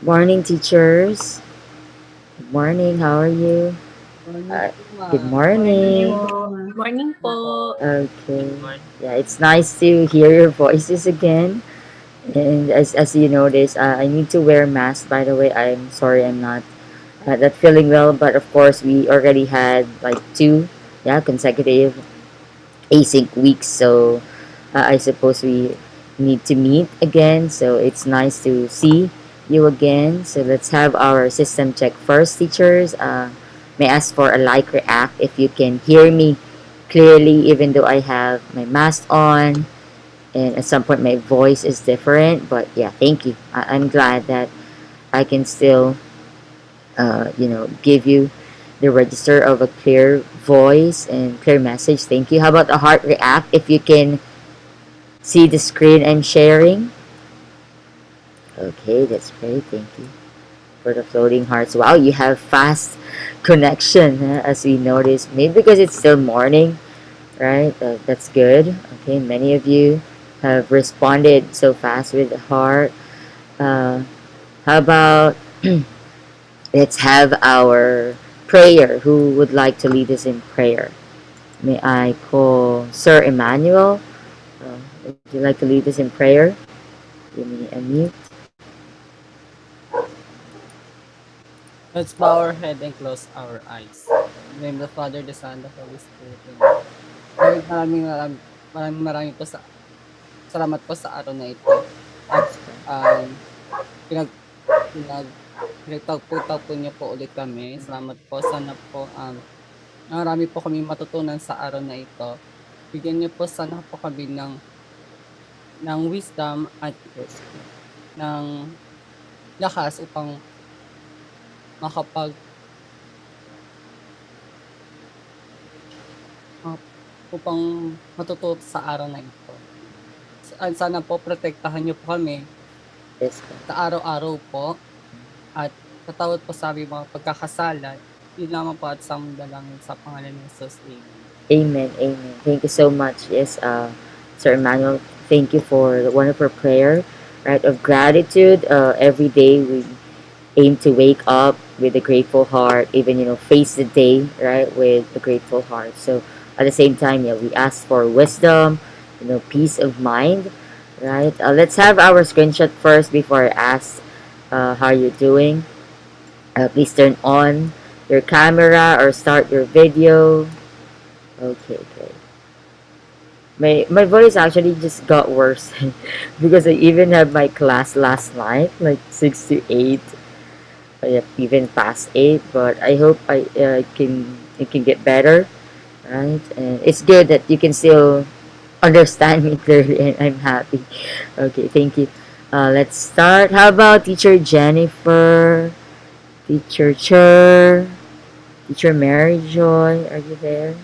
Morning, teachers. Good morning. How are you? Morning Uh, po, Good ma'am. morning. Morning po. Okay. Yeah, it's nice to hear your voices again. And as you notice, I need to wear mask. By the way, I'm sorry, I'm not that feeling well. But of course, we already had like two, yeah, consecutive async weeks. So I suppose we need to meet again. So it's nice to see you again. So let's have our system check first, teachers. May I ask for a like react if you can hear me clearly, even though I have my mask on. And at some point, my voice is different. But yeah, thank you. I'm glad that I can still, give you the register of a clear voice and clear message. Thank you. How about a heart react if you can see the screen I'm sharing? Okay, that's great. Thank you for the floating hearts. Wow, you have fast connection, as we noticed. Maybe because it's still morning, right? That's good. Okay, many of you have responded so fast with the heart. Uh, how about let's have our prayer? Who would like to lead us in prayer? May I call Sir Emmanuel? Would you like to lead us in prayer? Give me a mute. Let's bow our head and close our eyes. In the name of the Father, the Son, the Holy Spirit. Amen. Lord, maraming po salamat po sa araw na ito. At pinag, pinag, pinagtagpo-tagpo niyo po ulit kami. Salamat po. Sana po marami po kami matutunan sa araw na ito. Bigyan niyo po sana po kami ng wisdom at ng lakas makapag ah, upang matuto sa araw na ito. Sana po protektahan niyo po kami Yes, po. sa araw-araw po at patawad po sa aming mga pagkakasala. Yun lamang po at sa aming dalangin sa pangalan ng Jesus. Amen. Amen. Amen. Thank you so much. Yes, Sir Emmanuel, thank you for the wonderful prayer, right, of gratitude. Every day we aim to wake up with a grateful heart, even, face the day, right, with a grateful heart. So at the same time, yeah, we ask for wisdom, peace of mind, right? Let's have our screenshot first before I ask how you're doing. Please turn on your camera or start your video. Okay, great. My voice actually just got worse because I even had my class last night, like 6 to 8, even past 8. But I hope can it can get better, right? And it's good that you can still understand me clearly, and I'm happy. Okay, thank you. Let's start. How about Teacher Jennifer, Teacher Cher, Teacher Mary Joy? Are you there?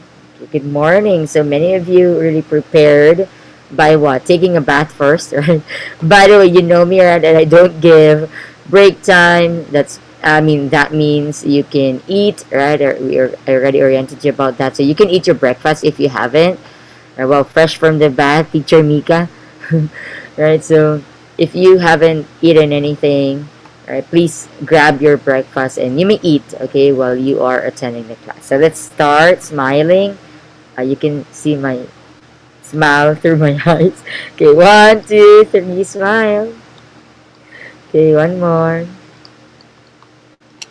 Good morning. So many of you really prepared by what? Taking a bath first, right? By the way, you know me, right? And I don't give break time. That means you can eat, right? I already oriented you about that. So you can eat your breakfast if you haven't. Well, fresh from the bath, Teacher Mika. Right? So if you haven't eaten anything, right, please grab your breakfast and you may eat, okay, while you are attending the class. So let's start smiling. You can see my smile through my eyes. Okay, 1, 2, 3, smile. Okay, one more.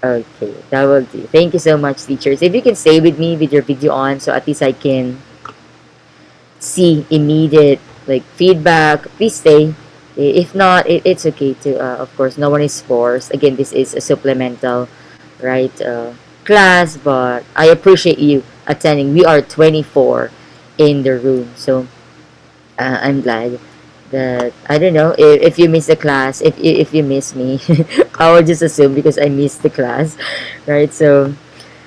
Okay, that will do. Thank you so much, teachers. If you can stay with me with your video on, so at least I can see immediate like feedback, please stay. If not, it's okay to. Of course, no one is forced. Again, this is a supplemental, right, class, but I appreciate you attending. We are 24 in the room, so I'm glad that I don't know if you miss the class. If you miss me, I will just assume because I missed the class, right? So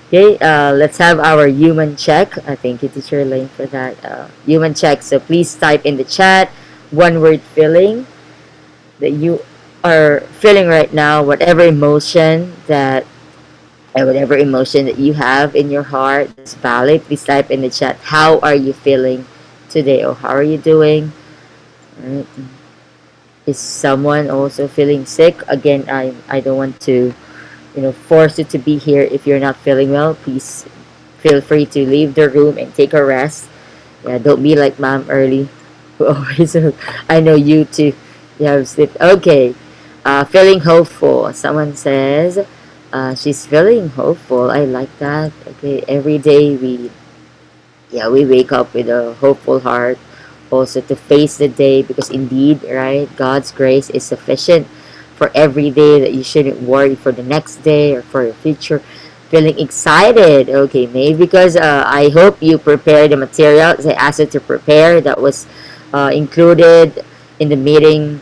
okay, let's have our human check. Thank you, Teacher Lane, for that human check. So please type in the chat one word feeling that you are feeling right now, whatever emotion that you have in your heart that's valid. Please type in the chat. How are you feeling today, or how are you doing? Right. Is someone also feeling sick? Again, I don't want to, force you to be here. If you're not feeling well, please feel free to leave the room and take a rest. Yeah, don't be like mom early. Who always, I know you too. You have sleep. Okay. Feeling hopeful. Someone says, she's feeling hopeful. I like that. Okay. Every day we wake up with a hopeful heart, also to face the day, because indeed, right, God's grace is sufficient for every day, that you shouldn't worry for the next day or for your future. Feeling excited. Okay, maybe because I hope you prepare the materials I asked you to prepare, that was included in the meeting,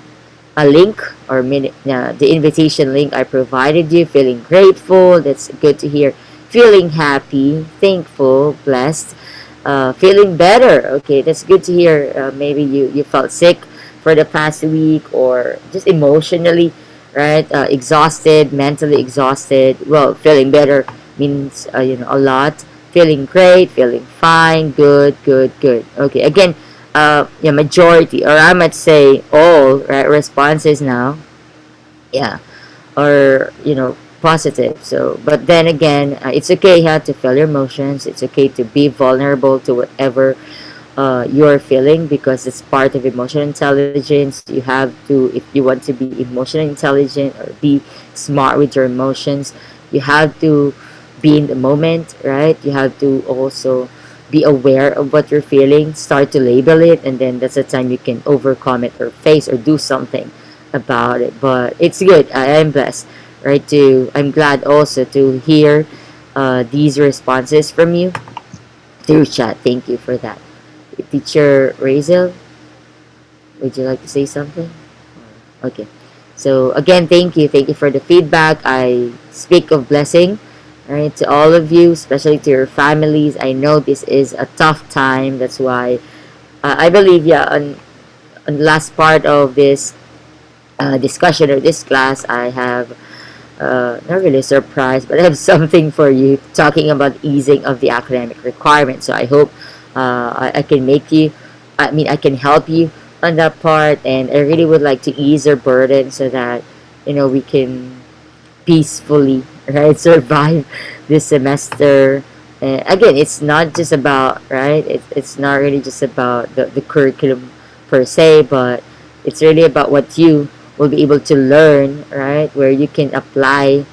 a link, or the invitation link I provided you. Feeling grateful, that's good to hear. Feeling happy, thankful, blessed, feeling better. Okay, that's good to hear. Maybe you felt sick for the past week, or just emotionally, right? Exhausted, mentally exhausted. Well, feeling better means, a lot. Feeling great, feeling fine, good, good, good. Okay, again, yeah, majority, or I might say all, right, responses now, yeah, or positive. So, but then again, it's okay, to feel your emotions. It's okay to be vulnerable to whatever you're feeling, because it's part of emotional intelligence. You have to, if you want to be emotionally intelligent or be smart with your emotions, you have to be in the moment, right? You have to also be aware of what you're feeling, start to label it, and then that's the time you can overcome it, or face, or do something about it. But it's good. I am blessed, right? I'm glad also to hear these responses from you through chat. Thank you for that. Teacher Razel, would you like to say something? Okay. So again, thank you. Thank you for the feedback. I speak of blessing, right, to all of you, especially to your families. I know this is a tough time. That's why I believe, yeah, on the last part of this discussion, or this class, I have not really surprised, but I have something for you, talking about easing of the academic requirements. So I hope I can make you, I mean, I can help you on that part. And I really would like to ease your burden, so that, we can peacefully, right, survive this semester. Again, it's not just about, right, it's not really just about the curriculum per se, but it's really about what you will be able to learn, right, where you can apply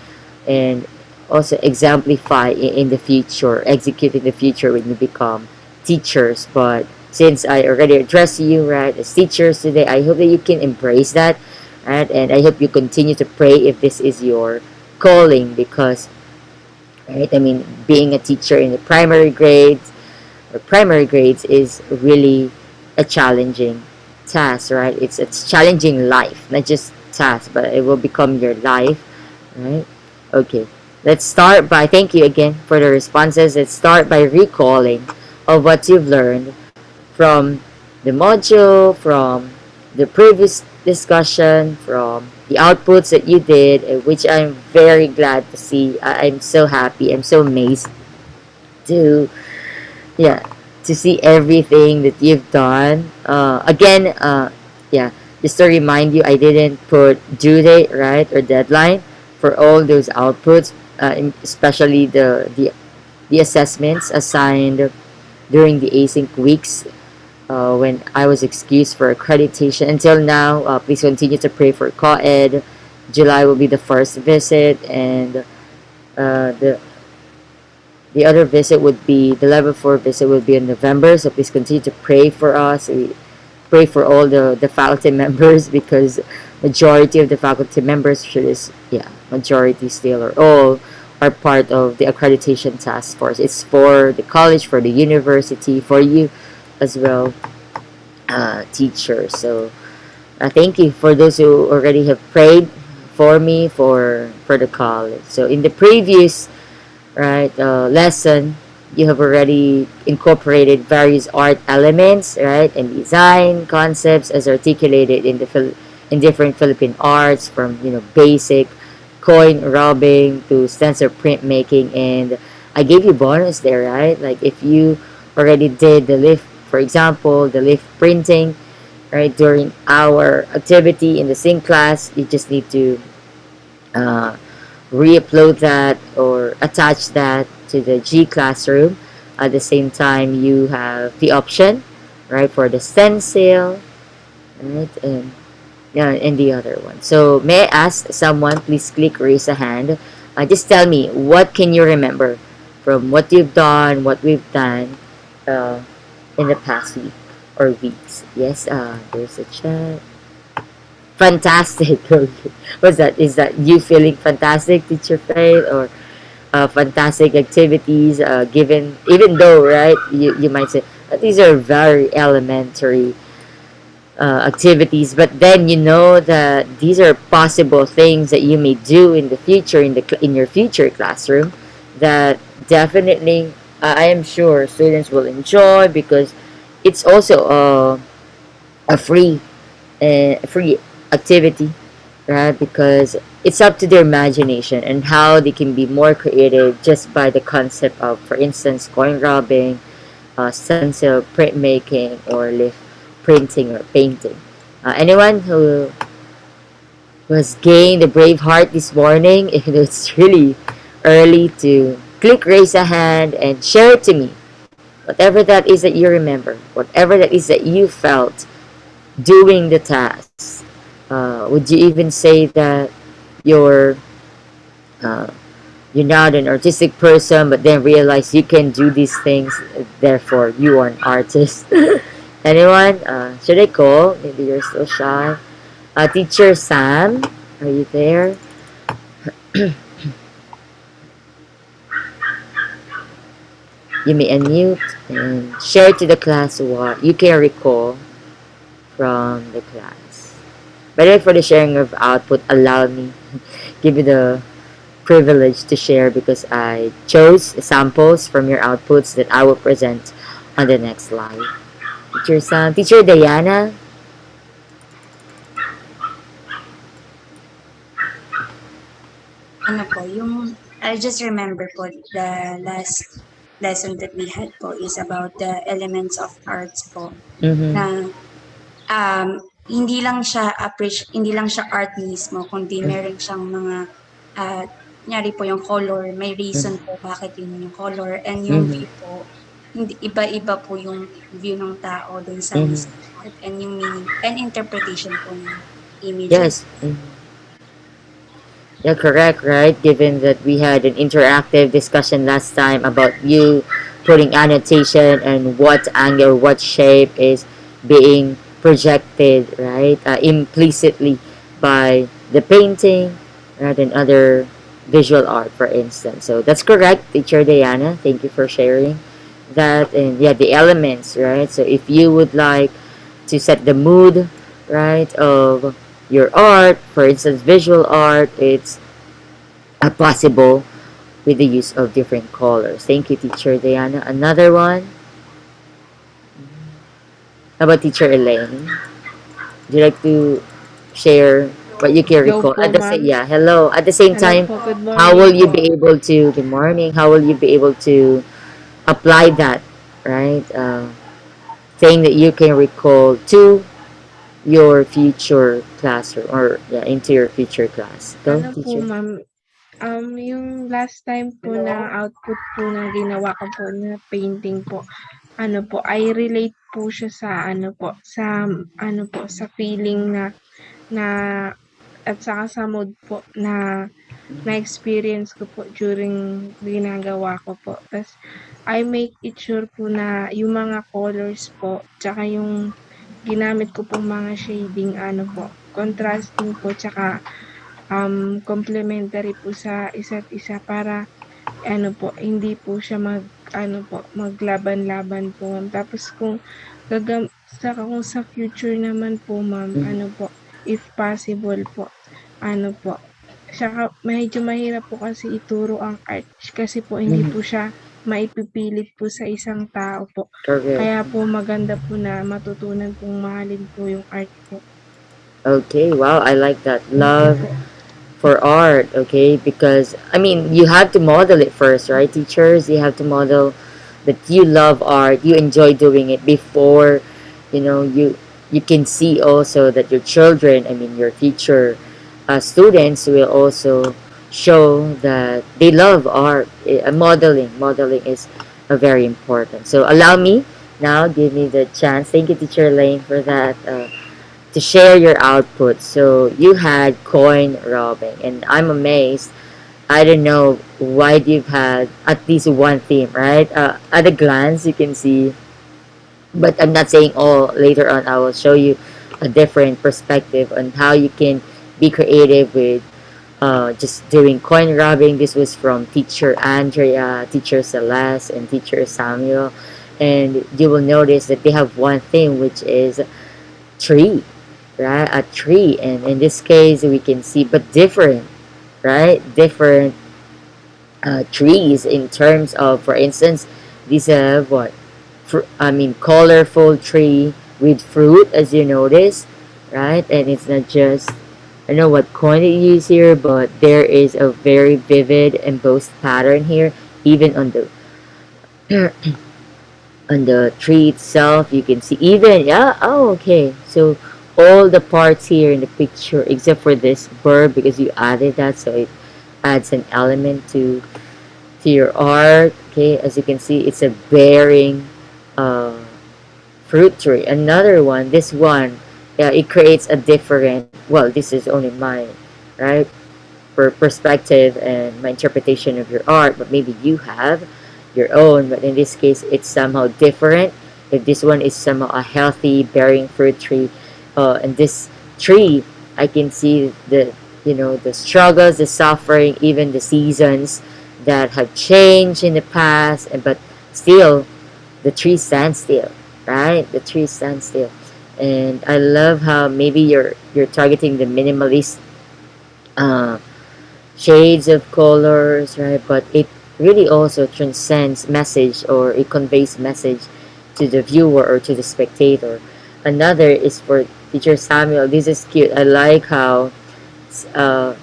and also exemplify in the future, execute in the future when you become teachers. But since I already addressed you, right, as teachers today, I hope that you can embrace that, right, and I hope you continue to pray if this is your calling, because, right, I mean, being a teacher in the primary grades is really a challenging task, right? It's challenging life, not just task, but it will become your life, right? Okay, let's start by, thank you again for the responses. Let's start by recalling of what you've learned from the module, from the previous discussion, from the outputs that you did, which I'm very glad to see. I'm so happy. I'm so amazed to, yeah, to see everything that you've done. Again, yeah, just to remind you, I didn't put due date, right, or deadline for all those outputs, especially the assessments assigned during the async weeks, when I was excused for accreditation. Until now, please continue to pray for co-ed. July will be the first visit, and the other visit would be, the level 4 visit will be in November. So please continue to pray for us. We pray for all the faculty members, because majority of the faculty members, should is, yeah, majority still, or all, are part of the accreditation task force. It's for the college, for the university, for you as well, teachers. So thank you for those who already have prayed for me for the college. So in the previous, right, lesson, you have already incorporated various art elements, right, and design concepts as articulated in different Philippine arts, from basic coin rubbing to stencil printmaking. And I gave you bonus there, right? Like, if you already did the leaf, for example, the leaf printing, right? During our activity in the same class, you just need to uh, re-upload that or attach that to the G Classroom. At the same time, you have the option, right, for the stencil, right, and yeah, and the other one. So may I ask someone, please click raise a hand. Just tell me, what can you remember from what you've done, what we've done uh, in the past week or weeks? Yes, there's a chat. Fantastic. What's that? Is that you feeling fantastic, Teacher Faith, or fantastic activities given, even though, right, you might say these are very elementary activities, but then you know that these are possible things that you may do in the future in your future classroom that definitely I am sure students will enjoy because it's also a free activity, right? Because it's up to their imagination and how they can be more creative just by the concept of, for instance, coin robbing, stencil, printmaking, or leaf printing or painting. Anyone who was gained a brave heart this morning, it's really early to click raise a hand and share it to me. Whatever that is that you remember, whatever that is that you felt doing the task. Would you even say that you're uh, you're not an artistic person, but then realize you can do these things, therefore you are an artist? Anyone? Should I call? Maybe you're still shy. Teacher Sam, are you there? You may unmute and share to the class what you can recall from the class. By the way, for the sharing of output, allow me give you the privilege to share because I chose samples from your outputs that I will present on the next slide. Teacher Sam, Teacher Diana. Ano po, yung I just remember po the last lesson that we had po is about the elements of arts po Mm-hmm. na um, hindi lang siya art mismo kundi meron siyang mga kunyari po yung color, may reason po bakit yun yung color and yung Mm-hmm. view po hindi iba-iba po yung view ng tao dun sa Mm-hmm. mismong art and yung meaning and interpretation po ng images. Yes. Mm-hmm. Yeah, correct, right? Given that we had an interactive discussion last time about you putting annotation and what angle, what shape is being projected, right? Implicitly by the painting, right? And other visual art, for instance. So that's correct, Teacher Diana. Thank you for sharing that. And yeah, the elements, right? So if you would like to set the mood, right, of your art, for instance, visual art, it's possible with the use of different colors. Thank you, Teacher Diana. Another one. How about Teacher Elaine? Would you like to share what you can Hello recall? po, At the ma'am. same, yeah, hello. At the same Hello time, po, good how morning will you po. be able to? Good morning. How will you be able to apply that, right? Thing that you can recall to your future classroom or yeah, into your future class. Go, Ano po, teacher. ma'am, yung last time po na output po na ginawa ko po na painting po, ano po, I relate po siya sa ano po, sa ano po, sa feeling na na at saka sa mood po na na-experience ko po during ginagawa ko po. Tas I make it sure po na yung mga colors po, tsaka yung ginamit ko pong mga shading ano po, contrasting po tsaka complementary po sa isa't isa para ano po, hindi po siya ano po, maglaban-laban po, ma'am. Tapos kung sa future naman po, ma'am, Mm-hmm. ano po, if possible po, ano po, saka medyo mahirap po kasi ituro ang art kasi po hindi Mm-hmm. po siya maipipilit po sa isang tao po. Correct. Kaya po maganda po na matutunan pong mahalin po yung art po. Okay, wow, I like that. Thank you Love po. for art, okay? Because I mean, you have to model it first, right, teachers? You have to model that you love art, you enjoy doing it before, you know, you. you can see also that your children, I mean your future students, will also show that they love art. Modeling is very important. So allow me now, give me the chance. Thank you, Teacher Lane, for that. To share your output. So you had coin robbing, and I'm amazed. I don't know why you've had at least one theme, right? At a glance, you can see, but I'm not saying all. Later on, I will show you a different perspective on how you can be creative with just doing coin robbing. This was from teacher Andrea, teacher Celeste, and teacher Samuel. And you will notice that they have one thing, which is tree, right? A tree. And in this case, we can see, but different, right? Different trees in terms of, for instance, these have what? I mean, colorful tree with fruit, as you notice, right? And it's not just, I know what coin they use here, but there is a very vivid embossed pattern here, even on the on the tree itself. You can see even, yeah, oh, okay. So all the parts here in the picture, except for this bird, because you added that, so it adds an element to your art. Okay, as you can see, it's a bearing uh, fruit tree. Another one, this one, yeah, it creates a different, well, this is only mine, right? For perspective and my interpretation of your art, but maybe you have your own. But in this case, it's somehow different. If this one is somehow a healthy bearing fruit tree, and this tree, I can see the, the struggles, the suffering, even the seasons that have changed in the past, and but still the tree stands still, right? The tree stands still. And I love how maybe you're targeting the minimalist uh, shades of colors, right? But it really also transcends message, or it conveys message to the viewer or to the spectator. Another is for teacher Samuel. This is cute. I like how uh,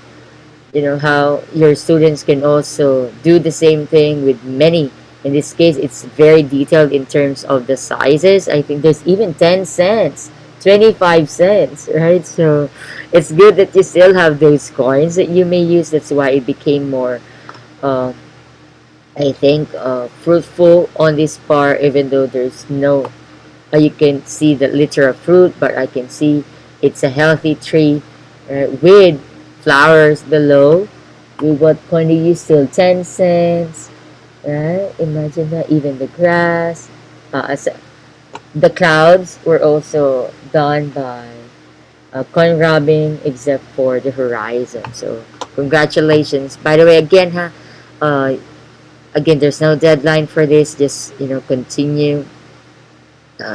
how your students can also do the same thing with many. In this case, it's very detailed in terms of the sizes. I think there's even 10 cents, 25 cents, right? So it's good that you still have those coins that you may use. That's why it became more uh, I think fruitful on this part, even though there's no you can see the literal fruit, but I can see it's a healthy tree, with flowers below. With what quantity? Still 10 cents, right? Imagine that. Even the grass, as the clouds were also done by coin robbing, except for the horizon. So congratulations. By the way, again, uh, again, there's no deadline for this. Just continue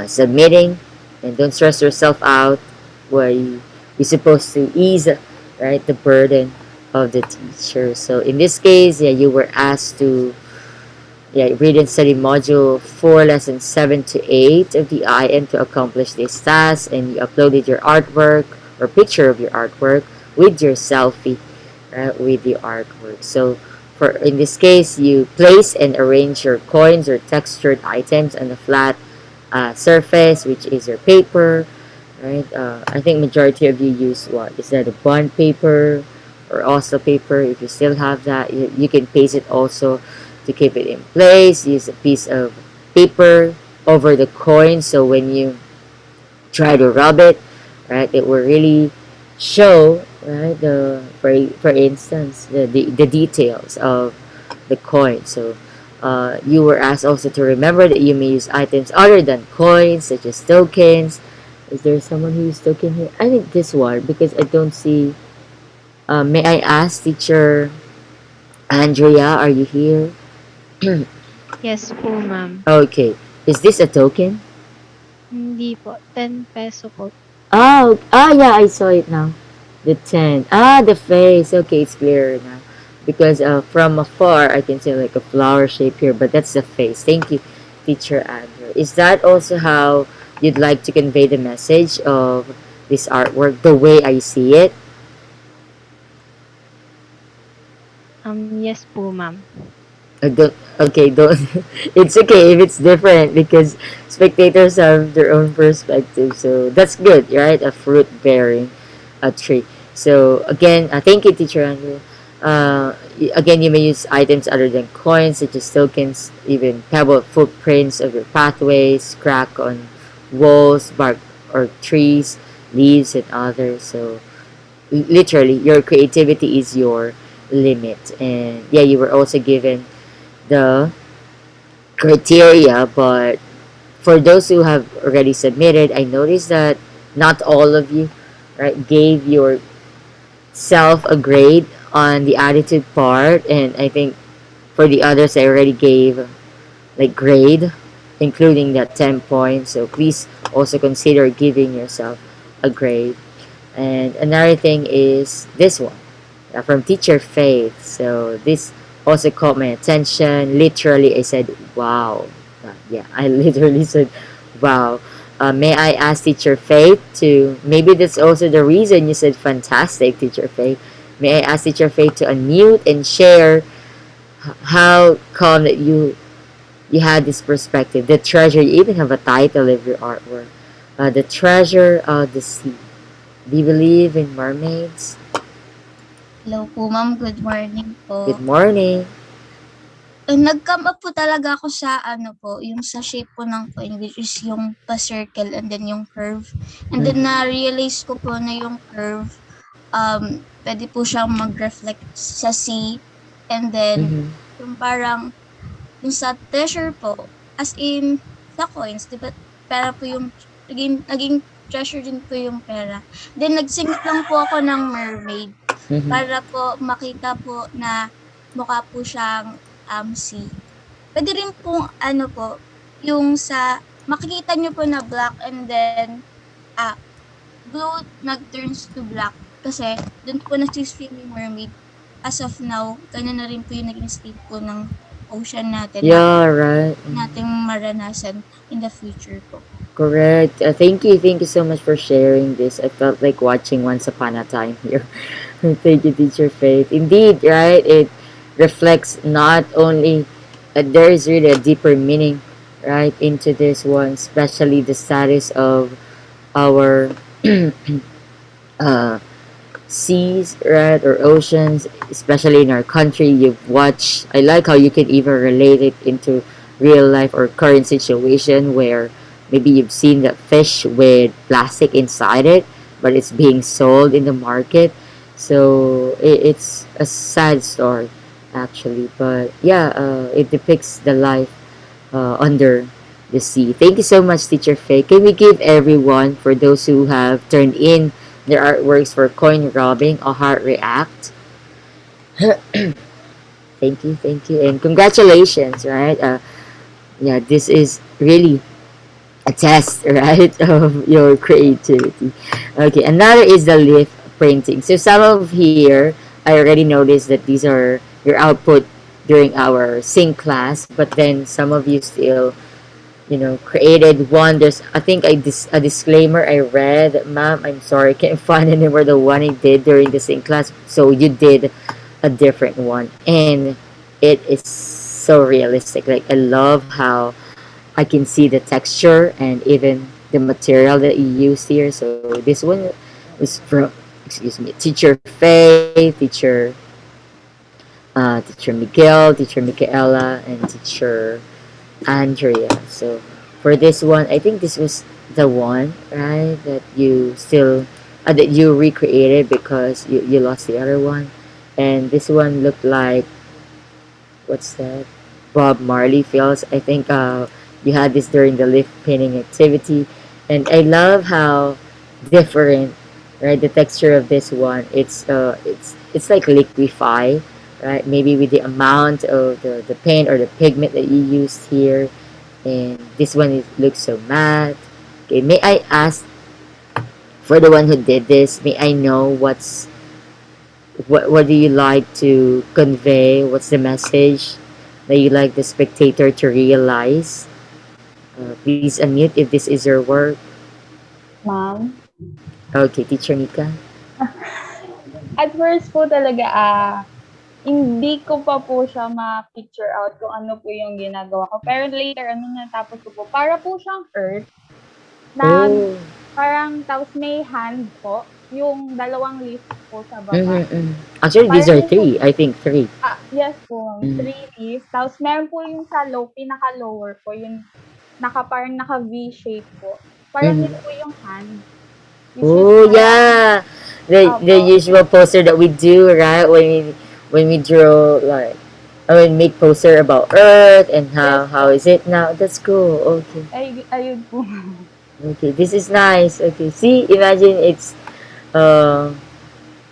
submitting, and don't stress yourself out. Where you're supposed to ease, right, the burden of the teacher. So in this case, yeah, you were asked to, yeah, read and study module 4, lesson 7 to 8 of the IM to accomplish this task, and you uploaded your artwork or picture of your artwork with your selfie, right, with the artwork. So for in this case, you place and arrange your coins or textured items on a flat surface, which is your paper, right? I think majority of you use what is that, a bond paper or also paper. If you still have that, you can paste it also to keep it in place. Use a piece of paper over the coin, so when you try to rub it, right, it will really show, right, the for instance the details of the coin. So you were asked also to remember that you may use items other than coins, such as tokens. Is there someone who used token here? I think this one, because I don't see. May I ask, teacher Andrea, are you here? Yes po, ma'am. Okay, is this a token? Hindi po, 10 peso po. Yeah, I saw it now. The 10. The face. Okay, it's clearer now. Because from afar, I can see like a flower shape here, but that's the face. Thank you, teacher Andrew. Is that also how you'd like to convey the message of this artwork, the way I see it? Yes po, ma'am. Don't, okay, don't. It's okay if it's different because spectators have their own perspective. So that's good, right? A fruit bearing a tree. So again, thank you, Teacher Andrew. Again, you may use items other than coins, such as tokens, even pebble footprints of your pathways, crack on walls, bark or trees, leaves, and others. So literally, your creativity is your limit. And yeah, you were also given the criteria, but for those who have already submitted, I noticed that not all of you, right, gave yourself a grade on the attitude part, and I think for the others, I already gave like grade, including that 10 points. So please also consider giving yourself a grade. And another thing is this one, from Teacher Faith. So this also caught my attention. Literally, I said, wow. Yeah, I literally said, wow. May I ask Teacher Faith to, maybe that's also the reason you said fantastic, Teacher Faith. May I ask Teacher Faith to unmute and share how come that you had this perspective, the treasure. You even have a title of your artwork, the treasure of the sea. Do you believe in mermaids? Hello po ma'am, good morning po. Good morning. Nag-come up po talaga ako sa ano po, yung sa shape po ng coin which is yung pa-circle and then yung curve. And then na-realize ko po na yung curve, pwede po siyang mag-reflect sa sea. And then, yung parang, yung sa treasure po, as in, sa coins, di ba, pera po yung, naging treasure din po yung pera. Then, nag-sync lang po ako ng mermaid para po makita po na mukha po siyang sea. Pwede rin pong ano po, yung sa makikita nyo po na black and then blue nag-turns to black kasi dun po nagsiswim yung mermaid. As of now, ganun na rin po yung naging state po ng ocean natin Yeah, right. nating maranasan in the future po. Correct. Thank you so much for sharing this. I felt like watching Once Upon a Time here. Thank you, Teacher Faith. Indeed, right? It reflects not only there is really a deeper meaning, right, into this one, especially the status of our uh, seas, right, or oceans, especially in our country. You've watched. I like how you can even relate it into real life or current situation where maybe you've seen that fish with plastic inside it, but it's being sold in the market. So it's a sad story, actually. But yeah, it depicts the life under the sea. Thank you so much, Teacher Faye. Can we give everyone, for those who have turned in their artworks for coin robbing, a heart react? Thank you, and congratulations, right? Yeah, this is really a test, right, of your creativity. Okay, another is the leaf printing. So some of here, I already noticed that these are your output during our sync class, but then some of you still, created one. There's, I think, a disclaimer I read, ma'am, I'm sorry, I can't find anywhere the one I did during the sync class. So you did a different one, and it is so realistic. Like, I love how I can see the texture and even the material that you used here. So this one was from, excuse me, Teacher Faye, Teacher Miguel, Teacher Michaela, and Teacher Andrea. So for this one, I think this was the one, right, that you still that you recreated because you lost the other one, and this one looked like, what's that? Bob Marley feels. I think you had this during the lift pinning activity, and I love how different, right? The texture of this one. It's like liquefy, right? Maybe with the amount of the paint or the pigment that you used here, and this one looks so matte. Okay, may I ask, for the one who did this? May I know what do you like to convey? What's the message that you like the spectator to realize? Please unmute if this is your work. Ma'am, Okay, Teacher Nika. at first po talaga, Hindi ko pa po siya ma-picture out kung ano po yung ginagawa ko. Pero later, ano natapos ko po, para po siyang earth. Nag, Oh. parang, tapos may hand po, yung dalawang leaf po sa baba. Mm. Actually, these Parang are yun po, three. I think three. yes po, Mm. three leaves. Tapos meron po yung sa pinaka-lower po, yung parang naka-V shape po. Parang Mm. yun po yung hand, which is Oh parang, yeah, the opo, usual poster that we do, right? When we draw like, I mean, make poster about Earth and yes how po, is it now? That's cool. Okay, ayun po. okay, this is nice. Okay, see, imagine it's uh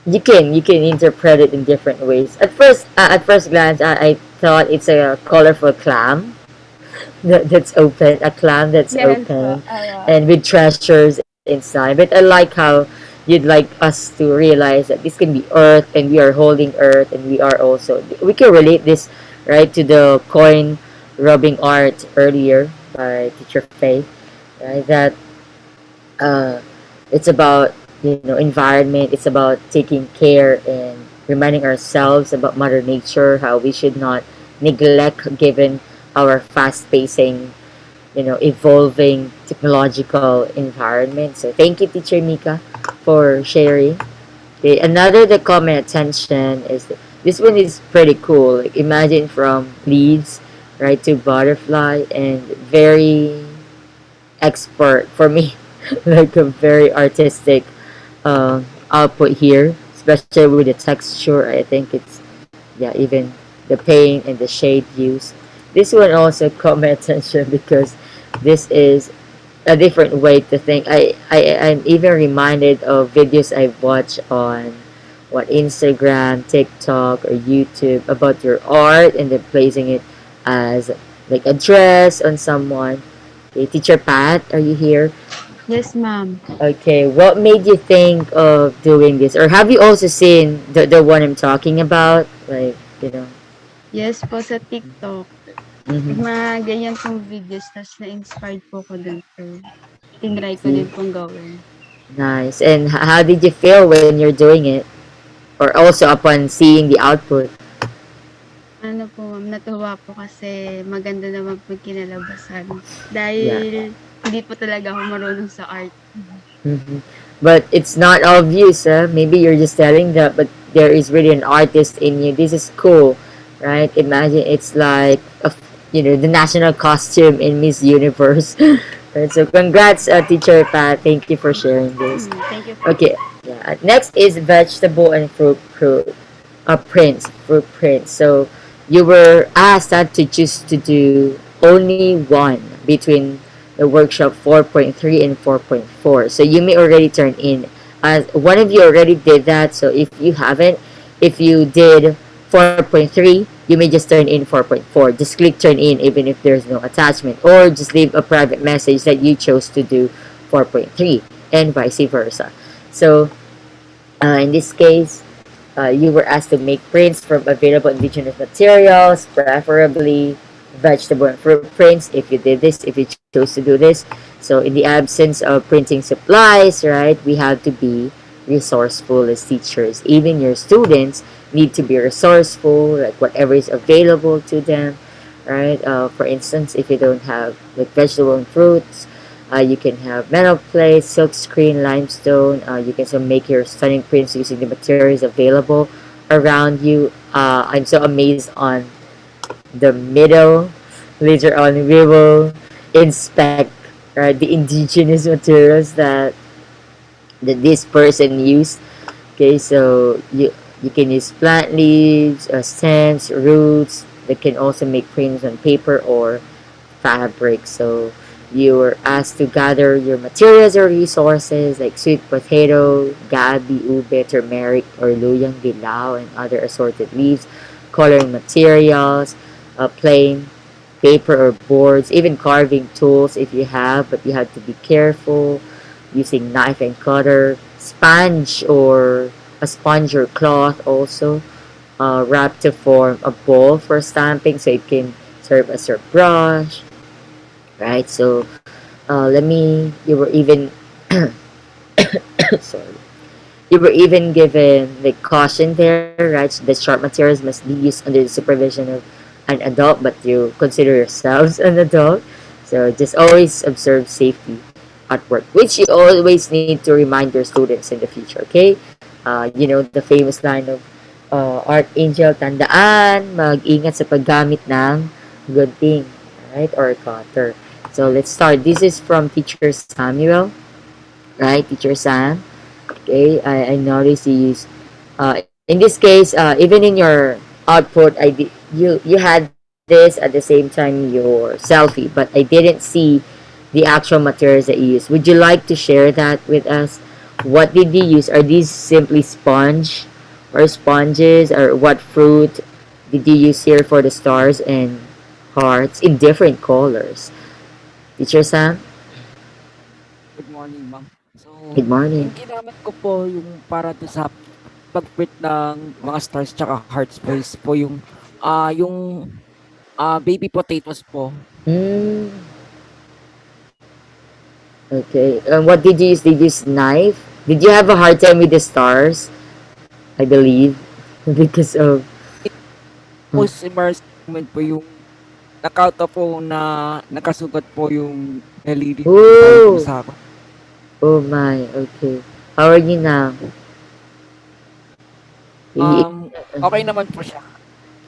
you can interpret it in different ways. At first glance, I thought it's a colorful clam that's open, a clam that's Yes po, open, and with treasures inside. But I like how you'd like us to realize that this can be Earth, and we are holding Earth, and we are also we can relate this right to the coin rubbing art earlier by Teacher Faith, right? That uh, it's about environment. It's about taking care and reminding ourselves about Mother Nature, how we should not neglect given our fast pacing evolving technological environment. So thank you, Teacher Mika, for sharing. Okay, another that caught my attention is this one is pretty cool. Like imagine from leaves, right, to butterfly, and very expert for me, like a very artistic output here, especially with the texture. I think it's yeah, even the paint and the shade used. This one also caught my attention because this is a different way to think. I'm even reminded of videos I've watched on Instagram, TikTok, or YouTube about your art and then placing it as like a dress on someone. Okay, Teacher Pat, are you here? Yes, ma'am. Okay, what made you think of doing this? Or have you also seen the one I'm talking about? Like. Yes po, sa TikTok. Mm-hmm. Mga ganyan pong videos, tas na-inspired po ko dun. So, tinry ko See? din pong gawin. Nice. And how did you feel when you're doing it? Or also upon seeing the output? Ano po, ma'am, natuwa po kasi maganda naman po kinalabasan. Yeah. Dahil hindi po talaga ako marunong sa art. Mm-hmm. But it's not obvious, maybe you're just telling that, but there is really an artist in you. This is cool, right? Imagine it's like the national costume in Miss Universe. Right, so congrats, Teacher Pat. Thank you for sharing this. Thank you po. Okay, yeah. Next is vegetable and fruit prints. So you were asked that to choose to do only one between the workshop 4.3 and 4.4. So you may already turn in. One of you already did that. So if you haven't, if you did 4.3, you may just turn in 4.4. Just click turn in even if there's no attachment, or just leave a private message that you chose to do 4.3 and vice versa. So in this case, you were asked to make prints from available indigenous materials, preferably vegetable and fruit prints. If you did this, if you chose to do this, so in the absence of printing supplies, right, we have to be resourceful as teachers. Even your students need to be resourceful, like whatever is available to them, right? For instance, if you don't have like vegetable and fruits, you can have metal plates, silk screen, limestone. You can still make your stunning prints using the materials available around you. I'm so amazed on the middle. Later on, we will inspect the indigenous materials that this person used. Okay, so you can use plant leaves, stems, roots. They can also make prints on paper or fabric. So you were asked to gather your materials or resources like sweet potato, gabi, ube, turmeric, or luyang dilaw, and other assorted leaves, coloring materials, plain paper or boards, even carving tools if you have, but you have to be careful using knife and cutter, sponge or cloth also wrapped to form a bowl for stamping so it can serve as your brush, right? So you were even sorry, You were even given like caution there, right? So the sharp materials must be used under the supervision of an adult, but you consider yourselves an adult. So just always observe safety at work, which you always need to remind your students in the future, okay? You know, the famous line of Archangel, tandaan, mag-ingat sa paggamit ng good thing, right? Or cutter. So let's start. This is from Teacher Samuel, right? Teacher Sam. Okay, I noticed you use, in this case, even in your output, you had this at the same time your selfie, but I didn't see the actual materials that you use. Would you like to share that with us? What did you use? Are these simply sponges, or what fruit did you use here for the stars and hearts in different colors? Teacher Sam, Good morning, ma'am. So, good morning. yung ginamit ko po yung para doon sa pag-print ng mga stars tsaka hearts po is po yung baby potatoes po. Mm, okay. What did you use? Did you use knife? Did you have a hard time with the stars? I believe because of. Most embarrassing moment po yung nakauta po na nakasugat po yung LED para po Oh, sa akin. oh my. Okay. How are you now? Okay naman po siya.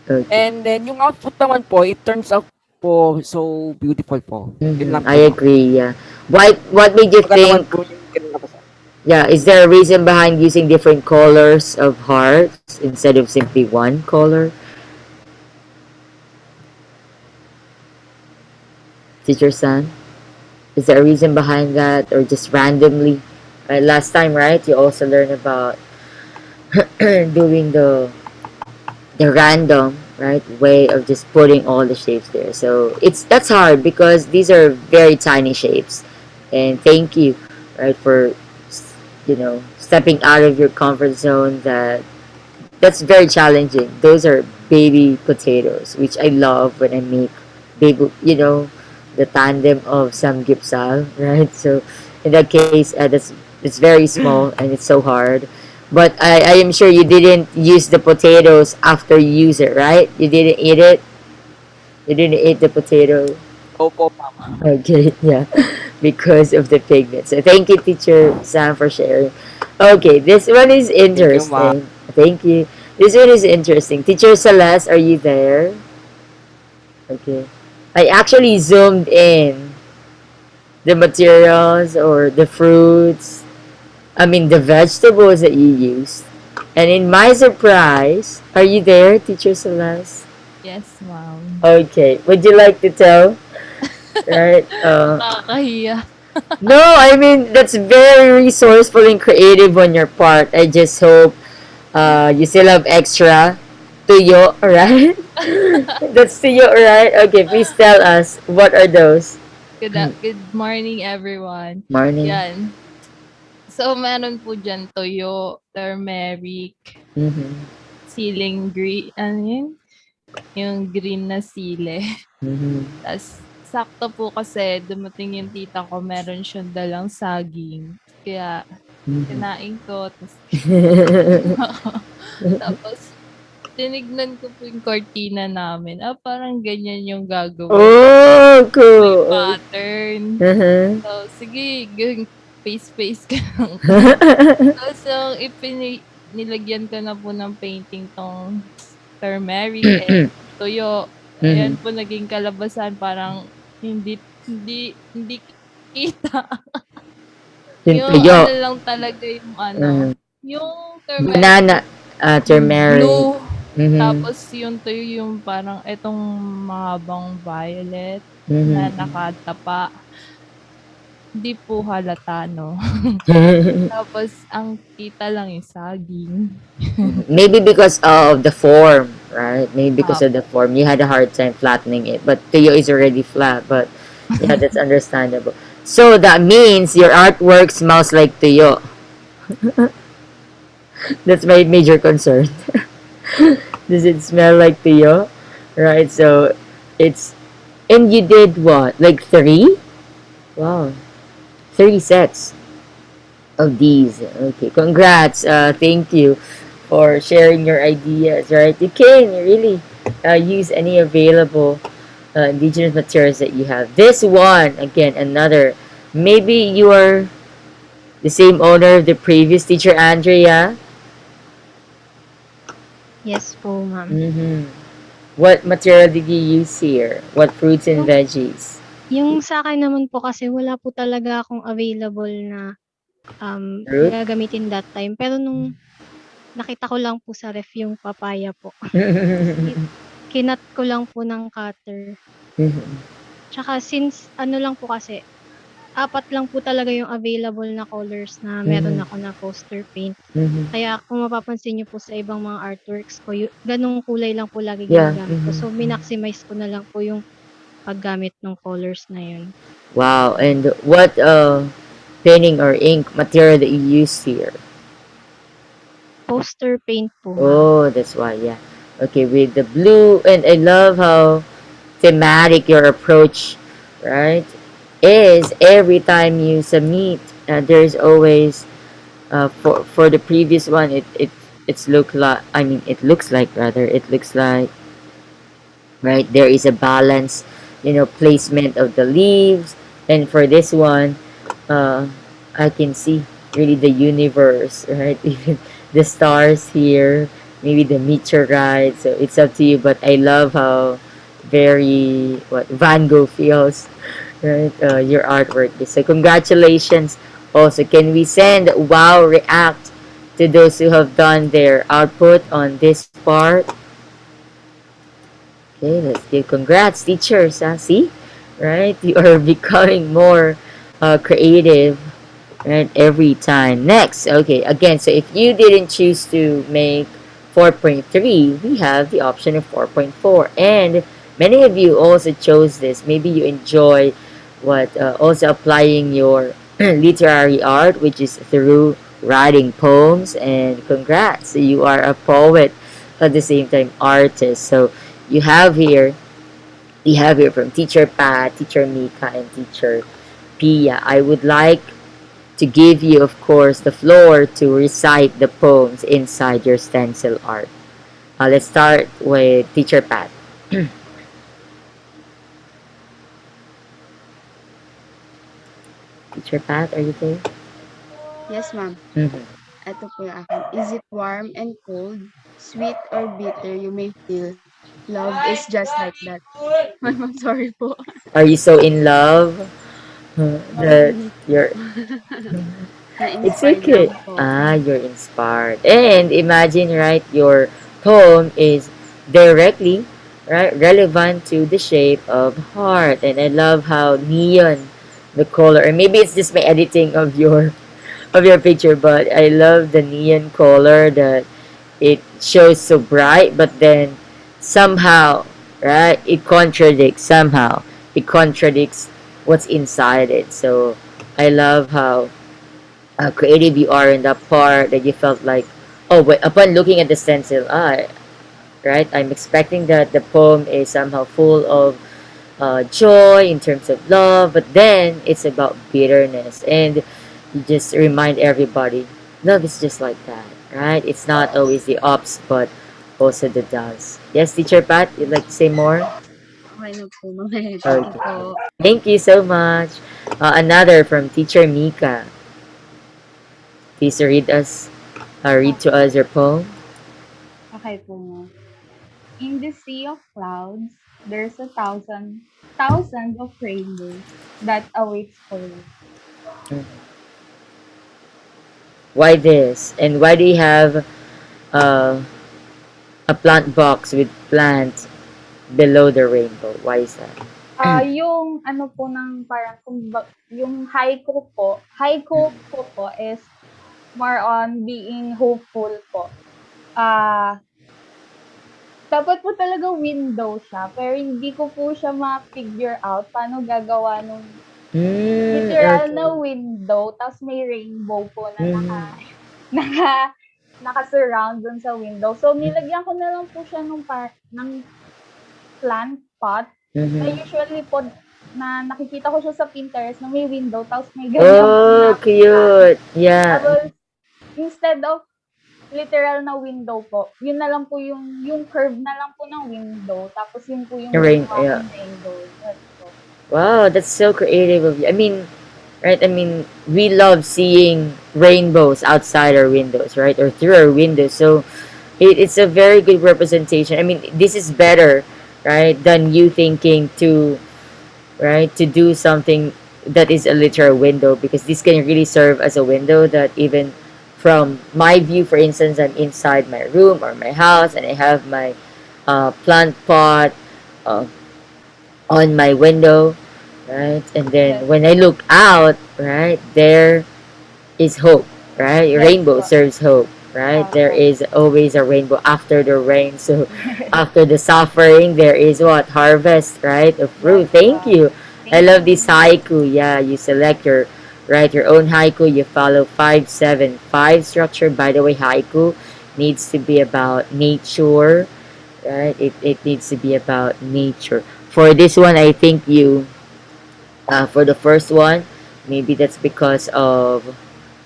Okay. And then, yung output naman po, it turns out po so beautiful po. Yun lang po, I ma'am. agree. Yeah. What made you Baka naman think? po yung kinalabasan. Yeah. Is there a reason behind using different colors of hearts instead of simply one color? Teacher San? Is there a reason behind that, or just randomly? Last time, right? You also learned about doing the random right way of just putting all the shapes there. So that's hard because these are very tiny shapes. And thank you, right, for stepping out of your comfort zone. That's very challenging. Those are baby potatoes, which I love when I make baby, the tandem of samgyeopsal, right? So in that case, it's very small and it's so hard. But I am sure you didn't use the potatoes after you use it, right? You didn't eat it. You didn't eat the potato. Opo, ma'am. Okay, yeah, because of the pigment. So thank you, Teacher Sam, for sharing. Okay, this one is Thank you, ma'am. interesting. Thank you. This one is interesting. Teacher Celeste, are you there? Okay. I actually zoomed in the materials or the fruits. I mean, the vegetables that you used. And in my surprise, are you there, Teacher Celeste? Yes, ma'am. Okay. Would you like to tell? Right? Nakakahiya. No, I mean, that's very resourceful and creative on your part. I just hope you still have extra tuyo, right? That's tuyo, right? Okay, please tell us, what are those? Good morning, everyone. Morning. Yan. So, meron po dyan toyo, turmeric, Mm-hmm. siling green, ano yun? Yung green na sile. Mm-hmm. Tapos, sakto po kasi dumating yung tita ko, meron siyang dalang saging. Kaya, kinain ko. Tapos, tinignan ko po yung cortina namin. Parang ganyan yung gagawin. Oh, May cool. pattern. Uh-huh. So, sige, face ka lang. Tapos, yung nilagyan ko na po ng painting tong turmeric and tuyo. Ayan po naging kalabasan, parang hindi kita. Yung Yung tuyo. ano lang talaga yung yung turmeric. Banana, turmeric. Blue. Mm-hmm. Tapos yung tuyo yung parang itong mahabang violet na nakatapa. Hindi po halata, no? Tapos, ang kita lang yung saging. Maybe because of the form, right? Maybe because of the form. You had a hard time flattening it. But tuyo is already flat. But, yeah, that's understandable. So, that means your artwork smells like tuyo. That's my major concern. Does it smell like tuyo? Right, so, it's... And you did what? Like 3? Wow. 3 sets. of these. Okay, congrats. Thank you for sharing your ideas. Right, you can really use any available indigenous materials that you have. This one again, another. Maybe you are the same owner of the previous teacher, Andrea. Yes po, ma'am. Mm-hmm. What material did you use here? What fruits and Yung veggies? yung sa'kin naman po kasi wala po talaga akong available na, Fruit? gagamitin that time. Pero nung nakita ko lang po sa ref yung papaya po, ta's kinat ko lang po ng cutter. Tsaka since ano lang po kasi, apat lang po talaga yung available na colors na meron Mhm. ako na poster paint. Mhm. Kaya kung mapapansin niyo po sa ibang mga artworks ko, gano'ng kulay lang po lagi Yeah. ginagamit ko. Mhm. So, minaximize ko na lang po yung paggamit ng colors na yun. Wow. And what painting or ink material that you use here? Poster paint po, ma'am. Oh, that's why. Yeah. Okay, with the blue, and I love how thematic your approach, right? Is every time you submit, there's always for the previous one, it's look like, I mean, it looks like, rather, it looks like, right, there is a balance, placement of the leaves, and for this one, uh I can see really the universe, right? Even the stars here, maybe the meteorite. So it's up to you, but I love how very what Van Gogh feels, right? Your artwork is. So congratulations. Also, can we send wow react to those who have done their output on this part? Okay, let's give congrats, teachers. See, right? You are becoming more creative, right? Every time. Next, okay. Again, so if you didn't choose to make 4.3, we have the option of 4.4, and many of you also chose this. Maybe you enjoy what also applying your literary art, which is through writing poems. And congrats, you are a poet at the same time artist. So you have here we have here from teacher Pat, teacher Mika, and teacher Pia. I would like to give you, of course, the floor to recite the poems inside your stencil art. Let's start with teacher Pat. Teacher Pat, are you there? Yes, ma'am. Mhm. Ito po yung akin. Is it warm and cold, sweet or bitter you may feel? Love is just like that. I'm sorry po. Are you so in love that Hindi po. you're It's Na-inspired okay. lang po. You're inspired. And imagine, right, your poem is directly, right, relevant to the shape of heart. And I love how neon the color. And maybe it's just my editing of your picture, but I love the neon color that it shows so bright, but then somehow, right, it contradicts somehow. It contradicts what's inside it. So I love how creative you are in that part that you felt like, oh, but upon looking at the stencil, right, I'm expecting that the poem is somehow full of joy in terms of love, but then it's about bitterness, and you just remind everybody, love is just like that, right? It's not always the ups, but also the downs. Yes, teacher Pat, you'd like to say more? Okay na po, mamaya. Thank you Okay, po. thank you so much. Another from teacher Mika. Please read to us your poem. Okay po, ma'am. In the sea of clouds, there's a thousands of rainbows that awaits for you. Why this? And why do you have uh, a plant box with plants below the rainbow? Why is that? Yung ano po ng parang yung haiku ko po is more on being hopeful po. Ah, dapat po talaga window siya, pero hindi ko po siya ma-figure out paano gagawa nung literal na Okay. window ta's may rainbow po na Mhm. naka naka-surround dun sa window. So, nilagyan ko na lang po siya ng plant pot na Mhm. usually po nakikita ko siya sa Pinterest na may window tapos may ganiyang Oh, pinapitahan. cute. Yeah. Tapos instead of literal na window po, yun na lang po yung curve na lang po ng window tapos yun po yung Rain, ginawa yeah. kong rainbow. Yes po. Wow, that's so creative of you. I mean, right? I mean, we love seeing rainbows outside our windows, right? Or through our windows. So it's a very good representation. I mean, this is better, right, than you thinking to, right, to do something that is a literal window, because this can really serve as a window that even from my view, for instance, I'm inside my room or my house and I have my plant pot uh, on my window, right? And then Yes when I po. look out, right, there is hope, right? Yes Rainbow po. serves hope, right? There Opo. is always a rainbow after the rain. So after the suffering, there is what? Harvest, right? Of Yes fruit. Thank po. you. I Thank love this you. haiku. Yeah, you select your, write your own haiku. You follow 575 structure. By the way, haiku needs to be about nature, right? It needs to be about nature. For this one, I think you, for the first one, maybe that's because of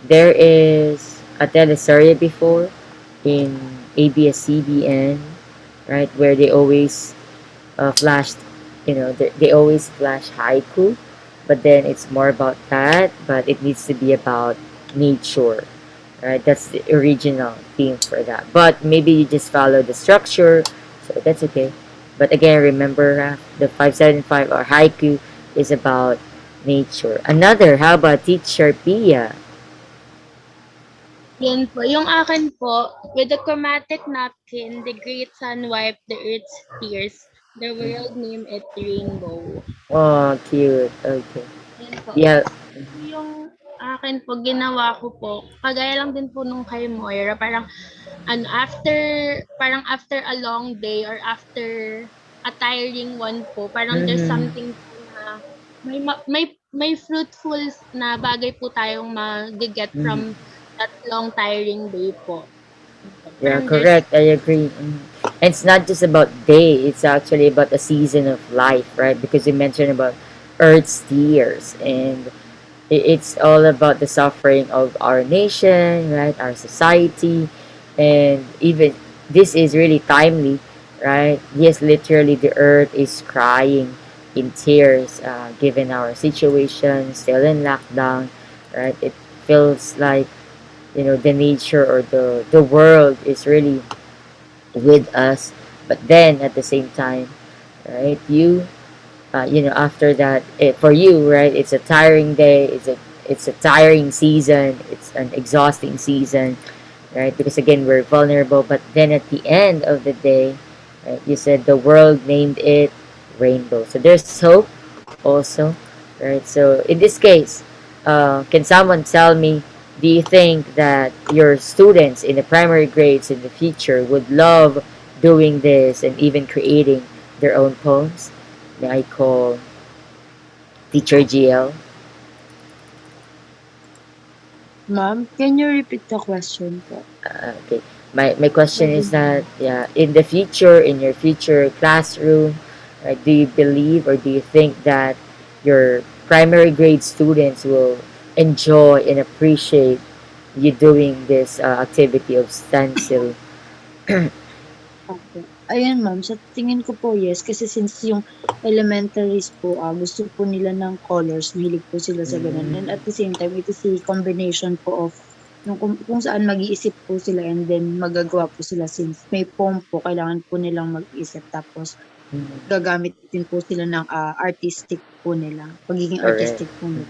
there is a teleserye before in ABS-CBN, right, where they always flashed, they always flash haiku, but then it's more about that, but it needs to be about nature, right? That's the original theme for that. But maybe you just follow the structure, so that's okay. But again, remember the 575 or haiku is about nature. Another, how about teacher Pia? Yun po. Yung akin po, with the chromatic napkin, the great sun wiped the earth's tears. The world named it rainbow. Oh, cute. Okay. Yun po. Yeah. Yung akin po, ginawa ko po, kagaya lang din po nung kay Moira, parang ano, after a long day or after a tiring one po, parang there's Mm-hmm. something po na may fruitful na bagay po tayong mag-get Mm-hmm. from that long tiring day po. Yeah, Parang there's correct. I agree. And it's not just about day, it's actually about a season of life, right? Because you mentioned about Earth's tears, and it's all about the suffering of our nation, right? Our society. And even this is really timely, right? Yes, literally, the earth is crying in tears, given our situation, still in lockdown, right? It feels like, the nature or the world is really with us, but then at the same time, right, after that, for you, right, it's a tiring day, it's a tiring season, it's an exhausting season, right, because again we're vulnerable, but then at the end of the day, right, you said the world named it rainbow, so there's hope also, right? So in this case, can someone tell me, do you think that your students in the primary grades in the future would love doing this and even creating their own poems? May I call Teacher GL? Ma'am, can you repeat the question po? Okay. My question is that, Sorry. yeah, in the future, in your future classroom, right, do you believe or do you think that your primary grade students will enjoy and appreciate you doing this activity of stencil? Opo. Ayun ma'am, sa tingin ko po yes, kasi since yung elementaries po, gusto po nila ng colors, mahilig po sila sa gano'n. And at the same time, it is a combination po of yung kung saan mag-iisip po sila and then magagawa po sila since may poem po, kailangan po nilang mag-isip tapos gagamit din po sila ng artistic po nila, pagiging Correct. artistic po nila.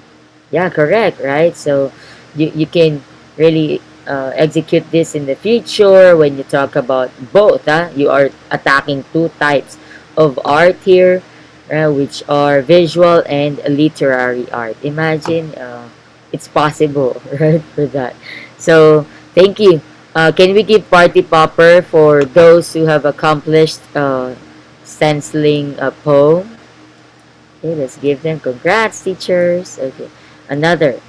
Yeah, correct, right? So you can really execute this in the future when you talk about both. You are attacking two types of art here, which are visual and literary art. Imagine it's possible, right, for that. So thank you. Can we give party popper for those who have accomplished stenciling a poem? Okay, let's give them congrats, teachers. Okay, another.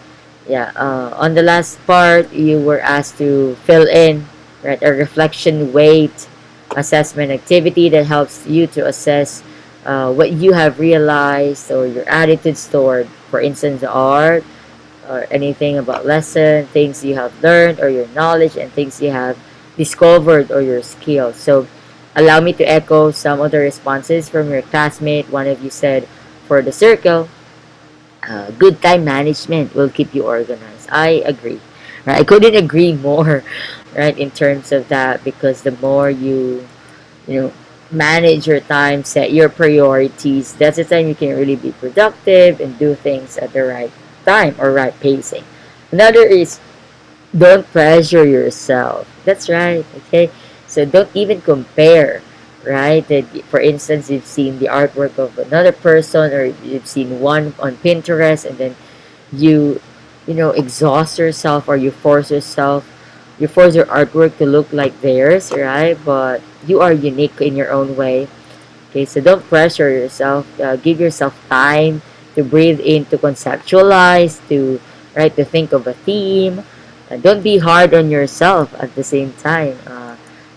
Yeah, on the last part, you were asked to fill in, right, a reflection weight assessment activity that helps you to assess what you have realized or your attitudes toward, for instance, art or anything about lesson, things you have learned or your knowledge and things you have discovered or your skills. So allow me to echo some of the responses from your classmate. One of you said for the circle, good time management will keep you organized. I agree. Right? I couldn't agree more, right, in terms of that because the more you know, manage your time, set your priorities, that's the time you can really be productive and do things at the right time or right pacing. Another is don't pressure yourself. That's right. Okay. So don't even compare, right? That for instance, you've seen the artwork of another person or you've seen one on Pinterest and then you exhaust yourself or you force your artwork to look like theirs, right? But you are unique in your own way. Okay, so don't pressure yourself. Give yourself time to breathe in, to conceptualize, to right, to think of a theme. Don't be hard on yourself at the same time.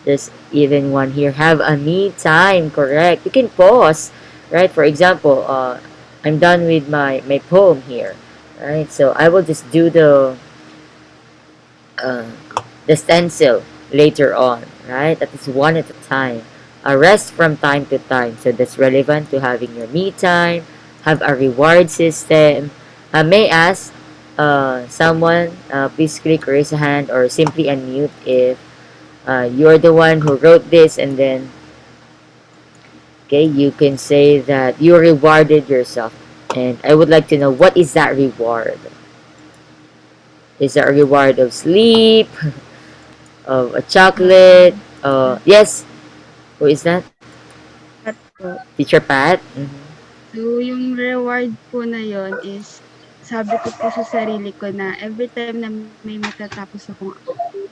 There's even one here. Have a me time. Correct. You can pause, right? For example, I'm done with my poem here, right? So I will just do uh, the stencil later on, right? That is one at a time. A rest from time to time. So that's relevant to having your me time, have a reward system. May I ask someone, please click raise a hand or simply unmute if you're the one who wrote this and then, okay, you can say that you rewarded yourself. And I would like to know what is that reward? Is that a reward of sleep, of a chocolate? Yes, who is that? At po. Teacher Pat? Mhm. So, yung reward po na yon is, sabi ko po sa sarili ko na every time na may matatapos akong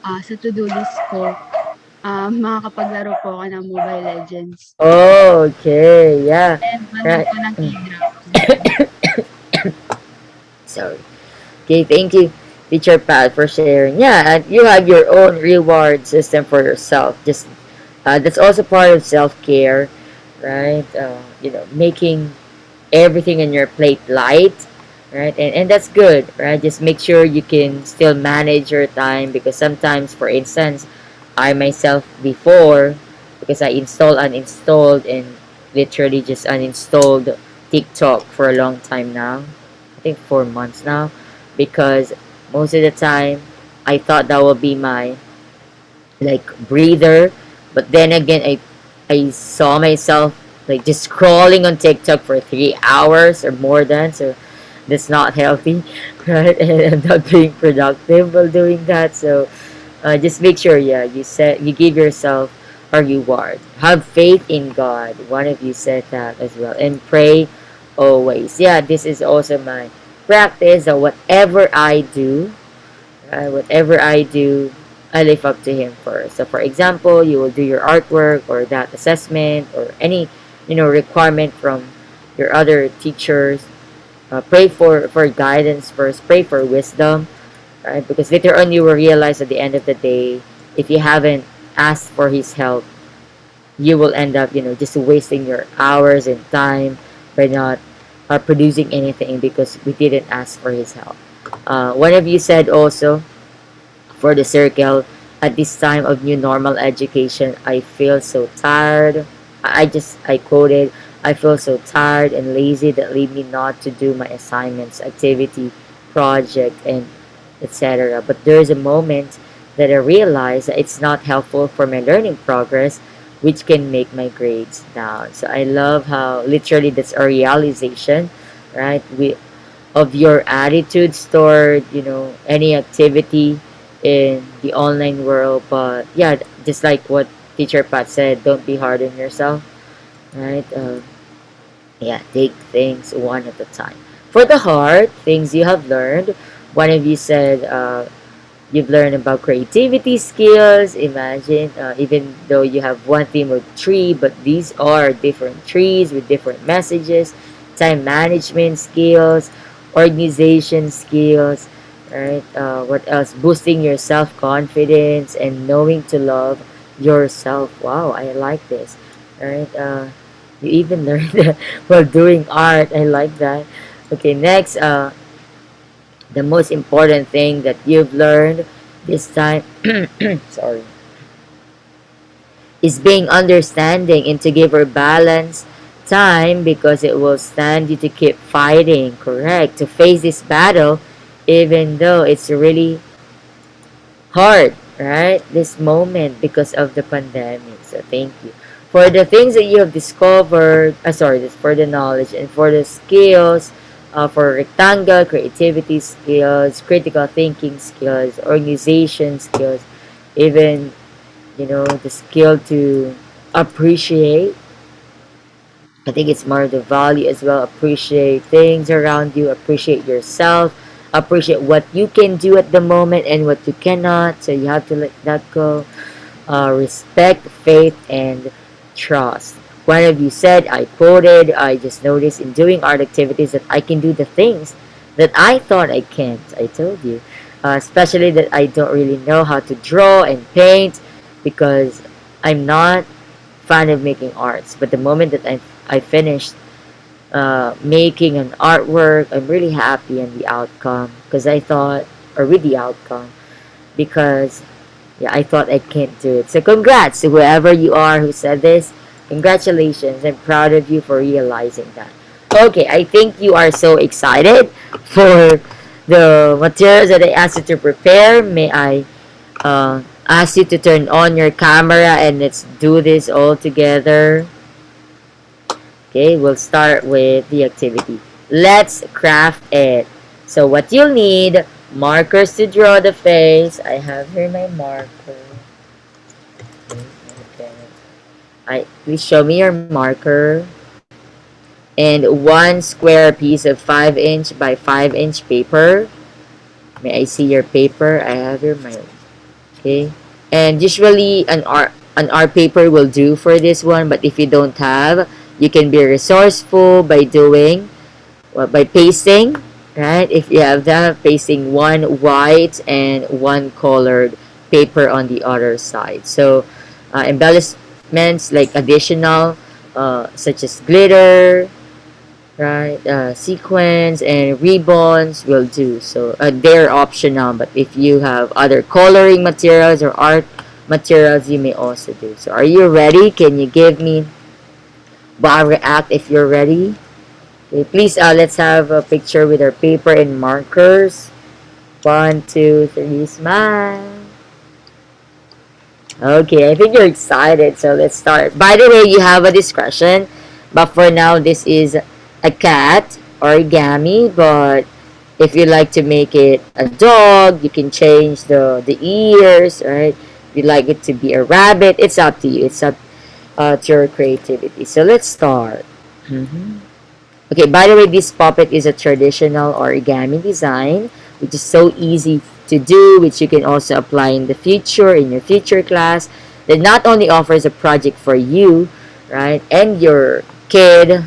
sa to-do list ko, makakapaglaro po ako ng Mobile Legends. Oh, okay. Yeah. And manood Right. po ng Mm. K-drama. Sorry. Okay, thank you, Teacher Pat, for sharing. Yeah, and you have your own reward system for yourself. Just that's also part of self care, right? Making everything in your plate light, right? And that's good, right? Just make sure you can still manage your time because sometimes, for instance, I myself before, because I installed, uninstalled, and literally just uninstalled TikTok for a long time now. I think 4 months now, because most of the time I thought that would be my like breather, but then again I saw myself like just scrolling on TikTok for 3 hours or more than, so that's not healthy, right? And I'm not being productive while doing that. So just make sure, yeah, you give yourself a reward. Have faith in God. One of you said that as well, and pray always. Yeah, this is also my practice. That whatever I do, I live up to Him first. So, for example, you will do your artwork or that assessment or any, requirement from your other teachers. Pray for guidance first. Pray for wisdom, right? Because later on, you will realize at the end of the day, if you haven't asked for His help, you will end up, just wasting your hours and time by not producing anything because we didn't ask for His help. One of you said also for the circle, at this time of new normal education, I feel so tired. I quoted, I feel so tired and lazy that lead me not to do my assignments, activity, project, and etc. But there is a moment that I realize that it's not helpful for my learning progress, which can make my grades down. So I love how literally that's a realization, right? Of your attitudes toward any activity in the online world. But yeah, just like what Teacher Pat said, don't be hard on yourself, right? Yeah, take things one at a time. For the heart, things you have learned. One of you said you've learned about creativity skills. Imagine, even though you have one theme of tree, but these are different trees with different messages. Time management skills, organization skills, right? What else? Boosting your self confidence and knowing to love yourself. Wow, I like this, right? You even learned that while doing art. I like that. Okay, next, the most important thing that you've learned this time, sorry, is being understanding and to give her balance time because it will stand you to keep fighting, correct? To face this battle, even though it's really hard, right? This moment because of the pandemic. So thank you for the things that you have discovered. Sorry, this for the knowledge and for the skills, for rectangle, creativity skills, critical thinking skills, organization skills, even the skill to appreciate. I think it's more the value as well. Appreciate things around you, appreciate yourself, appreciate what you can do at the moment and what you cannot. So you have to let that go. Respect, faith, and trust. One of you said, I quoted, I just noticed in doing art activities that I can do the things that I thought I can't. I told you. Especially that I don't really know how to draw and paint because I'm not fan of making arts. But the moment that I finished making an artwork, I'm really happy in the outcome because I thought, or with the outcome, because yeah, I thought I can't do it. So congrats to whoever you are who said this. Congratulations. I'm proud of you for realizing that. Okay, I think you are so excited for the materials that I asked you to prepare. May I ask you to turn on your camera and let's do this all together. Okay, we'll start with the activity. Let's craft it. So what you'll need, markers to draw the face. I have here my marker. Okay. Please show me your marker. And one square piece of 5-inch by 5-inch paper. May I see your paper? I have your my. Okay. And usually an art paper will do for this one, but if you don't have, you can be resourceful by doing by pasting, right? If you have that, pasting one white and one colored paper on the other side. So embellishments like additional such as glitter, right? Sequins and ribbons will do. So they're optional, but if you have other coloring materials or art materials, you may also do. So are you ready? Can you give me bar react if you're ready? Okay, please let's have a picture with our paper and markers. 1, 2, 3, smile. Okay, I think you're excited, so let's start. By the way, you have a discretion, but for now, this is a cat origami. But if you like to make it a dog, you can change the ears, right? If you like it to be a rabbit, it's up to you. It's up to your creativity. So let's start. Okay, by the way, this puppet is a traditional origami design, which is so easy to do, which you can also apply in the future, in your future class, that not only offers a project for you, right, and your kid,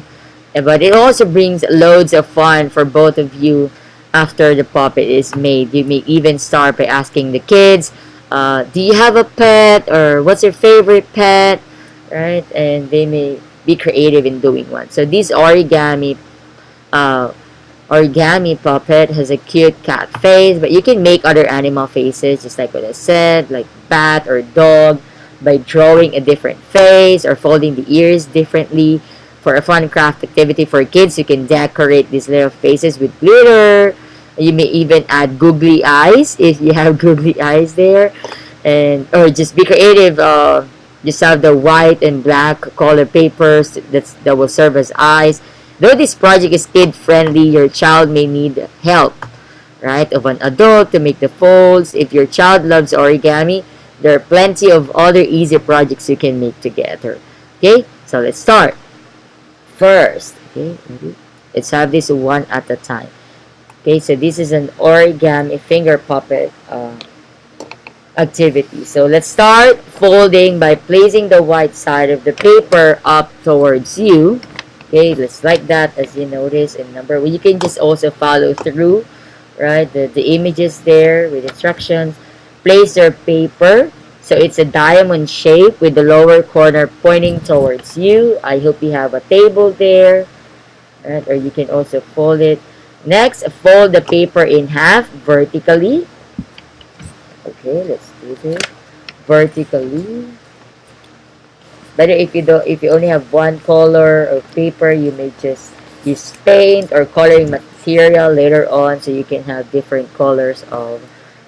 but it also brings loads of fun for both of you after the puppet is made. You may even start by asking the kids, do you have a pet, or what's your favorite pet, right? And they may be creative in doing one. So this uh, origami puppet has a cute cat face, but you can make other animal faces, just like what I said, like bat or dog, by drawing a different face or folding the ears differently. For a fun craft activity for kids, you can decorate these little faces with glitter. You may even add googly eyes if you have googly eyes there, and or just be creative. Just have the white and black color papers that will serve as eyes. Though this project is kid friendly, your child may need help, right, of an adult to make the folds. If your child loves origami, there are plenty of other easy projects you can make together. Okay, so let's start. First, okay, let's have this one at a time. Okay, so this is an origami finger puppet activity. So let's start folding by placing the white side of the paper up towards you. Okay, let's like that as you notice in number. You can just also follow through, right? The images there with instructions. Place your paper So it's a diamond shape with the lower corner pointing towards you. I hope you have a table there, right? Or you can also fold it. Next, fold the paper in half vertically. Okay, let's do this vertically. Better if you don't, if you only have one color of paper, you may just use paint or coloring material later on so you can have different colors of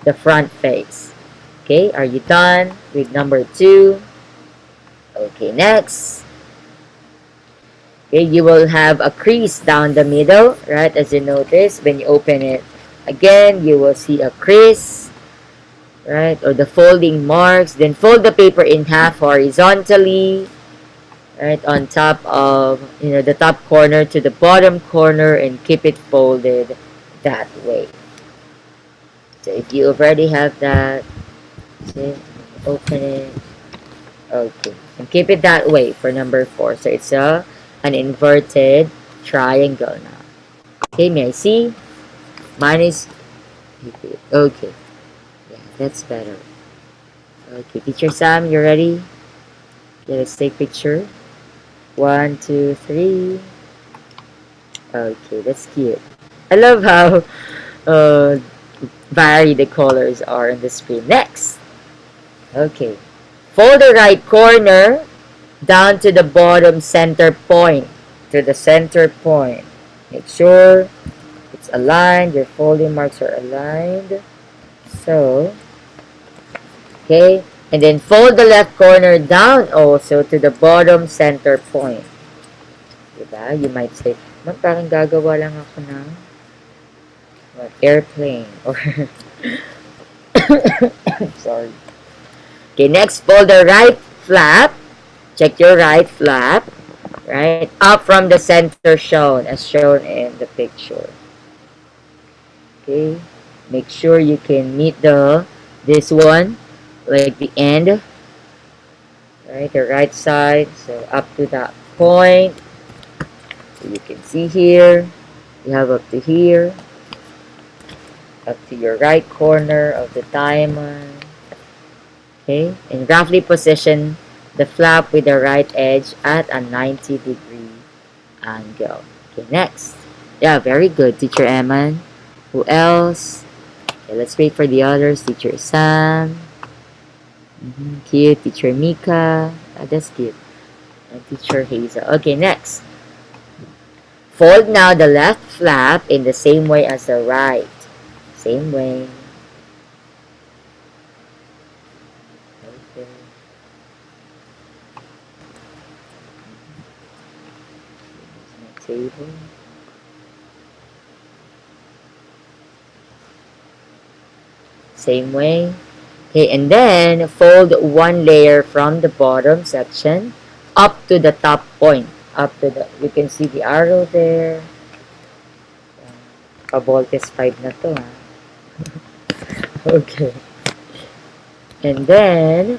the front face. Okay, are you done with number 2? Okay, next. Okay, you will have a crease down the middle, right? As you notice, when you open it again, you will see a crease, right? Or the folding marks. Then fold the paper in half horizontally, right? On top of, the top corner to the bottom corner and keep it folded that way. So if you already have that, see, open it. Okay. And keep it that way for number 4. So it's an inverted triangle now. Okay, may I see? Mine is okay. Yeah, that's better. Okay, teacher Sam, you ready? Okay, let's take picture. 1, 2, 3. Okay, that's cute. I love how uh, varied the colors are on the screen. Next. Okay. Fold the right corner down to the bottom center point. To the center point. Make sure it's aligned. Your folding marks are aligned. So, okay. And then fold the left corner down also to the bottom center point. Diba? You might say, parang gagawa lang ako ng what, airplane or sorry. Okay, next fold the right flap. Check your right flap, right? Up from the center shown as shown in the picture. Okay. Make sure you can meet this one, like the end, right? The right side. So up to that point. So you can see here. You have up to here. Up to your right corner of the diamond. Okay, and roughly position the flap with the right edge at a 90-degree angle. Okay, next. Yeah, very good, Teacher Eman. Who else? Okay, let's wait for the others. Teacher Sam. Cute. Teacher Mika. That's cute. And Teacher Hazel. Okay, next. Fold now the left flap in the same way as the right. Same way. Okay. Table. Same way. Okay, and then fold one layer from the bottom section up to the top point. Up to the, you can see the arrow there. Pavoltes 5 na to, ha? Okay. And then,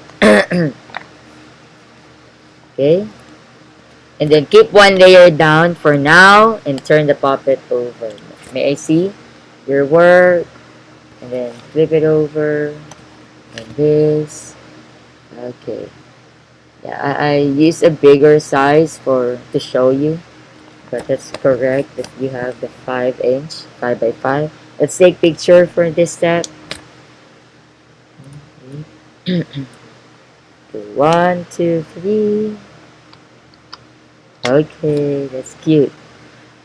okay. And then keep one layer down for now and turn the puppet over. May I see your work? And then flip it over. And this. Okay. Yeah, I use a bigger size to show you. But that's correct if you have the 5-inch, 5 by 5. Let's take picture for this step. Okay, 1, 2, 3. Okay, that's cute.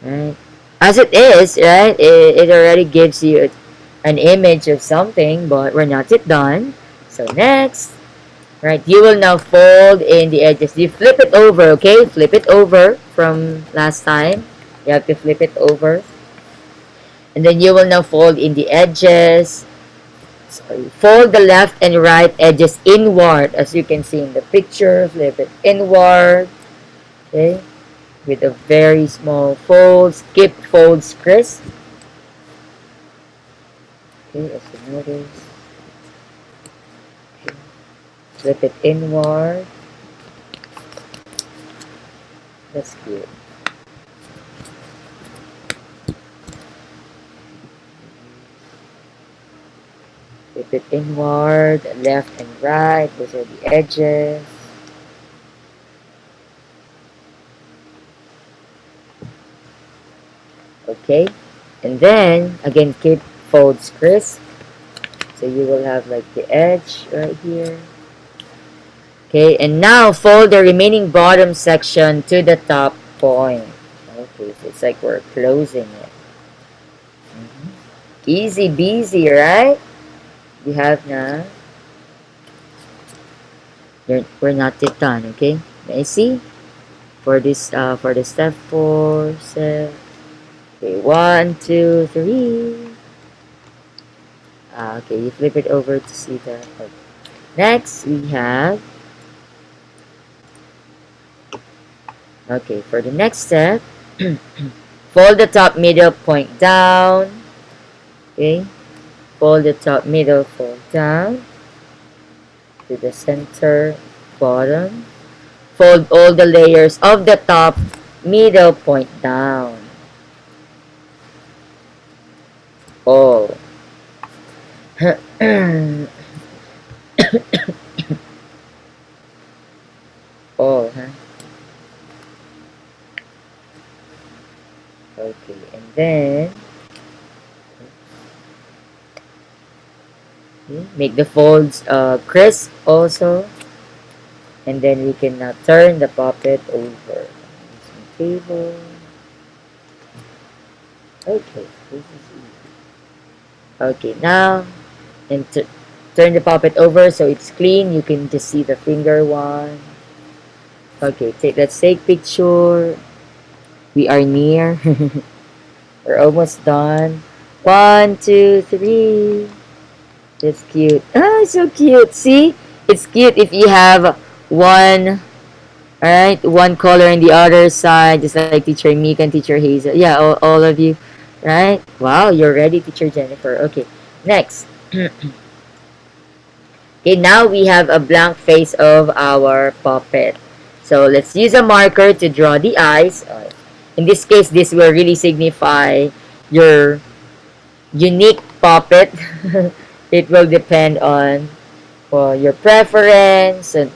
Right? As it is, right? It already gives you an image of something, but we're not yet done. So next, right? You will now fold in the edges. You flip it over, okay? Flip it over from last time. You have to flip it over. And then you will now fold in the edges. Sorry. Fold the left and right edges inward, as you can see in the picture. Flip it inward. Okay? With a very small fold. Skip folds, Chris. Okay, as you notice. Okay. Flip it inward. That's good. Flip Flip it inward, left and right. Those are the edges. Okay, and then again keep folds crisp. So you will have like the edge right here. Okay, and now fold the remaining bottom section to the top point. Okay, so it's like we're closing it. Easy beasy, right? You have na. We're not yet done, okay? May I see? For the step 4, set. Okay, 1, 2, 3. Okay, you flip it over to see that. Okay. Next, we have. Okay, for the next step, fold the top middle point down. Okay, fold the top middle fold down to the center bottom. Fold all the layers of the top middle point down. All. All, huh? Okay, and then okay, make the folds crisp also. And then we can now turn the puppet over. Using table. Okay, this is easy. Okay, now and turn the puppet over so it's clean. You can just see the finger one. Okay, let's take picture. We are near. We're almost done. 1, 2, 3. That's cute. Ah, so cute. See? It's cute if you have one, alright, one color in the other side, just like Teacher Mika and Teacher Hazel. Yeah, all of you. Right? Wow, you're ready, Teacher Jennifer. Okay, next. Okay, now we have a blank face of our puppet. So let's use a marker to draw the eyes. In this case, this will really signify your unique puppet. It will depend on your preference. And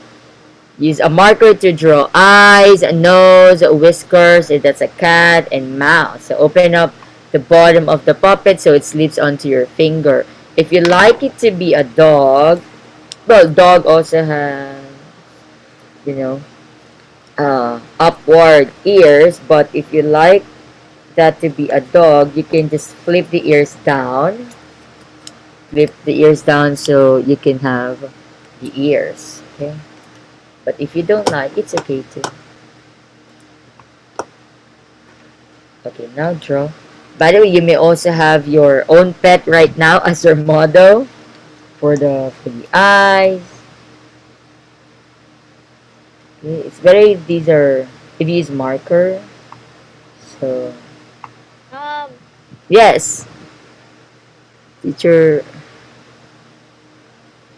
use a marker to draw eyes, a nose, whiskers, if that's a cat, and mouth. So open up the bottom of the puppet so it slips onto your finger. If you like it to be a dog, well, dog also has, you know, upward ears. But if you like that to be a dog, you can just flip the ears down. Flip the ears down so you can have the ears. Okay. But if you don't like, it's okay too. Okay, now draw. By the way, you may also have your own pet right now as your model for the eyes. Okay, it's very, these are, if you use marker. So, yes. Teacher,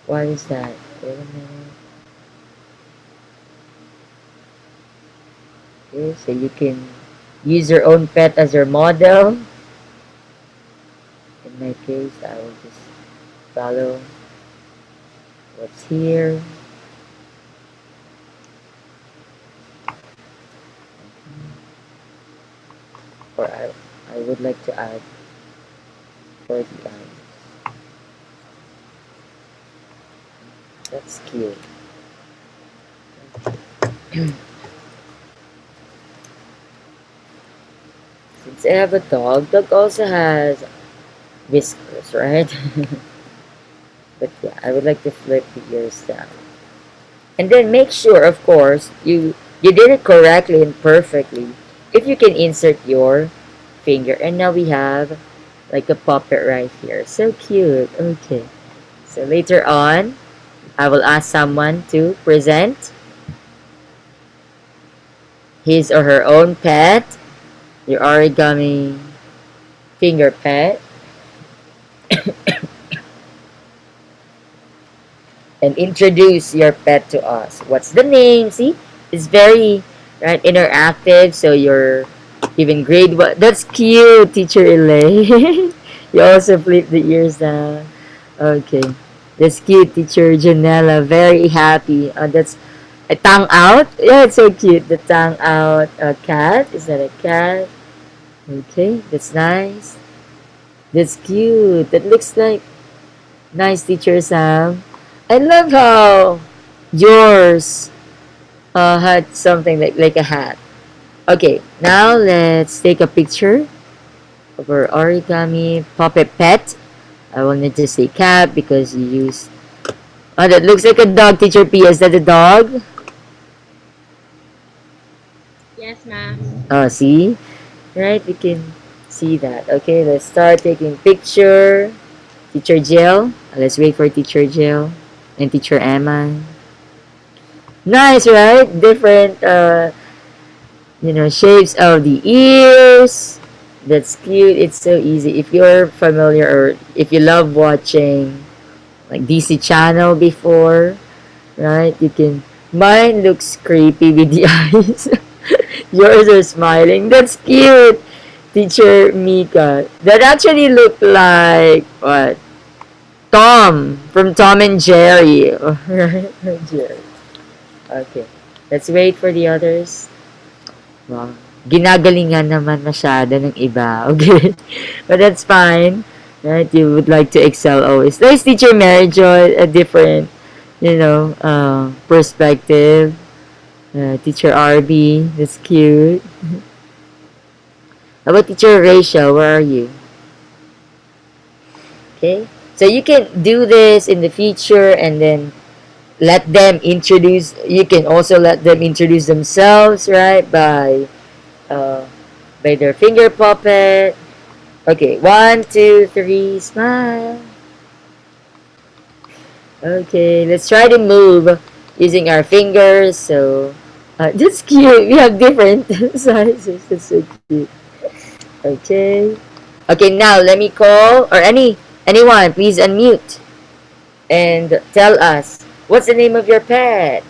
what is that? Wait a minute. Okay, so you can use your own pet as your model. In my case, I will just follow what's here. Or I would like to add for the eyes. That's cute. Since I have a dog also has whiskers, right? But yeah, I would like to flip the ears down. And then make sure, of course, you did it correctly and perfectly. If you can insert your finger. And now we have like a puppet right here. So cute. Okay. So later on, I will ask someone to present his or her own pet, your origami finger pet, and introduce your pet to us. What's the name? See, it's very right interactive. So you're even grade one. That's cute, Teacher Elaine. You also flip the ears down. Okay. That's cute, teacher Janella. Very happy. That's a tongue out. Yeah, it's so cute. The tongue out cat. Is that a cat? Okay, that's nice. That's cute. That looks like nice, teacher Sam. I love how yours had something like a hat. Okay, now let's take a picture of our origami puppet pet. I wanted to say cat because you used. Oh, that looks like a dog, teacher P. Is that a dog? Yes, ma'am. Oh, see? Right, we can see that. Okay, let's start taking picture. Teacher Jill. Let's wait for Teacher Jill and Teacher Emma. Nice, right? Different, shapes of the ears. That's cute. It's so easy. If you're familiar or if you love watching like DC channel before, right? You can. Mine looks creepy with the eyes. Yours are smiling. That's cute. Teacher Mika. That actually looked like what? Tom from Tom and Jerry. Right? Jerry. Okay. Let's wait for the others. Wow. Ginagalingan naman masyado ng iba. Okay. But that's fine. Right? You would like to excel always. Nice, Teacher Mary Joy. A different, perspective. Teacher RB. That's cute. How about Teacher Rachel? Where are you? Okay. So you can do this in the future and then let them introduce. You can also let them introduce themselves, right? Uh, by their finger puppet. Okay, 1, 2, 3, smile. Okay, let's try to move using our fingers. So that's cute. We have different sizes. That's so cute. Okay. Okay, now let me call or anyone, please unmute and tell us what's the name of your pet.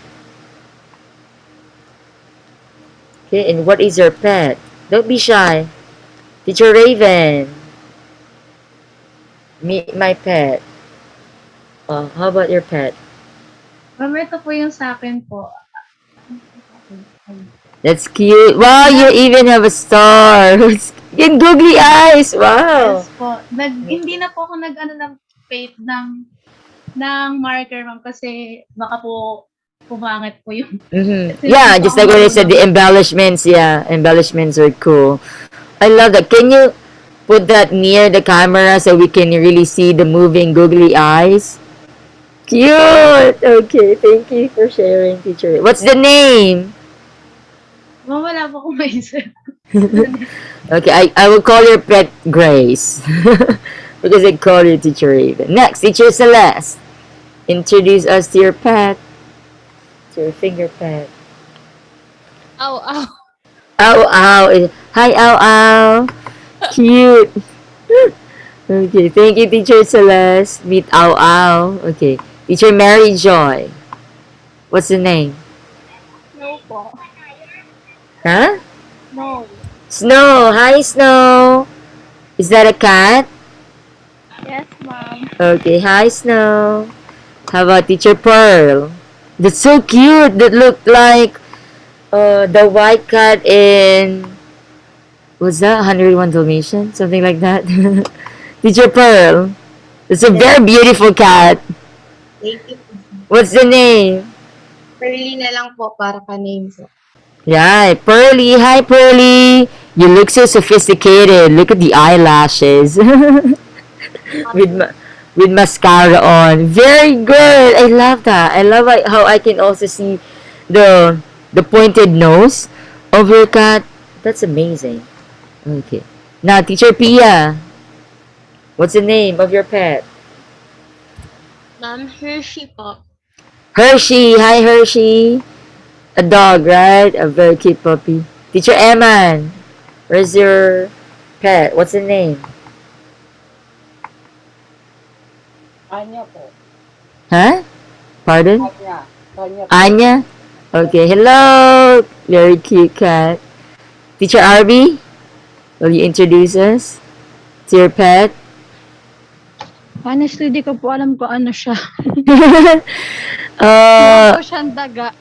Okay, and what is your pet? Don't be shy. Teacher Raven. Meet my pet. How about your pet? Ma'am, ito po yung sa akin po. That's cute. Wow, you even have a star. And googly eyes. Wow. Yes po. Hindi na po ako nag-ano ng paint ng marker, ma'am, kasi baka po pumangit po yung Mm-hmm. kasi hindi Yeah, po just ako like what I said, marunong. the embellishments. Yeah, embellishments are cool. I love that. Can you put that near the camera so we can really see the moving googly eyes? Cute. Okay, thank you for sharing, teacher. What's the name? Ma'am, wala po akong maisip. Okay, I will call your pet Grace because I call you Teacher Raven. Next, Teacher Celeste. Introduce us to your pet, to your finger pet. Ow, ow. Ow, ow. Hi, ow, ow. Cute. Okay, thank you, Teacher Celeste. Meet ow, ow. Okay, Teacher Mary Joy. What's the name? No po. Huh? No. Snow. Hi, Snow. Is that a cat? Yes, ma'am. Okay, hi, Snow. How about Teacher Pearl? That's so cute. That looked like the white cat in was that 101 Dalmatian? Something like that. Teacher Pearl. It's a very beautiful cat. Thank you. What's the name? Pearly na lang po para ka-name po. Yeah, Pearly. Hi, Pearly. You look so sophisticated. Look at the eyelashes. with with mascara on. Very good. I love that. I love how I can also see the pointed nose of your cat. That's amazing. Okay. Now, Teacher Pia, what's the name of your pet? Ma'am, Hershey po. Hershey. Hi, Hershey. A dog, right? A very cute puppy. Teacher Eman, where's your pet? What's the name? Anya po. Huh? Pardon? Anya. Anya po. Anya? Okay, hello. Very cute cat. Teacher Arby, will you introduce us to your pet? Honestly, di ko po alam kung ano siya. Meron uh, po siyang daga.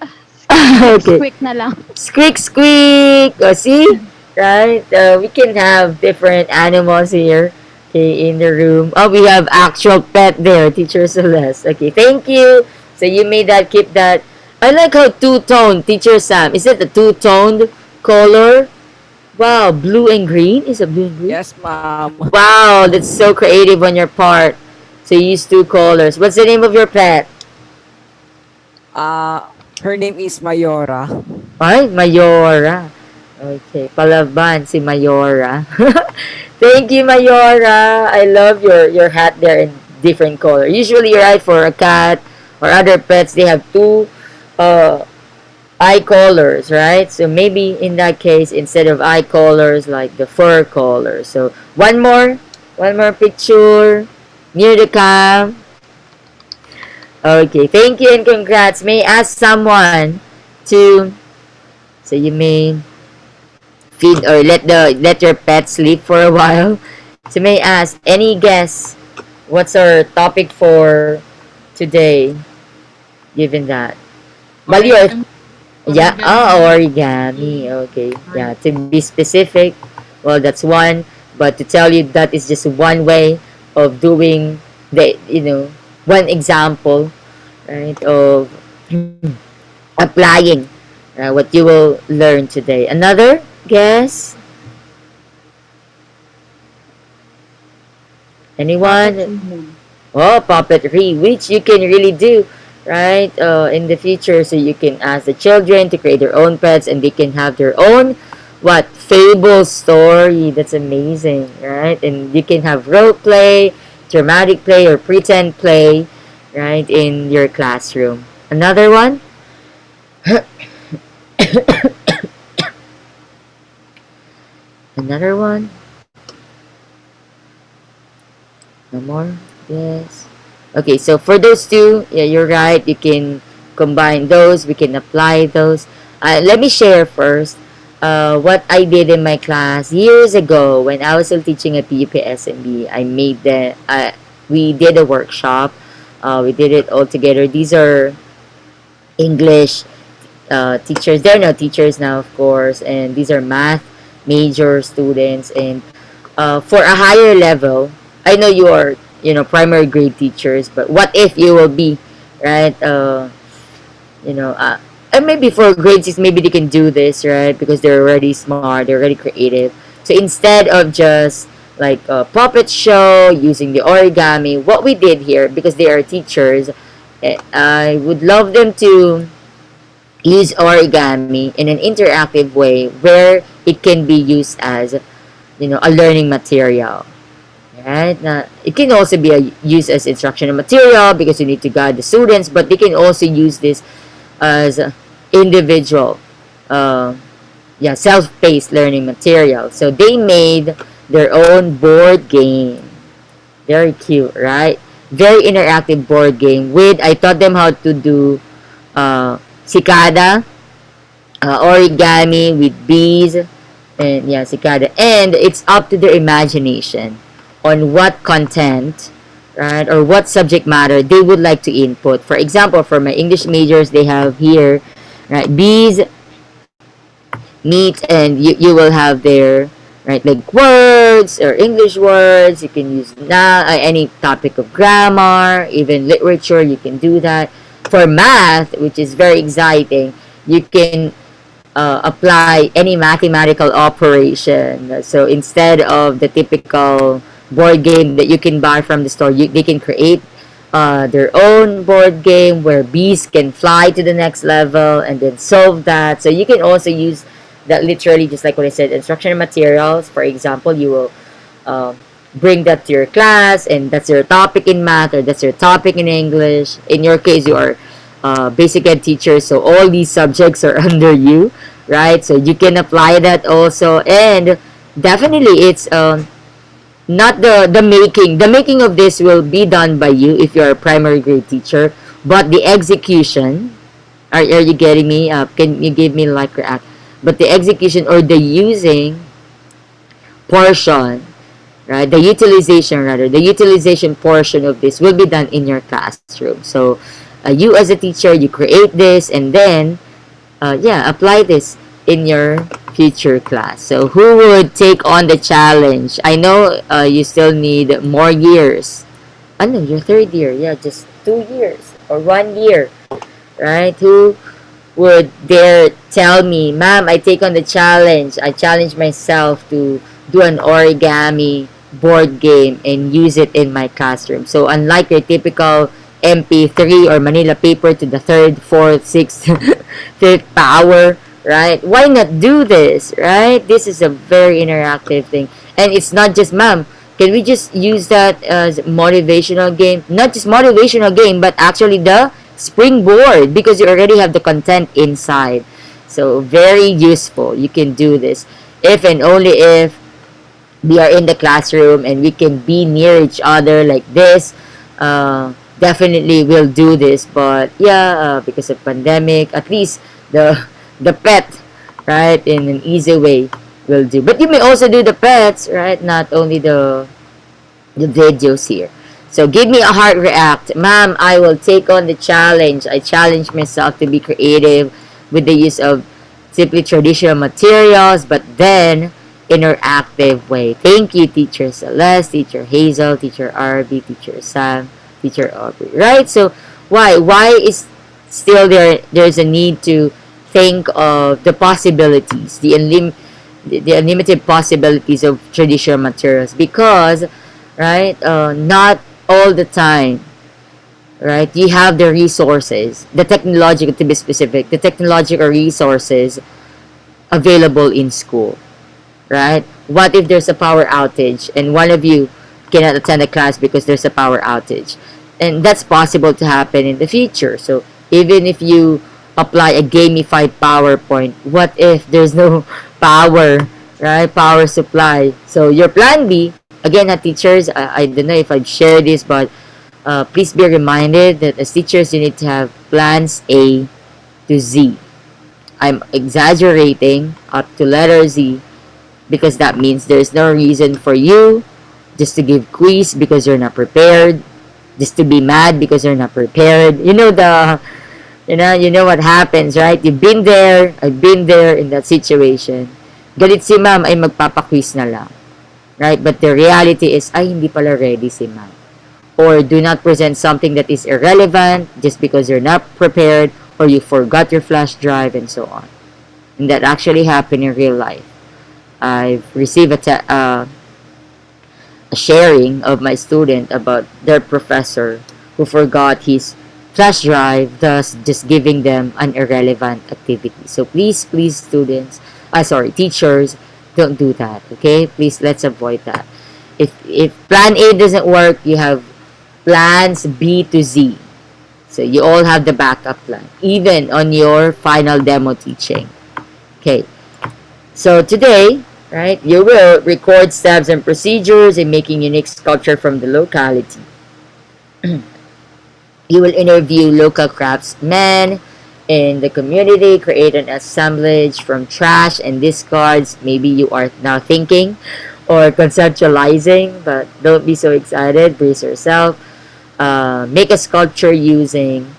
Squeak, okay. squeak na lang. Squeak, squeak. See? Right? We can have different animals here. Okay, in the room. Oh, we have actual pet there, Teacher Celeste. Okay, thank you. So you made that, keep that. I like how two-toned, Teacher Sam. Is it a two-toned color? Wow, blue and green? Is it blue and green? Yes, ma'am. Wow, that's so creative on your part. So you use two colors. What's the name of your pet? Her name is Mayora. Ay, Mayora. Okay, palaban si Mayora. Thank you, Mayora. I love your hat there in different color. Usually, right, for a cat or other pets, they have two uh, eye colors, right? So maybe in that case, instead of eye colors, like the fur color. So one more picture near the cam. Okay, thank you and congrats. May I ask someone to, so you may feed or let your pet sleep for a while. So may I ask, any guess what's our topic for today? Given that, well, you're Origami. yeah, Origami. origami. Okay, yeah. To be specific, well, that's one. But to tell you that is just one way of doing the one example, right, of applying what you will learn today. Another guess? Anyone? Puppetry, ma'am. Oh, puppetry, which you can really do, right? In the future, so you can ask the children to create their own pets, and they can have their own what fable story. That's amazing, right? And you can have role play, dramatic play, or pretend play, right, in your classroom. Another one? Another one? No more? Yes. Okay, so for those two, yeah, you're right. You can combine those. We can apply those. Let me share first what I did in my class years ago when I was still teaching at PUP-SMB. I made we did a workshop. We did it all together. These are English teachers. They're not teachers now, of course, and these are math major students. And for a higher level, I know you are, primary grade teachers, but what if you will be, right? You know, uh, and maybe for grade six, maybe they can do this, right? Because they're already smart, they're already creative. So instead of just like a puppet show using the origami, what we did here, because they are teachers, I would love them to use origami in an interactive way where it can be used as a learning material, right? It can also be used as instructional material because you need to guide the students, but they can also use this as individual uh, self-paced learning material. So they made their own board game. Very cute, right? Very interactive board game with, I taught them how to do cicada, origami with bees, and yeah, cicada. And it's up to their imagination on what content, right, or what subject matter they would like to input. For example, for my English majors, they have here, right, bees, meat, and you will have there, right, like words or English words. You can use any topic of grammar, even literature. You can do that. For math, which is very exciting, you can apply any mathematical operation. So instead of the typical board game that you can buy from the store, they can create their own board game where bees can fly to the next level and then solve that. So you can also use that literally, just like what I said, instructional materials. For example, you will uh, bring that to your class, and that's your topic in math or that's your topic in English. In your case, you are basic ed teacher, so all these subjects are under you, right? So you can apply that also, and definitely it's not the making of this will be done by you if you're a primary grade teacher, but the execution, are you getting me? Can you give me like react? But the execution or the using portion right? The utilization portion of this will be done in your classroom. So you as a teacher, you create this and then yeah, apply this in your future class. So who would take on the challenge? I know you still need more years. I know your third year. Yeah, just 2 years or 1 year, right? Who would dare tell me, Ma'am, I take on the challenge. I challenge myself to do an origami board game and use it in my classroom. So unlike your typical MP3 or Manila paper to the third, fourth, sixth, fifth power, right? Why not do this, right? This is a very interactive thing. And it's not just, Ma'am, can we just use that as motivational game? Not just motivational game, but actually the springboard because you already have the content inside. So very useful. You can do this if and only if we are in the classroom and we can be near each other like this. Definitely we'll do this. But yeah, because of pandemic, at least the pet, right, in an easy way will do. But you may also do the pets, right? Not only the videos here. So give me a heart react. Ma'am, I will take on the challenge. I challenge myself to be creative with the use of simply traditional materials, but then interactive way. Thank you, Teacher Celeste, Teacher Hazel, Teacher Arby, Teacher Sam, Teacher Aubrey. Right? So why? Why is still there's a need to think of the possibilities, the unlimited possibilities of traditional materials because right? Not all the time, right? You have the resources, the technological, to be specific, the technological resources available in school, right? What if there's a power outage and one of you cannot attend a class because there's a power outage? And that's possible to happen in the future. So even if you apply a gamified PowerPoint, what if there's no power, right? Power supply. So your plan B, again, teachers, I don't know if I've shared this, but please be reminded that as teachers, you need to have plans A to Z. I'm exaggerating up to letter Z because that means there's no reason for you just to give quiz because you're not prepared, just to be mad because you're not prepared. You know what happens, right? You've been there, I've been there in that situation. Galit si ma'am ay magpapa-quiz na lang, right? But the reality is, ay hindi pala ready si ma'am. Or do not present something that is irrelevant just because you're not prepared or you forgot your flash drive and so on. And that actually happened in real life. I've received a sharing of my student about their professor who forgot his flash drive, thus just giving them an irrelevant activity. So please, please, students, teachers, don't do that. Okay, please, let's avoid that. If plan A doesn't work, you have plans B to Z. So you all have the backup plan, even on your final demo teaching. Okay, so today, right, you will record steps and procedures in making unique sculpture from the locality. You will interview local craftsmen in the community, create an assemblage from trash and discards. Maybe you are now thinking or conceptualizing, but don't be so excited. Brace yourself. Make a sculpture using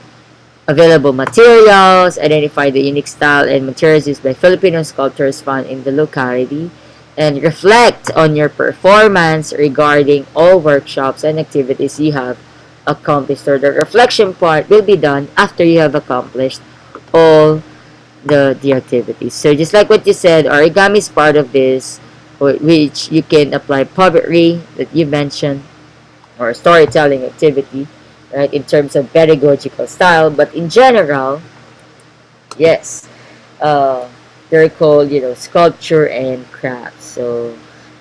available materials, identify the unique style and materials used by Filipino sculptors found in the locality, and reflect on your performance regarding all workshops and activities you have accomplished. Or the reflection part will be done after you have accomplished all the activities. So just like what you said, origami is part of this, which you can apply poetry that you mentioned or storytelling activity, right, in terms of pedagogical style. But in general, yes, uh, they're called, sculpture and crafts. So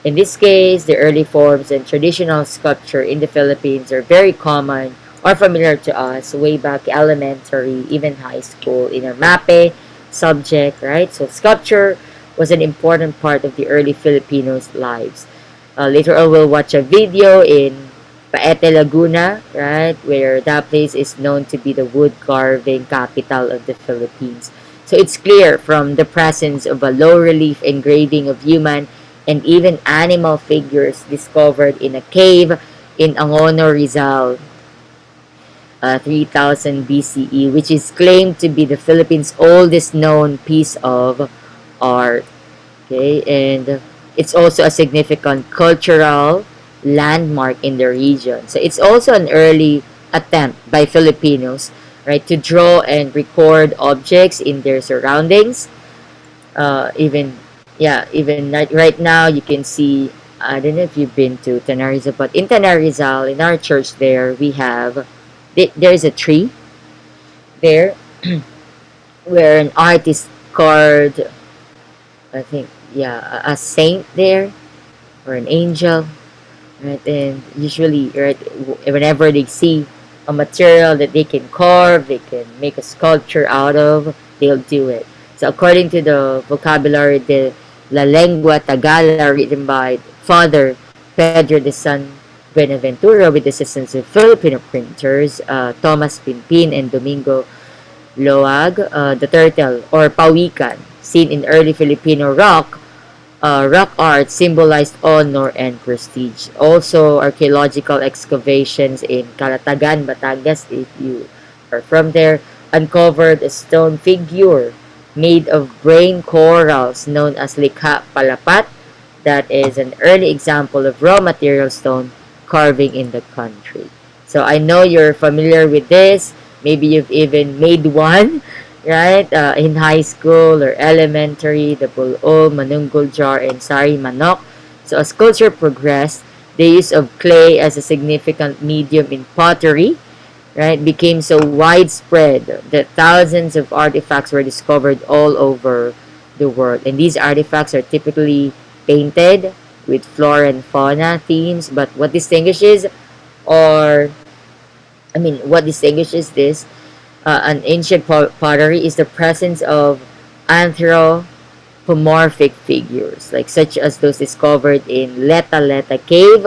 in this case, the early forms and traditional sculpture in the Philippines are very common or familiar to us way back elementary, even high school in our MAPE subject, right? So sculpture was an important part of the early Filipinos' lives. Later on, we'll watch a video in Paete, Laguna, right, where that place is known to be the wood carving capital of the Philippines. So it's clear from the presence of a low relief engraving of human and even animal figures discovered in a cave in Angono, Rizal, 3000 BCE, which is claimed to be the Philippines' oldest known piece of art. Okay, and it's also a significant cultural landmark in the region. So it's also an early attempt by Filipinos, right, to draw and record objects in their surroundings. Even yeah, even right now you can see. I don't know if you've been to Tanarizal, but in Tanarizal, in our church there, we have there's a tree there where an artist carved, I think, yeah, a saint there or an angel, right? And usually, right, whenever they see a material that they can carve, they can make a sculpture out of, they'll do it. So according to the vocabulary de La Lengua Tagala written by Father Pedro de San Buenaventura with the assistance of Filipino printers Thomas Pimpin and Domingo Loag, the turtle or pawikan, seen in early Filipino rock art symbolized honor and prestige. Also, archaeological excavations in Calatagan, Batangas, if you are from there, uncovered a stone figure made of brain corals known as Likha Palapat. That is an early example of raw material stone carving in the country. So I know you're familiar with this. Maybe you've even made one, right? In high school or elementary, the bulol, manunggol jar, and sari manok. So as culture progressed, the use of clay as a significant medium in pottery, right, became so widespread that thousands of artifacts were discovered all over the world. And these artifacts are typically painted with flora and fauna themes, but or what distinguishes this an ancient pottery is the presence of anthropomorphic figures, like such as those discovered in Leta Leta Cave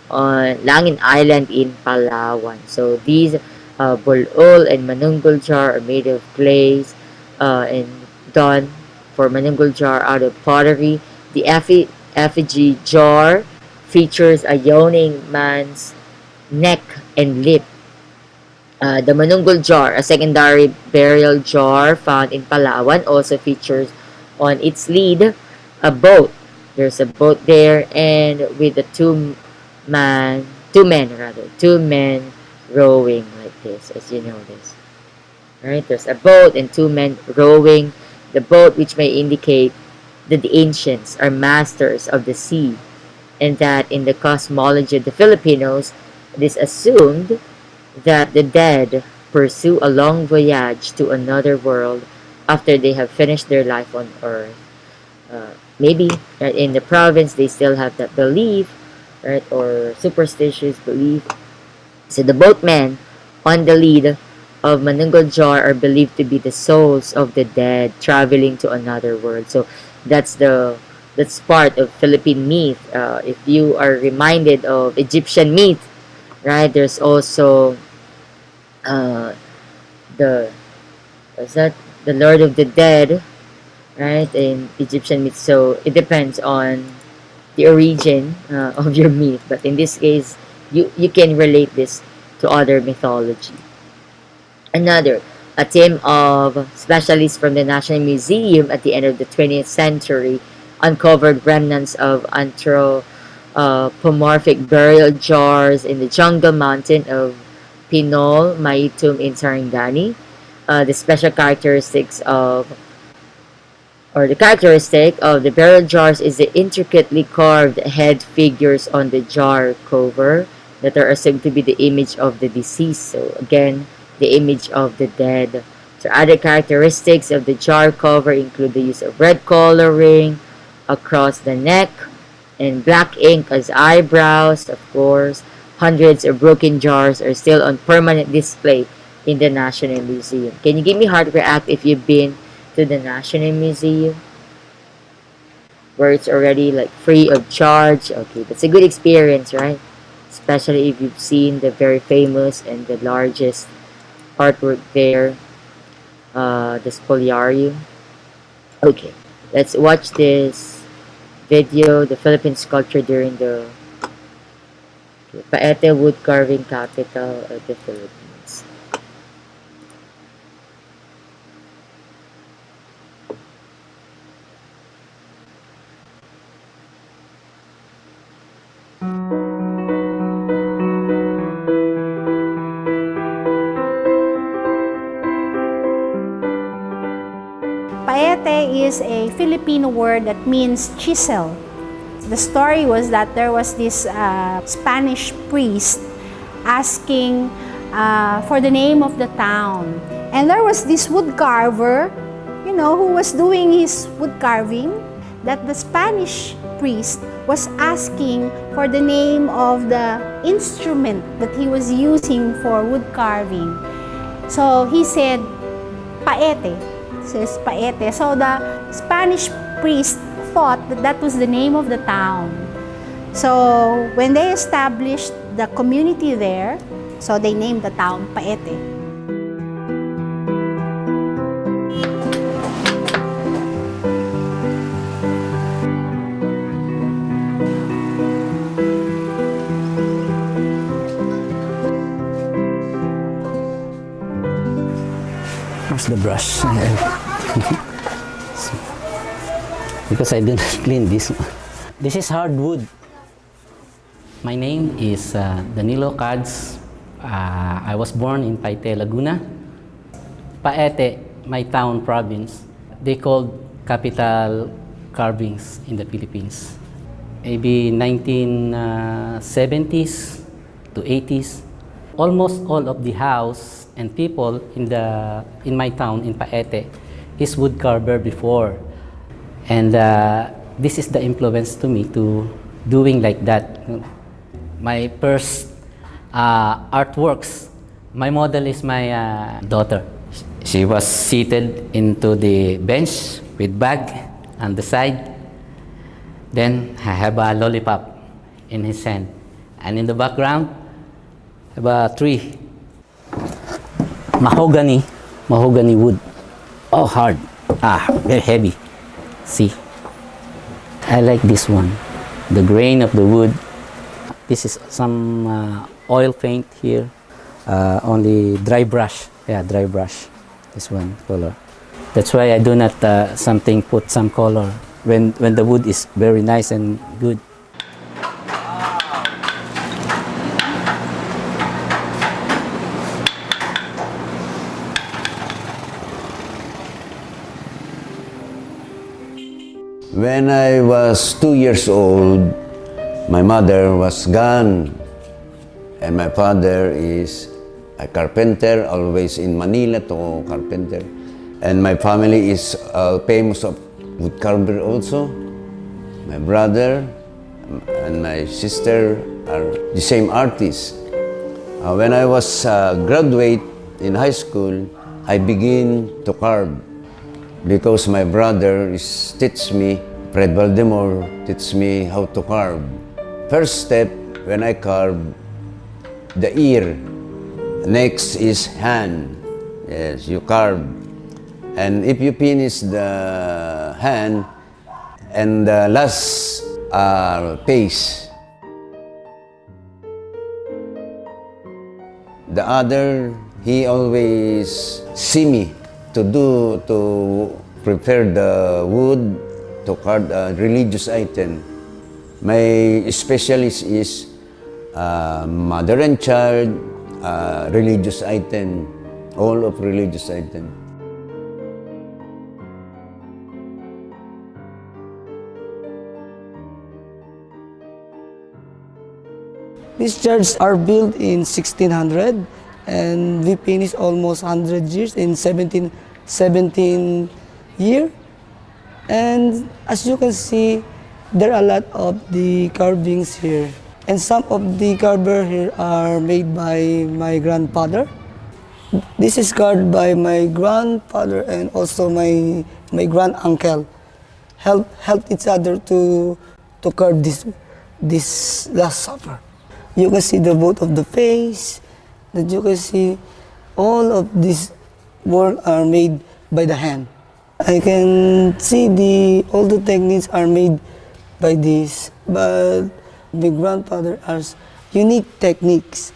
on Langin Island in Palawan. So these bulol and manunggol jar are made of clays and done for manunggol jar out of pottery. The effigy jar features a yawning man's neck and lip. The Manunggol jar, a secondary burial jar found in Palawan, also features on its lid a boat. There's a boat there, and with the two men rowing like this, as you notice. Right? There's a boat and two men rowing the boat, which may indicate that the ancients are masters of the sea, and that in the cosmology of the Filipinos, it is assumed that the dead pursue a long voyage to another world after they have finished their life on earth. Maybe right, in the province they still have that belief, right, or superstitious belief. So the boatmen on the lead of Manunggol Jar are believed to be the souls of the dead traveling to another world. So that's the that's part of Philippine myth. If you are reminded of Egyptian myth, right, there's also uh, the what's that the Lord of the Dead, right, in Egyptian myth. So it depends on the origin of your myth, but in this case, you can relate this to other mythology. Another, a team of specialists from the National Museum at the end of the 20th century uncovered remnants of anthropomorphic burial jars in the jungle mountain of Pinol Maitum in Sarangani. The special characteristics of or the characteristic of the burial jars is the intricately carved head figures on the jar cover that are assumed to be the image of the deceased. So again, the image of the dead. So other characteristics of the jar cover include the use of red coloring across the neck and black ink as eyebrows, of course. Hundreds of broken jars are still on permanent display in the National Museum. Can you give me heart react if you've been to the National Museum where it's already like free of charge? Okay, that's a good experience, right? Especially if you've seen the very famous and the largest artwork there, the Spoliarium. Okay, let's watch this video, the Philippine sculpture during the Paete wood carving capital of the Philippines. Paete is a Filipino word that means chisel. The story was that there was this Spanish priest asking for the name of the town. And there was this wood carver, who was doing his wood carving, that the Spanish priest was asking for the name of the instrument that he was using for wood carving. So he said, Paete. Says Paete. So the Spanish priest thought that that was the name of the town. So when they established the community there, so they named the town Paete. Where's the brush? Because I didn't clean this. This is hardwood. My name is Danilo Cads. I was born in Paite, Laguna. Paete, my town province, they called capital carvings in the Philippines. Maybe 1970s to 80s. Almost all of the house and people in my town in Paete is wood carver before. And this is the influence to me to doing like that. My first artworks, my model is my daughter. She was seated into the bench with bag on the side. Then I have a lollipop in his hand. And in the background, I have a tree. Mahogany wood. Oh, hard. Very heavy. See, I like this one. The grain of the wood. This is some oil paint here. Only dry brush. Yeah, dry brush. This one color. That's why I do not put some color when the wood is very nice and good. When I was 2 years old, my mother was gone, and my father is a carpenter, always in Manila to carpenter. And my family is famous of wood carver also. My brother and my sister are the same artists. When I was graduate in high school, I begin to carve because my brother teach me, Fred Valdemor teach me how to carve. First step, when I carve, the ear. Next is hand. Yes, you carve. And if you finish the hand, and the last face, the other, he always see me to prepare the wood to carve a religious item. My specialist is mother and child, religious item, all of religious item. These churches are built in 1600 and we finished almost 100 years in 17 year. And as you can see, there are a lot of the carvings here. And some of the carver here are made by my grandfather. This is carved by my grandfather and also my grand-uncle. Help each other to carve this Last Supper. You can see the both of the face, that you can see all of these work are made by the hand. I can see all the techniques are made by this, but my grandfather has unique techniques.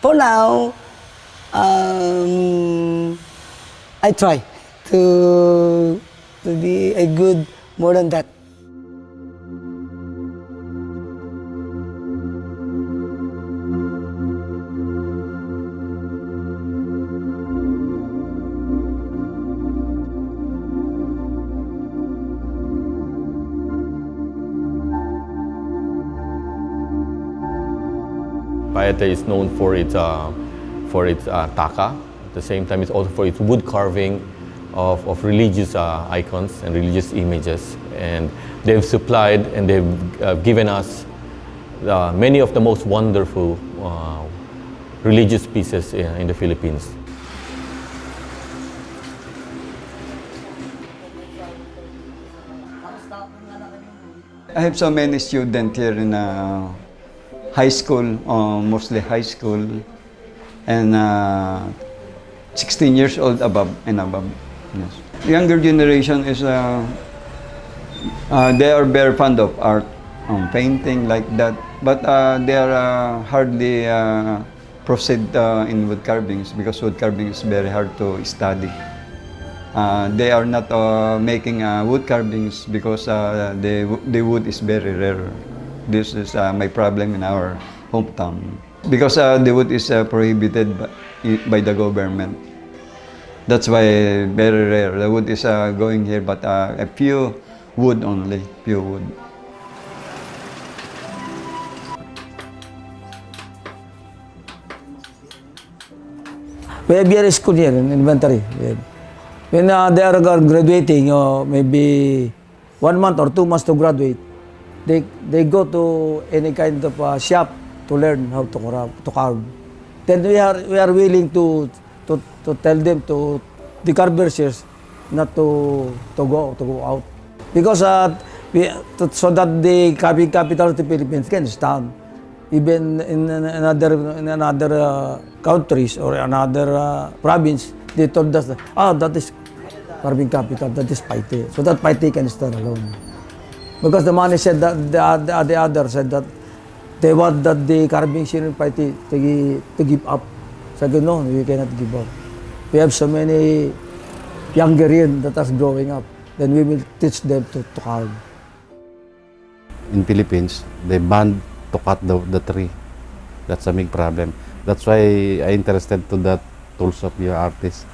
For now, I try to be a good more than that. Paete is known for its taka. At the same time, it's also for its wood carving of religious icons and religious images. And they've supplied and they've given us many of the most wonderful religious pieces in the Philippines. I have so many students here in high school, mostly high school, and 16 years old above and above. Yes. Younger generation is they are very fond of art, painting like that, but they are hardly proceed in wood carvings because wood carving is very hard to study. They are not making wood carvings because the wood is very rare. This is my problem in our hometown. Because the wood is prohibited by the government. That's why very rare. The wood is going here, but a few wood only, few wood. We have here a school here in inventory. When they are graduating, maybe 1 month or 2 months to graduate, they go to any kind of shop to learn how to carve. Then we are willing to tell them to the carvers not to go out because so that the carving capital of the Philippines can stand. Even in another countries or another province, they told us that is carving capital, that is Paite. So that Paite can stand alone. Because the money said that the other said that they want that the carving here in Paite to give up. So I said, no, we cannot give up. We have so many youngerian that are growing up. Then we will teach them to carve. In Philippines, they banned to cut the tree. That's a big problem. That's why I interested to that tools of your artist.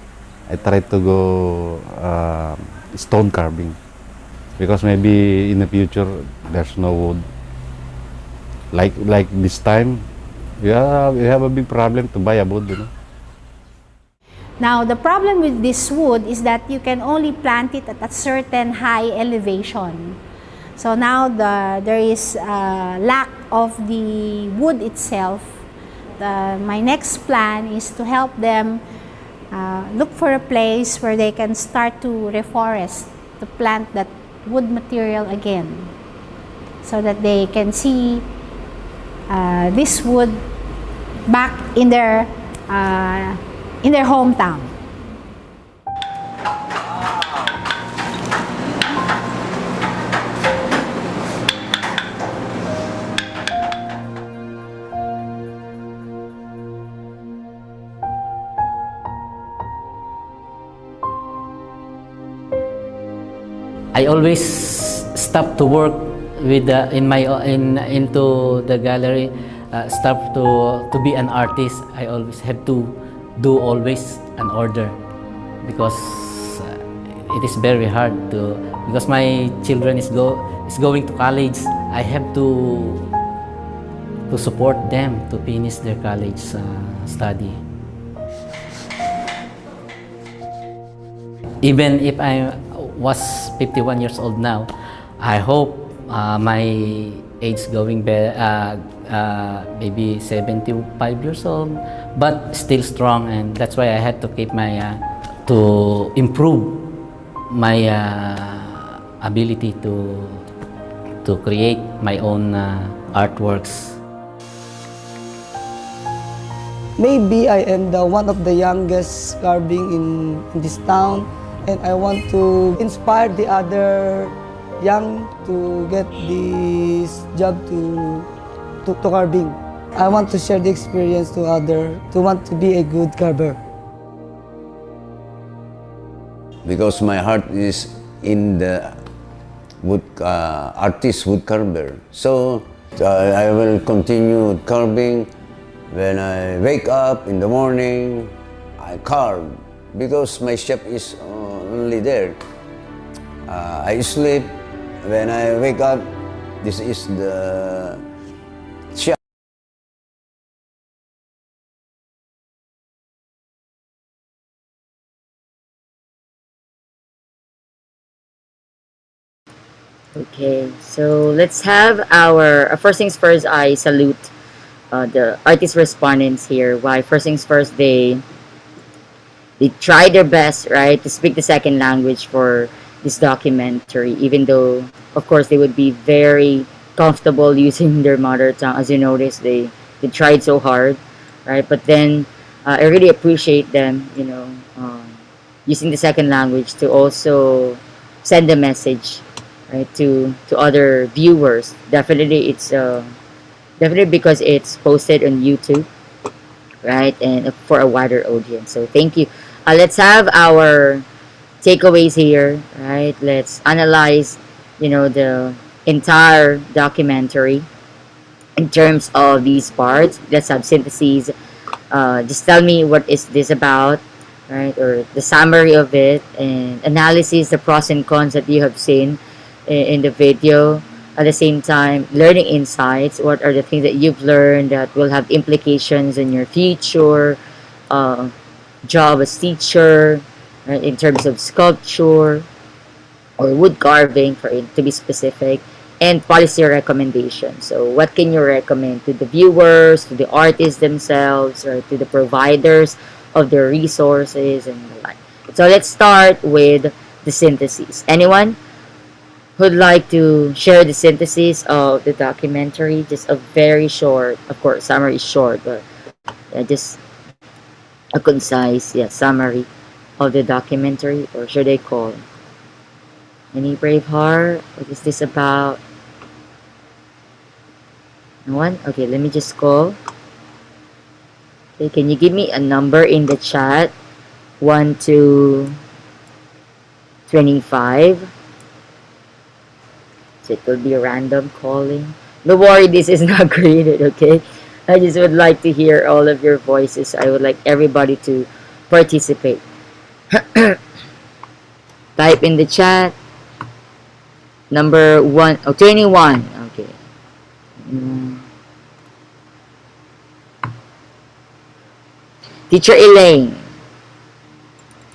I tried to go stone carving because maybe in the future there's no wood. Like this time, we have a big problem to buy a wood. You know? Now, the problem with this wood is that you can only plant it at a certain high elevation. So now there is a lack of the wood itself. My next plan is to help them look for a place where they can start to reforest, to plant that wood material again, so that they can see this wood back in their hometown. I always stop to work with into the gallery. Start to be an artist. I always have to do always an order because it is very hard to, because my children is going to college. I have to support them to finish their college study. Even if I was 51 years old now, I hope my age going maybe 75 years old, but still strong, and that's why I had to keep to improve my ability to create my own artworks. Maybe I am one of the youngest carving in this town, and I want to inspire the other young to get this job to carving. I want to share the experience to other to want to be a good carver. Because my heart is in the artist wood carver. So I will continue carving. When I wake up in the morning, I carve because my chef is only there. I sleep. When I wake up, this is the chef. Okay, so let's have our first things first. I salute the artist respondents here. Why? First things first, they try their best, right, to speak the second language for this documentary, even though, of course, they would be very comfortable using their mother tongue. As you notice, they tried so hard, right? But then I really appreciate them, using the second language to also send a message, right, to other viewers. Definitely, it's definitely because it's posted on YouTube, right, and for a wider audience. So thank you. Let's have our takeaways here, right? Let's analyze, the entire documentary in terms of these parts. Let's have syntheses. Just tell me what is this about, right? Or the summary of it, and analysis the pros and cons that you have seen in the video. At the same time, learning insights. What are the things that you've learned that will have implications in your future uh, job as teacher, right? In terms of sculpture or wood carving, for it to be specific, and policy recommendations. So what can you recommend to the viewers, to the artists themselves, or to the providers of the resources and the like? So let's start with the synthesis. Anyone who'd like to share the synthesis of the documentary? Just a very short, of course, summary is short, but yeah, just a concise, summary of the documentary, or should I call any brave heart? What is this about? No one? Okay, let me just call. Okay, can you give me a number in the chat? 1 to 25. So it will be random calling. Don't worry, this is not graded, okay? I just would like to hear all of your voices. I would like everybody to participate. Type in the chat. Number 1, 21. Okay. Mm. Teacher Elaine.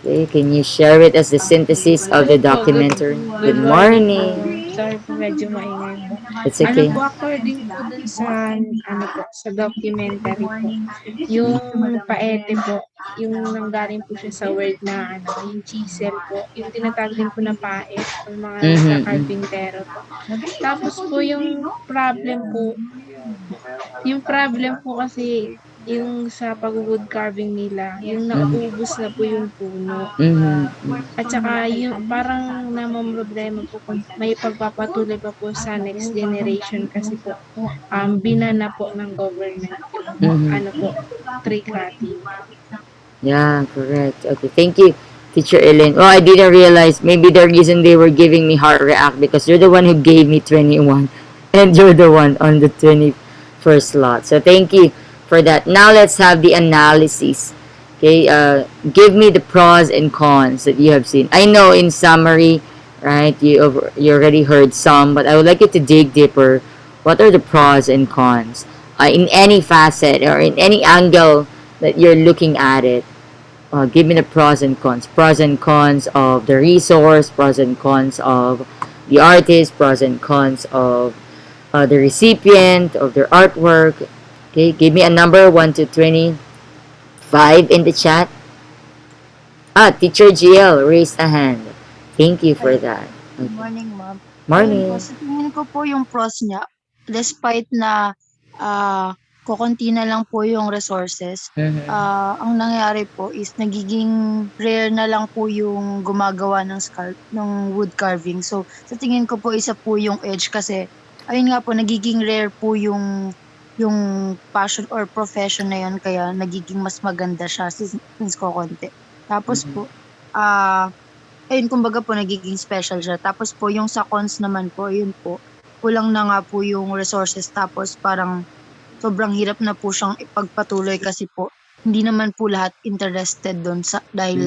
Okay, can you share with us the synthesis of the Hello po, documentary? good Good morning po. morning. Sorry po, medyo maingay po. It's Ano okay. po, according po dun sa, sa documentary po, yung paete po, yung nanggaling po siya sa word na, yung chisel po, yung tinatawag din po na paet, ng mga sa Mm-hmm. carpintero po. Tapos po yung problem po kasi, yung sa pag-wood carving nila, yung nauubos na po yung puno. Mm-hmm. At saka yung parang namomroblema po kung may pagpapatuloy pa po sa next generation kasi po binana po ng government yung Mm-hmm. tree cutting. Yeah, correct. Okay, thank you, Teacher Ellen. Oh, I didn't realize maybe the reason they were giving me heart react because you're the one who gave me 21 and you're the one on the 21st slot. So thank you for that. Now let's have the analysis. Okay, give me the pros and cons that you have seen. I know in summary, right, you already heard some, but I would like you to dig deeper. What are the pros and cons in any facet or in any angle that you're looking at it? Give me the pros and cons. Pros and cons of the resource, pros and cons of the artist, pros and cons of the recipient of their artwork. Okay, give me a number 1 to 25 in the chat. Teacher GL raised a hand. Thank you for that. Good morning, ma'am. Ayun po, Morning. sa tingin ko po yung pros niya, despite na kokonti na lang po yung resources, ang nangyayari po is nagiging rare na lang po yung gumagawa ng wood carving. So, sa tingin ko po isa po yung edge kasi ayun nga po nagiging rare po yung passion or profession na yun kaya nagiging mas maganda siya since kokonti. Tapos po, ayun kumbaga po nagiging special siya. Tapos po yung sa cons naman po, yun po, kulang na nga po yung resources tapos parang sobrang hirap na po siyang ipagpatuloy kasi po hindi naman po lahat interested dun dahil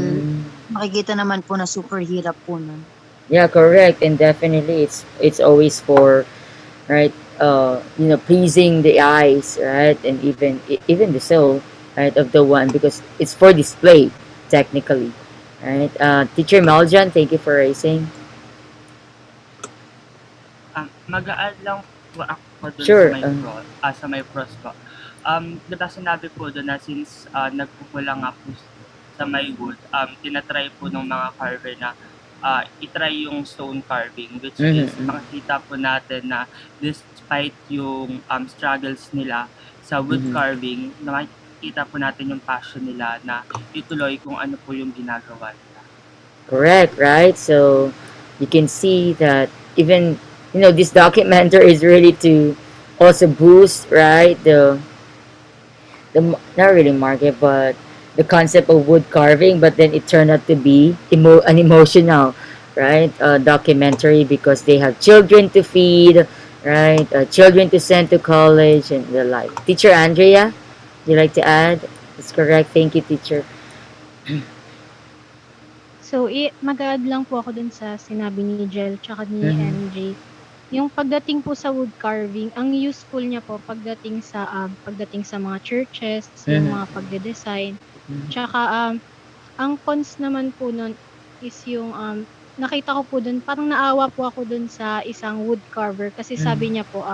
makikita naman po na super hirap po nun. Yeah, correct. And definitely it's always for, right, pleasing the eyes, right, and even the soul, right, of the one, because it's for display technically, right. Teacher Meljan, thank you for raising. Mag-a-add lang po ako dun Sure. sa may pros po. Diba sinabi po doon na since nagkukulang nga po sa may wood, tinatry po ng mga carver na itry yung stone carving, which is makikita po natin na despite yung struggles nila sa wood carving, na makikita po natin yung passion nila na ituloy kung ano po yung ginagawa nila. Correct, right? So you can see that even this documentary is really to also boost, right, the not really market, but the concept of wood carving. But then it turned out to be an emotional, right, documentary, because they have children to feed, right, children to send to college and the like. Teacher Andrea, would you like to add? That's correct. Thank you, teacher. So, mag-a-add lang po ako dun sa sinabi ni Jel tsaka ni MJ. Yung pagdating po sa wood carving, ang useful niya po pagdating sa mga churches, yung mga pagde-design. Tsaka ang cons naman po nun is yung nakita ko po dun, parang naawa po ako dun sa isang wood carver kasi sabi niya po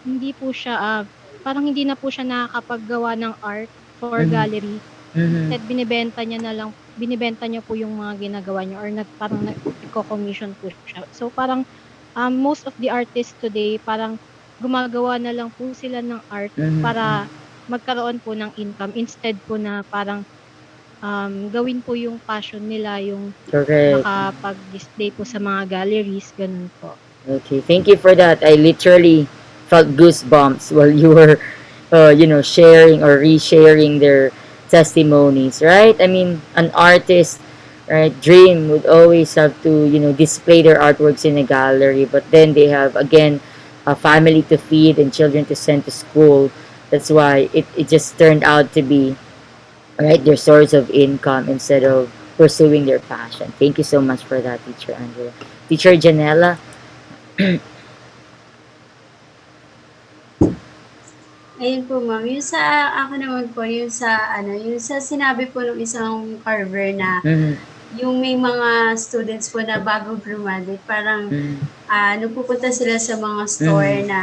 hindi po siya parang hindi na po siya nakakapaggawa ng art for gallery. Instead binibenta niya po yung mga ginagawa niya or parang nagko-commission po siya. So parang most of the artists today parang gumagawa na lang po sila ng art para magkaroon po ng income instead po na parang gawin po yung passion nila, yung makapag-display po sa mga galleries, ganun po. Okay, thank you for that. I literally felt goosebumps while you were, sharing or resharing their testimonies, right? I mean, an artist, right, dream would always have to, display their artworks in a gallery, but then they have, again, a family to feed and children to send to school. That's why it just turned out to be, right, their source of income instead of pursuing their passion. Thank you so much for that, Teacher Andrea. Teacher Janela. Ayun po ma'am, yung sa ako naman po, yung sa sinabi po ng isang carver na yung may mga students po na bago graduate, parang pupunta sila sa mga store na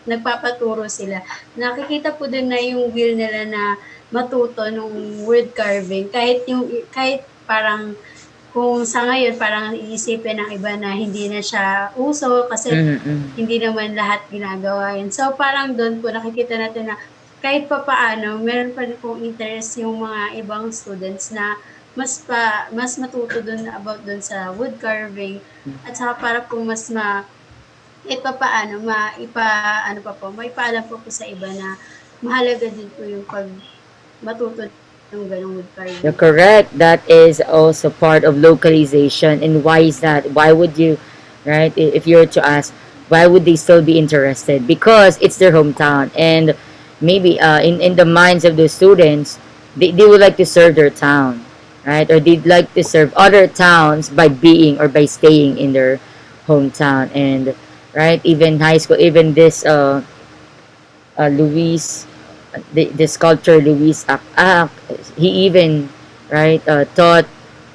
nagpapaturo sila. Nakikita po din na yung will nila na matuto nung wood carving, kahit parang kung sa ngayon parang iisipin ng iba na hindi na siya uso kasi hindi naman lahat ginagawa yun. So parang doon po nakikita natin na kahit pa paano, meron pa rin pong interest yung mga ibang students na mas matuto dun about dun sa wood carving at saka para po maipaalam po sa iba na mahalaga din po yung matuto ng ganong wood carving. You're correct. That is also part of localization. And why is that? Why would you, right? If you were to ask, why would they still be interested? Because it's their hometown. And maybe in the minds of the students, they would like to serve their town, right? Or they'd like to serve other towns by being or by staying in their hometown. And, right, even high school, even this Luis, the sculptor Luis he even, right, taught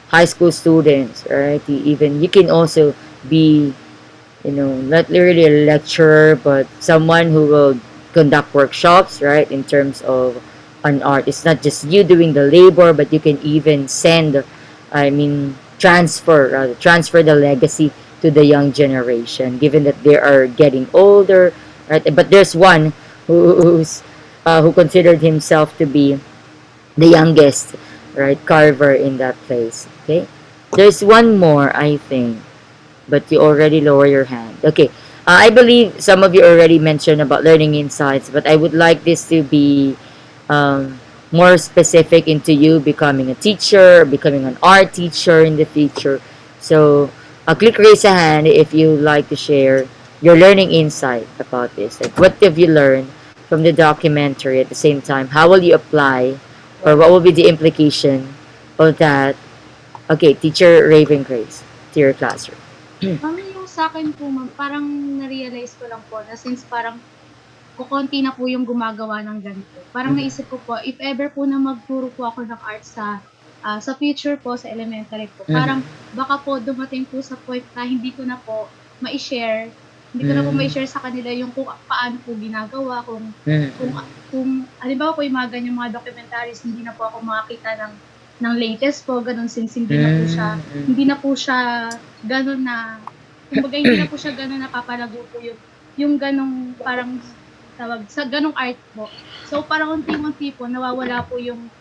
high school students, right? You can also be, not really a lecturer, but someone who will conduct workshops, right, in terms of an art. It's not just you doing the labor, but you can even transfer the legacy to the young generation, given that they are getting older, right? But there's one who considered himself to be the youngest, right, carver in that place. Okay, there's one more, I think, but you already lower your hand. Okay, I believe some of you already mentioned about learning insights, but I would like this to be um, more specific into you becoming a teacher, becoming an art teacher in the future. So, click raise a hand if you like to share your learning insight about this. Like, what have you learned from the documentary? At the same time, how will you apply, or what will be the implication of that? Okay, teacher Raven Grace to your classroom. Ma'am, yung sa'kin po ma'am, parang na-realize ko lang po na since parang kokonti na po yung gumagawa ng ganito. Parang Mhm. naisip ko po, if ever po na magturo po ako ng art sa future po, sa elementary po, Mhm. parang baka po dumating po sa point na hindi ko na po mai-share, hindi ko na po Mm. mai-share sa kanila yung kung paano po ginagawa, Mm. kung halimbawa po yung mga ganyang mga documentaries, hindi na po ako makakita ng latest po, ganun, since Mm. hindi na po siya gano'n na, kumbaga hindi na po siya gano'n napapalago po yung gano'ng parang tawag sa gano'ng art po. So parang unti-unti po nawawala po yung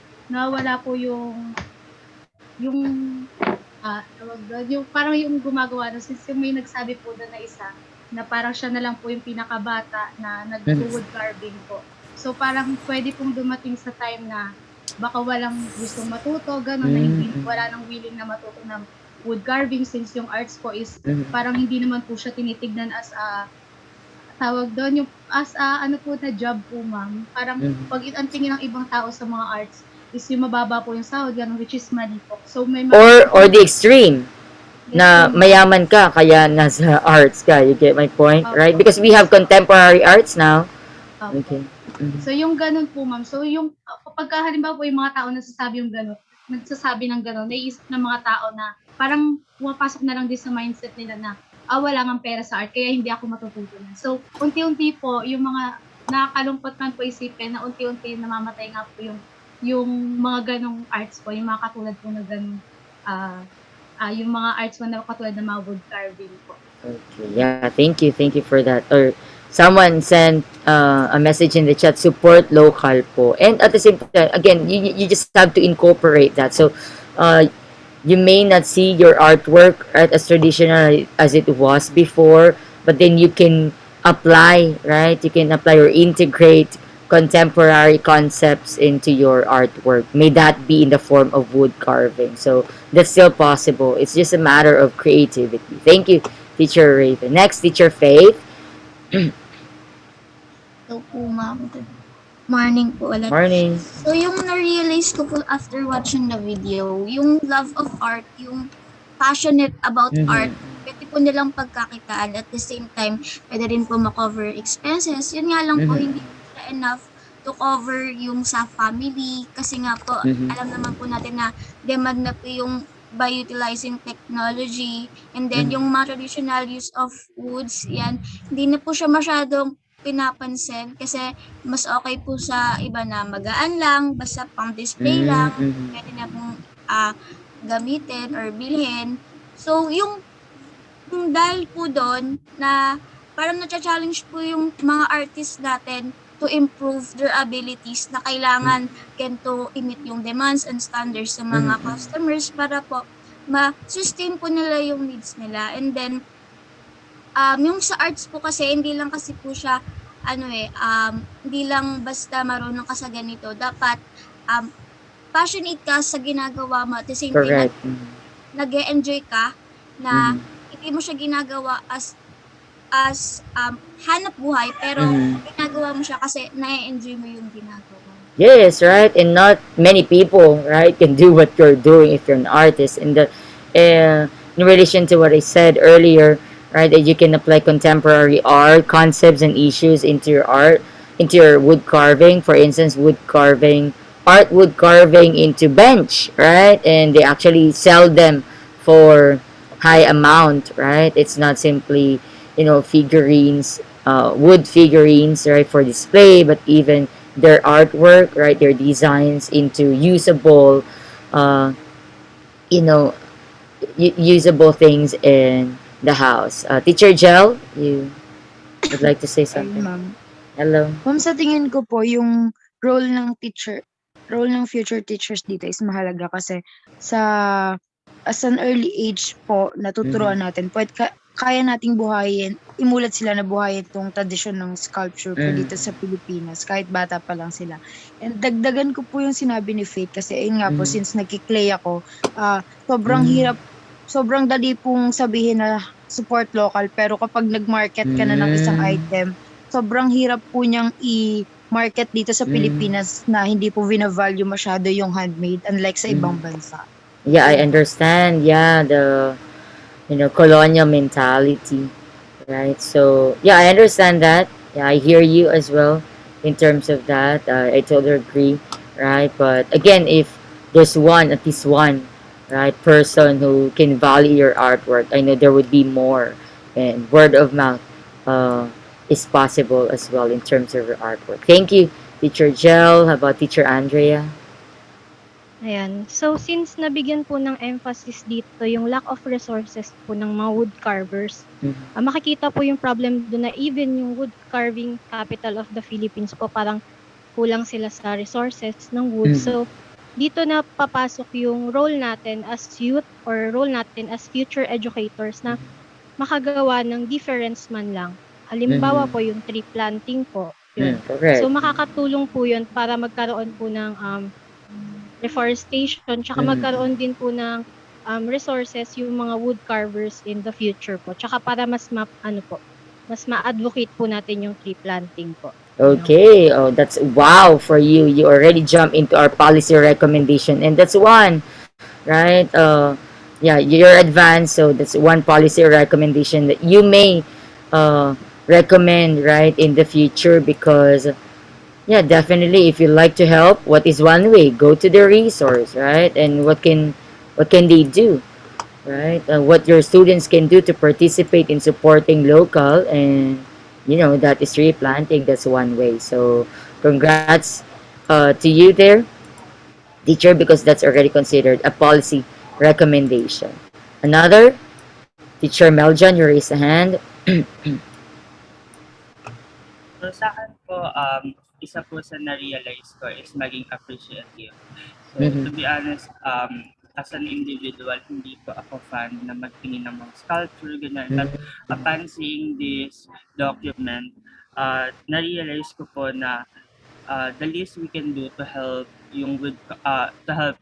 tawag do'n, yung parang yung gumagawa nun, since yung may nagsabi po do'n na isa, na parang siya na lang po yung pinakabata na nagwo-wood carving po. So parang puwede pong dumating sa time na baka walang gustong matuto, gano'n, na hindi wala ng willing na matuto ng wood carving, since yung arts po is parang hindi naman po siya tinitignan as a tawag do'n, yung as a ano po na job po ma'am. Parang 'pag ang tingin ng ibang tao sa mga arts is yung mababa po yung sahod, gano'n, which is mali po. So may mga Or the extreme Yes na po, ma'am. mayaman ka kaya nasa arts ka. You get my point, right? Opo. Because we have contemporary arts now. Opo. Okay. So yung gano'n po ma'am, so yung kapagka halimbawa po yung mga tao nagsasabi ng gano'n, naiisip ng mga tao na parang pumapasok na lang din sa mindset nila na, wala ngang pera sa art kaya hindi ako matututo niyan. So unti-unti po yung mga nakakalungkot man po isipin na unti-unti namamatay nga po yung mga gano'ng arts po, yung mga katulad po ng gano'ng, yung mga arts po na katulad ng mga wood carving po. Okay. Yeah. Thank you for that. Or someone sent a message in the chat. Support local po. And at the same time, again, you just have to incorporate that. So, uh, you may not see your artwork right as traditional as it was before, but then you can apply, right? You can apply or integrate contemporary concepts into your artwork. May that be in the form of wood carving. So that's still possible. It's just a matter of creativity. Thank you, teacher Raven. Next, teacher Faith. So po, ma'am. Good morning po ulit. Morning. So yung na-realize ko po after watching the video, yung love of art, yung passionate about art, pwede po nilang pagkakitaan. At the same time, pwede rin po ma-cover expenses. Yun nga lang po, hindi po siya enough to cover yung sa family. Kasi nga po, alam naman po natin na demand na po yung by utilizing technology. And then yung mga traditional use of woods, yan, hindi na po siya masyadong pinapansin kasi mas okay po sa iba na magaan lang, basta pang display lang, pwede na pong gamitin or bilhin. So, yung dahil po doon na parang na-challenge po yung mga artists natin to improve their abilities na kailangan ganito i-meet yung demands and standards sa mga customers para po ma-sustain po nila yung needs nila. And then, yung sa arts po kasi, hindi lang kasi po siya, hindi lang basta marunong ka sa ganito. Dapat, passionate ka sa ginagawa mo at the same time, Correct. nag-e-enjoy ka na hindi mo siya ginagawa as hanap buhay, pero ginagawa mo siya kasi na-enjoy mo yung ginagawa. Yes, right. And not many people, right, can do what you're doing if you're an artist. And in relation to what I said earlier, right, that you can apply contemporary art concepts and issues into your art, into your wood carving. For instance, wood carving into bench, right? And they actually sell them for high amount, right? It's not simply, figurines, wood figurines, right, for display, but even their artwork, right, their designs into usable, uh, usable things in the house. Teacher Gel, you. would like to say Ayun, something? ma'am. Hello. Ma'am, sa tingin ko po yung role ng teacher role ng future teachers dito is mahalaga kasi sa as an early age po natuturuan Mhm. natin kaya nating buhayin, imulat sila na buhayin 'tong tradisyon ng sculpture po Mhm. dito sa Pilipinas kahit bata pa lang sila. And dagdagan ko po yung sinabi ni Faith kasi ayun nga po Mhm. since nagki-clay ako, sobrang Hmm. hirap sobrang dali pong sabihin na support local pero kapag nag-market ka na ng isang Hmm. item, sobrang hirap po niyang i-market dito sa Hmm. Pilipinas na hindi po vina-value masyado yung handmade unlike sa Mhm. ibang bansa. Yeah, I Ayun po. understand. Yeah, the colonial mentality, right? So yeah, I understand that. Yeah, I hear you as well in terms of that. I totally agree, right? But again, if there's at least one, right, person who can value your artwork, I know there would be more, and word of mouth uh, is possible as well in terms of your artwork. Thank you, Teacher Jel. How about Teacher Andrea? Ayan. So, since nabigyan po ng emphasis dito yung lack of resources po ng mga wood carvers, Mhm. makikita po yung problem doon na even yung wood carving capital of the Philippines po parang kulang sila sa resources ng wood. Mhm. So, dito na papasok yung role natin as youth or role natin as future educators na makagawa ng difference man lang. Halimbawa Mhm. po yung tree planting po, Mm, yun. So, correct. makakatulong po yun para magkaroon po ng reforestation, tsaka Mhm. magkaroon din po ng resources yung mga wood carvers in the future po. Tsaka para mas ma-advocate po natin yung tree planting po. Yun lang po. Okay. Oh, that's wow for you. You already jump into our policy recommendation, and that's one, right? Yeah, you're advanced, so that's one policy recommendation that you may uh, recommend, right, in the future. Because yeah, definitely, if you like to help, what is one way? Go to the resource, right? And what can they do? Right? What your students can do to participate in supporting local, and that is tree planting. That's one way. So congrats to you there, teacher, because that's already considered a policy recommendation. Another, teacher Meljan, you raise a hand. So sa akin po, isa po sa na-realize ko is maging appreciative. So to Mhm. be honest, as an individual, hindi po ako fan na magtingin ng mga sculpture, ganyan. But upon seeing this document, na-realize ko po na the least we can do to help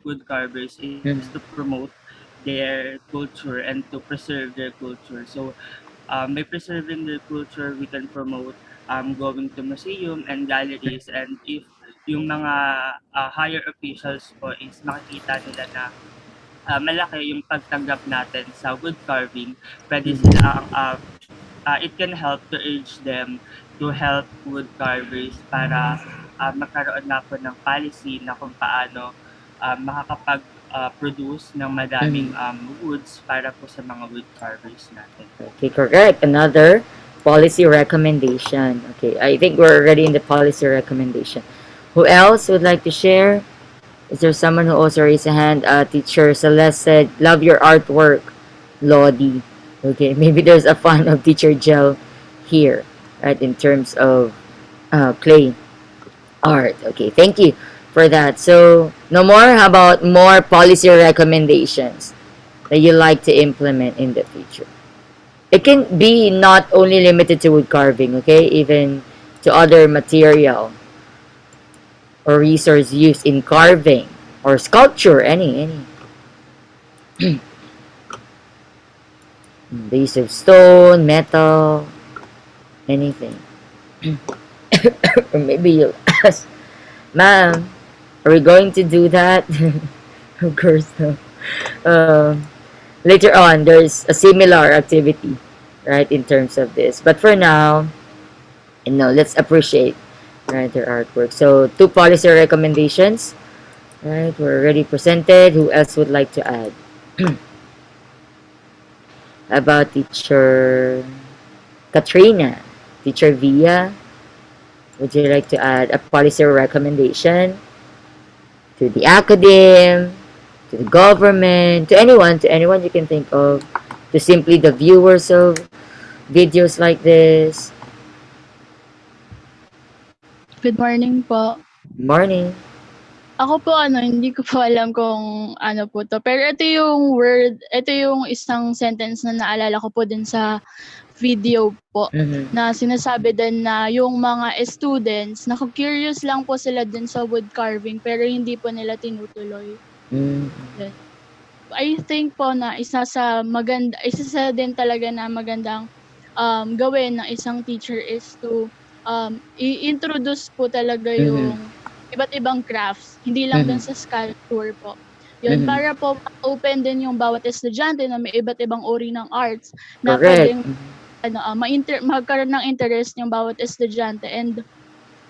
wood carvers is to promote their culture and to preserve their culture. So by preserving their culture, we can promote going to museum and galleries, and if yung mga higher officials po is makikita nila na malaki yung pagtanggap natin sa wood carving, pwede sila it can help to urge them to help wood carvers para magkaroon na po ng policy na kung paano makakapag-produce ng madaming Mhm. woods para po sa mga wood carvers natin. Okay, correct. Another policy recommendation. Okay, I think we're already in the policy recommendation. Who else would like to share? Is there someone who also raised a hand? Teacher Celeste said, "Love your artwork, Lodi." Okay, maybe there's a fan of Teacher Gel here, right? In terms of clay art. Okay, thank you for that. So, no more. How about more policy recommendations that you like to implement in the future? It can be not only limited to wood carving, okay? Even to other material or resource used in carving or sculpture, any. The use of stone, metal, anything. Or maybe you'll ask, ma'am, are we going to do that? Of course, no. Later on, there's a similar activity, right, in terms of this. But for now, let's appreciate, right, their artwork. So, two policy recommendations, right, were already presented. Who else would like to add? About Teacher Katrina, Teacher Via, would you like to add a policy recommendation to the academe, to the government, to anyone you can think of, to simply the viewers of videos like this? Good morning po. Morning. Ako po hindi ko po alam kung ano po 'to, pero ito yung isang sentence na naalala ko po din sa video po, Mhm. na sinasabi din na yung mga students naku-curious lang po sila din sa wood carving pero hindi po nila tinutuloy. Hmm. Yun. I think po na isa sa din talaga na magandang, gawin ng isang teacher is to, i-introduce po talaga Mhm. yung iba't ibang crafts, hindi lang dun Mhm. sa sculpture po. Yun, Mhm. para po ma-open din yung bawat estudyante na may iba't ibang uri ng arts na Correct. puwedeng magkaroon ng interest yung bawat estudyante, and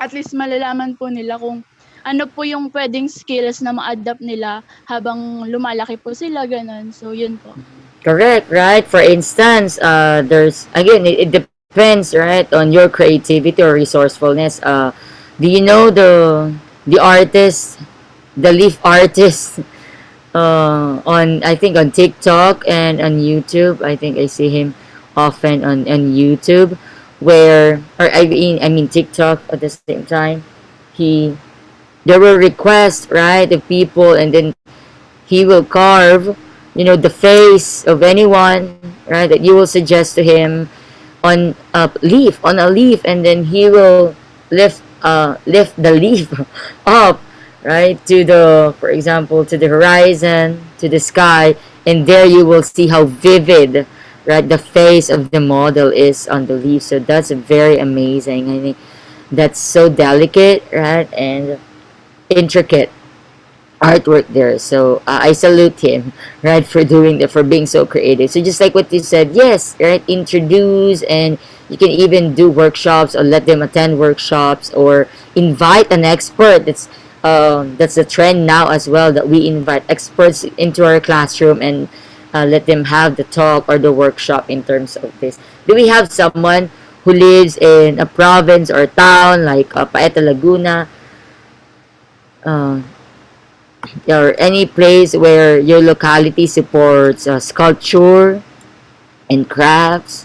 at least malalaman po nila kung ano po yung puwedeng skills na ma-adapt nila habang lumalaki po sila, gano'n. So, yun po. Correct, right? For instance, there's again, it depends, right, on your creativity or resourcefulness. Do you know the artist, the leaf artist, on I think on TikTok and on YouTube? I think I see him often on YouTube, where or I mean TikTok at the same time. He There were requests, right, of people, and then he will carve, the face of anyone, right, that you will suggest to him on a leaf, and then he will lift the leaf up, right, to the, for example, to the horizon, to the sky, and there you will see how vivid, right, the face of the model is on the leaf. So that's very amazing. I think that's so delicate, right, and intricate artwork there. So I salute him, right, for doing that, for being so creative. So just like what you said, yes, right, introduce, and you can even do workshops or let them attend workshops or invite an expert. That's the trend now as well, that we invite experts into our classroom and let them have the talk or the workshop in terms of this. Do we have someone who lives in a province or town like Paeta Laguna? Uh, or any place where your locality supports sculpture and crafts,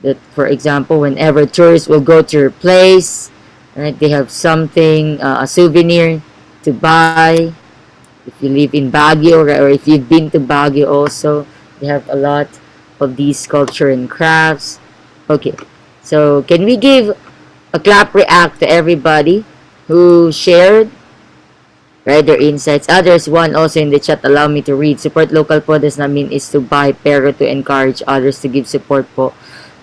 that, for example, whenever tourists will go to your place, right, they have something, a souvenir to buy. If you live in Baguio, right, or if you've been to Baguio also, they have a lot of these sculpture and crafts. Okay, so can we give a clap react to everybody who shared, right, their insights? There's one also in the chat. Allow me to read. Support local po does not mean is to buy, pero to encourage others to give support po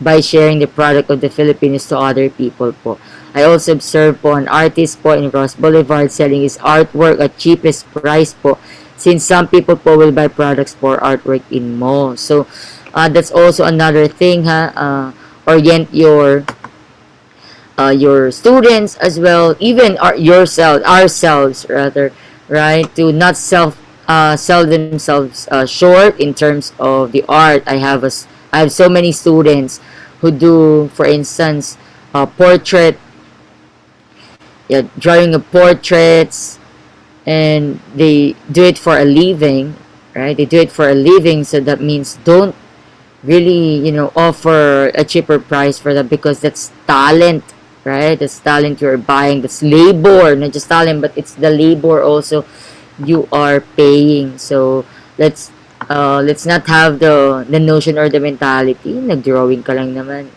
by sharing the product of the Philippines to other people po. I also observed po an artist po in Ross Boulevard selling his artwork at cheapest price po, since some people po will buy products for artwork in malls. So that's also another thing, ha. Orient your students as well, even ourselves rather, right, to not sell themselves short in terms of the art. I have so many students who do, for instance, portrait, yeah, drawing of portraits, and they do it for a living, right? They do it for a living, so that means don't really, offer a cheaper price for that, because that's talent, right? That's talent you're buying. That's labor, not just talent, but it's the labor also you are paying. So let's not have the notion or the mentality, nagdrawing ka lang naman,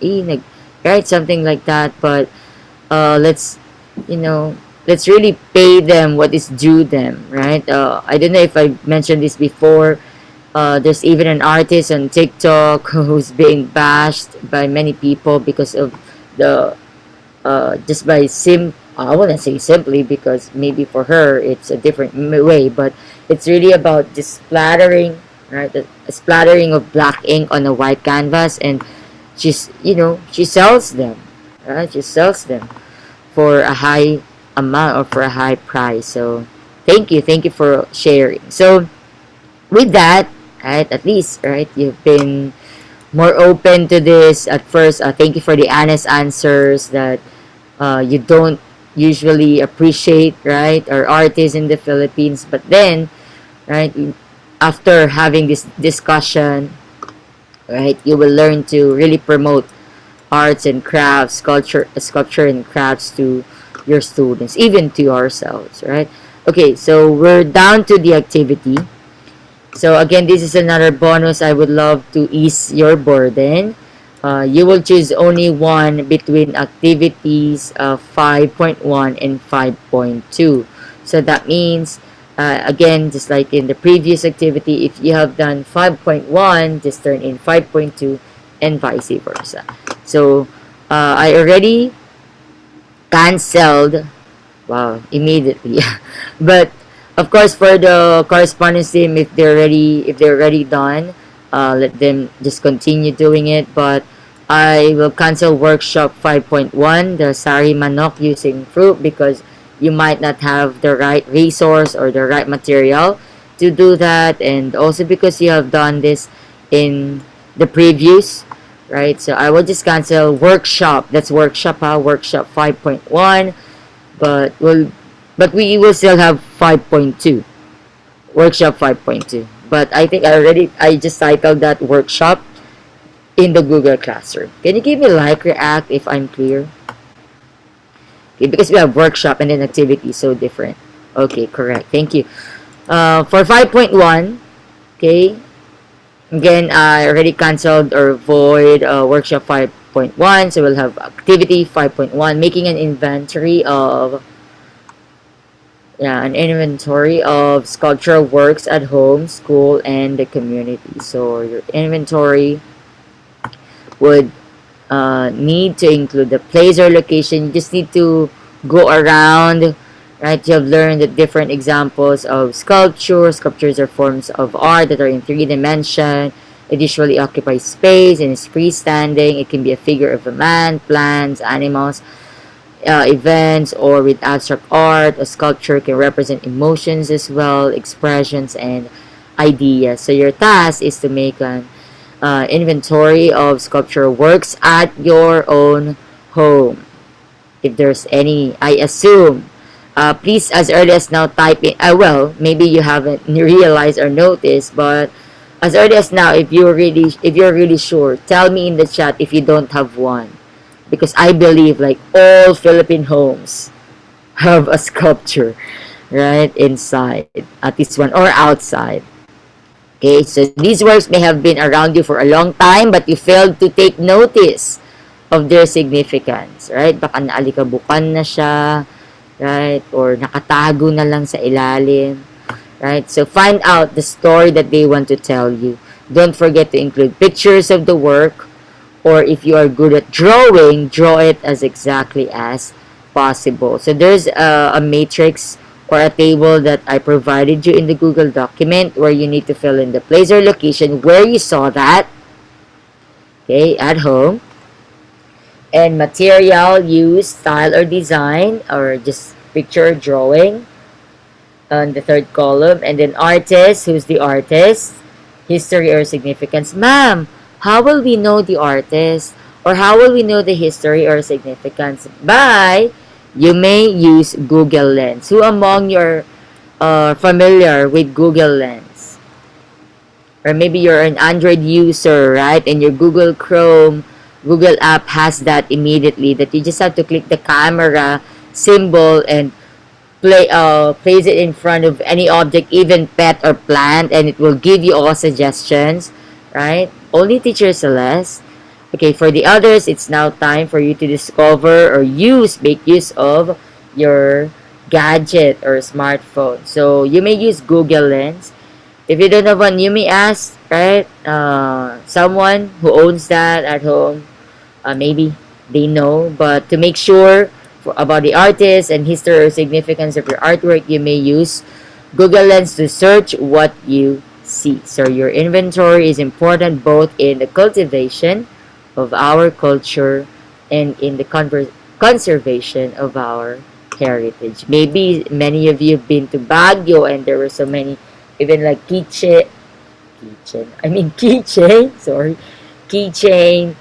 right, something like that. But let's, you know let's really pay them what is due them, right? I don't know if I mentioned this before. There's even an artist on TikTok who's being bashed by many people because of the just by I wouldn't say simply, because maybe for her it's a different way, but it's really about just splattering, right? The splattering of black ink on a white canvas, and she sells them, right? She sells them for a high amount or for a high price. So thank you for sharing. So with that, right, at least, right, you've been more open to this at first. Thank you for the honest answers that you don't usually appreciate, right, our artists in the Philippines. But then, right, after having this discussion, right, you will learn to really promote arts and crafts, sculpture and crafts to your students, even to ourselves, right? Okay, so we're down to the activity. So again, this is another bonus. I would love to ease your burden. You will choose only one between activities 5.1 and 5.2. So that means, again, just like in the previous activity, if you have done 5.1, just turn in 5.2 and vice versa. So I already canceled. Wow, immediately. But of course, for the correspondence team, if they're already done, let them just continue doing it. But I will cancel workshop 5.1, the sari manok using fruit, because you might not have the right resource or the right material to do that, and also because you have done this in the previous, right? So I will just cancel workshop. That's workshop, workshop 5.1, but we will still have 5.2, workshop 5.2. But I think I just titled that workshop in the Google Classroom. Can you give me like react if I'm clear? Okay, because we have workshop and then activity, so different. Okay, correct. Thank you. For 5.1, okay, again, I already canceled or void workshop 5.1, so we'll have activity 5.1, making an inventory of, yeah, an inventory of sculptural works at home, school, and the community. So your inventory would need to include the place or location. You just need to go around, right? You have learned the different examples of sculpture. Sculptures are forms of art that are in three dimension. It usually occupies space and is freestanding. It can be a figure of a man, plants, animals, events, or with abstract art. A sculpture can represent emotions as well, expressions, and ideas. So your task is to make an inventory of sculptural works at your own home. If there's any, I assume. Please, as early as now, type in. Well, maybe you haven't realized or noticed, but as early as now, if you're really sure, tell me in the chat if you don't have one, because I believe like all Philippine homes have a sculpture right inside, at least one, or outside. Okay, so these works may have been around you for a long time, but you failed to take notice of their significance, right? Baka naalikabukan na siya, right? Or nakatago na lang sa ilalim, right? So find out the story that they want to tell you. Don't forget to include pictures of the work, or if you are good at drawing, draw it as exactly as possible. So there's a matrix or a table that I provided you in the Google document where you need to fill in the place or location where you saw that, okay, at home, and material, use, style or design, or just picture or drawing on the third column, and then artist, who's the artist, history or significance. Ma'am, how will we know the artist, or how will we know the history or significance? By, you may use Google Lens. Who among you are familiar with Google Lens? Or maybe you're an Android user, right? And your Google Chrome, Google app has that immediately, that you just have to click the camera symbol and place it in front of any object, even pet or plant, and it will give you all suggestions, right? Only teacher Celeste. Okay, for the others, it's now time for you to discover or make use of your gadget or smartphone. So you may use Google Lens. If you don't have one, you may ask, right? Someone who owns that at home, maybe they know, but to make sure about the artist and history or significance of your artwork, you may use Google Lens to search what you see. So your inventory is important both in the cultivation of our culture and in the conservation of our heritage. Maybe many of you have been to Baguio and there were so many, even like keychain, sorry, keychain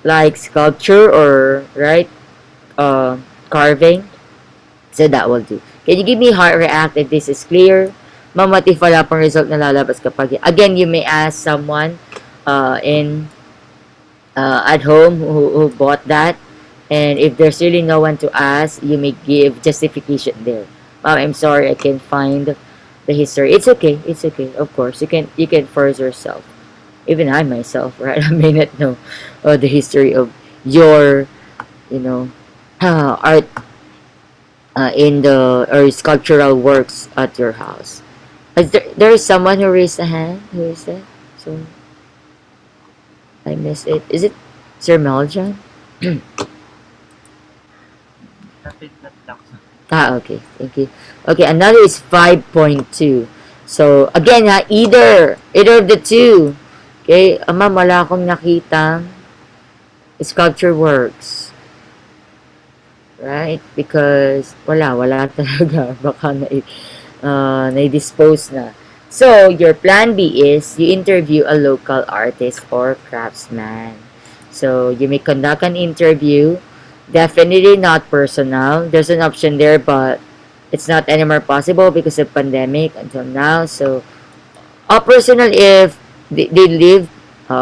like sculpture or right carving. So that will do. Can you give me heart react if this is clear? Ma'am, what if wala pang result na lalabas kapag... Again, you may ask someone in at home who bought that. And if there's really no one to ask, you may give justification there. I'm sorry, I can't find the history. It's okay. It's okay. Of course, you can force yourself. Even I myself, right? I may not know the history of your, you know, art in the or sculptural works at your house. There is someone who raised a hand. Who is that? So I missed it. Is it Sir Meljan? Napindot lang. Okay. Thank you. Okay, another is 5.2. So, again ha, either of the two. Okay, ma'am, wala akong nakitang sculpture works. Right? Because, wala talaga. Baka na-dispose na. So, your plan B is you interview a local artist or craftsman. So, you may conduct an interview. Definitely not personal. There's an option there, but it's not anymore possible because of pandemic until now. So, personal if they live,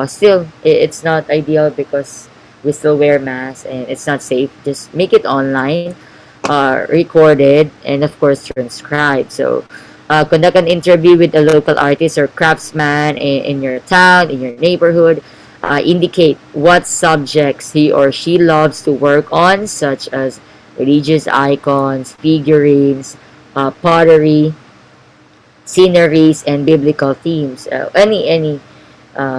still, it's not ideal because we still wear masks and it's not safe. Just make it online, recorded, and of course transcribed. So, conduct an interview with a local artist or craftsman in your town, in your neighborhood. Indicate what subjects he or she loves to work on, such as religious icons, figurines, pottery, sceneries, and biblical themes. Any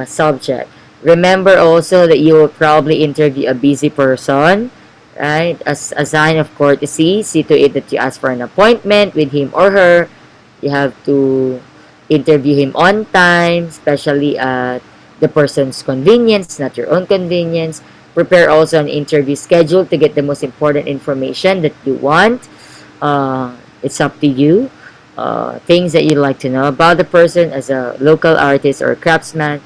subject. Remember also that you will probably interview a busy person, right? As a sign of courtesy, see to it that you ask for an appointment with him or her. You have to interview him on time, especially at the person's convenience, not your own convenience. Prepare also an interview schedule to get the most important information that you want. It's up to you. Things that you'd like to know about the person as a local artist or craftsman.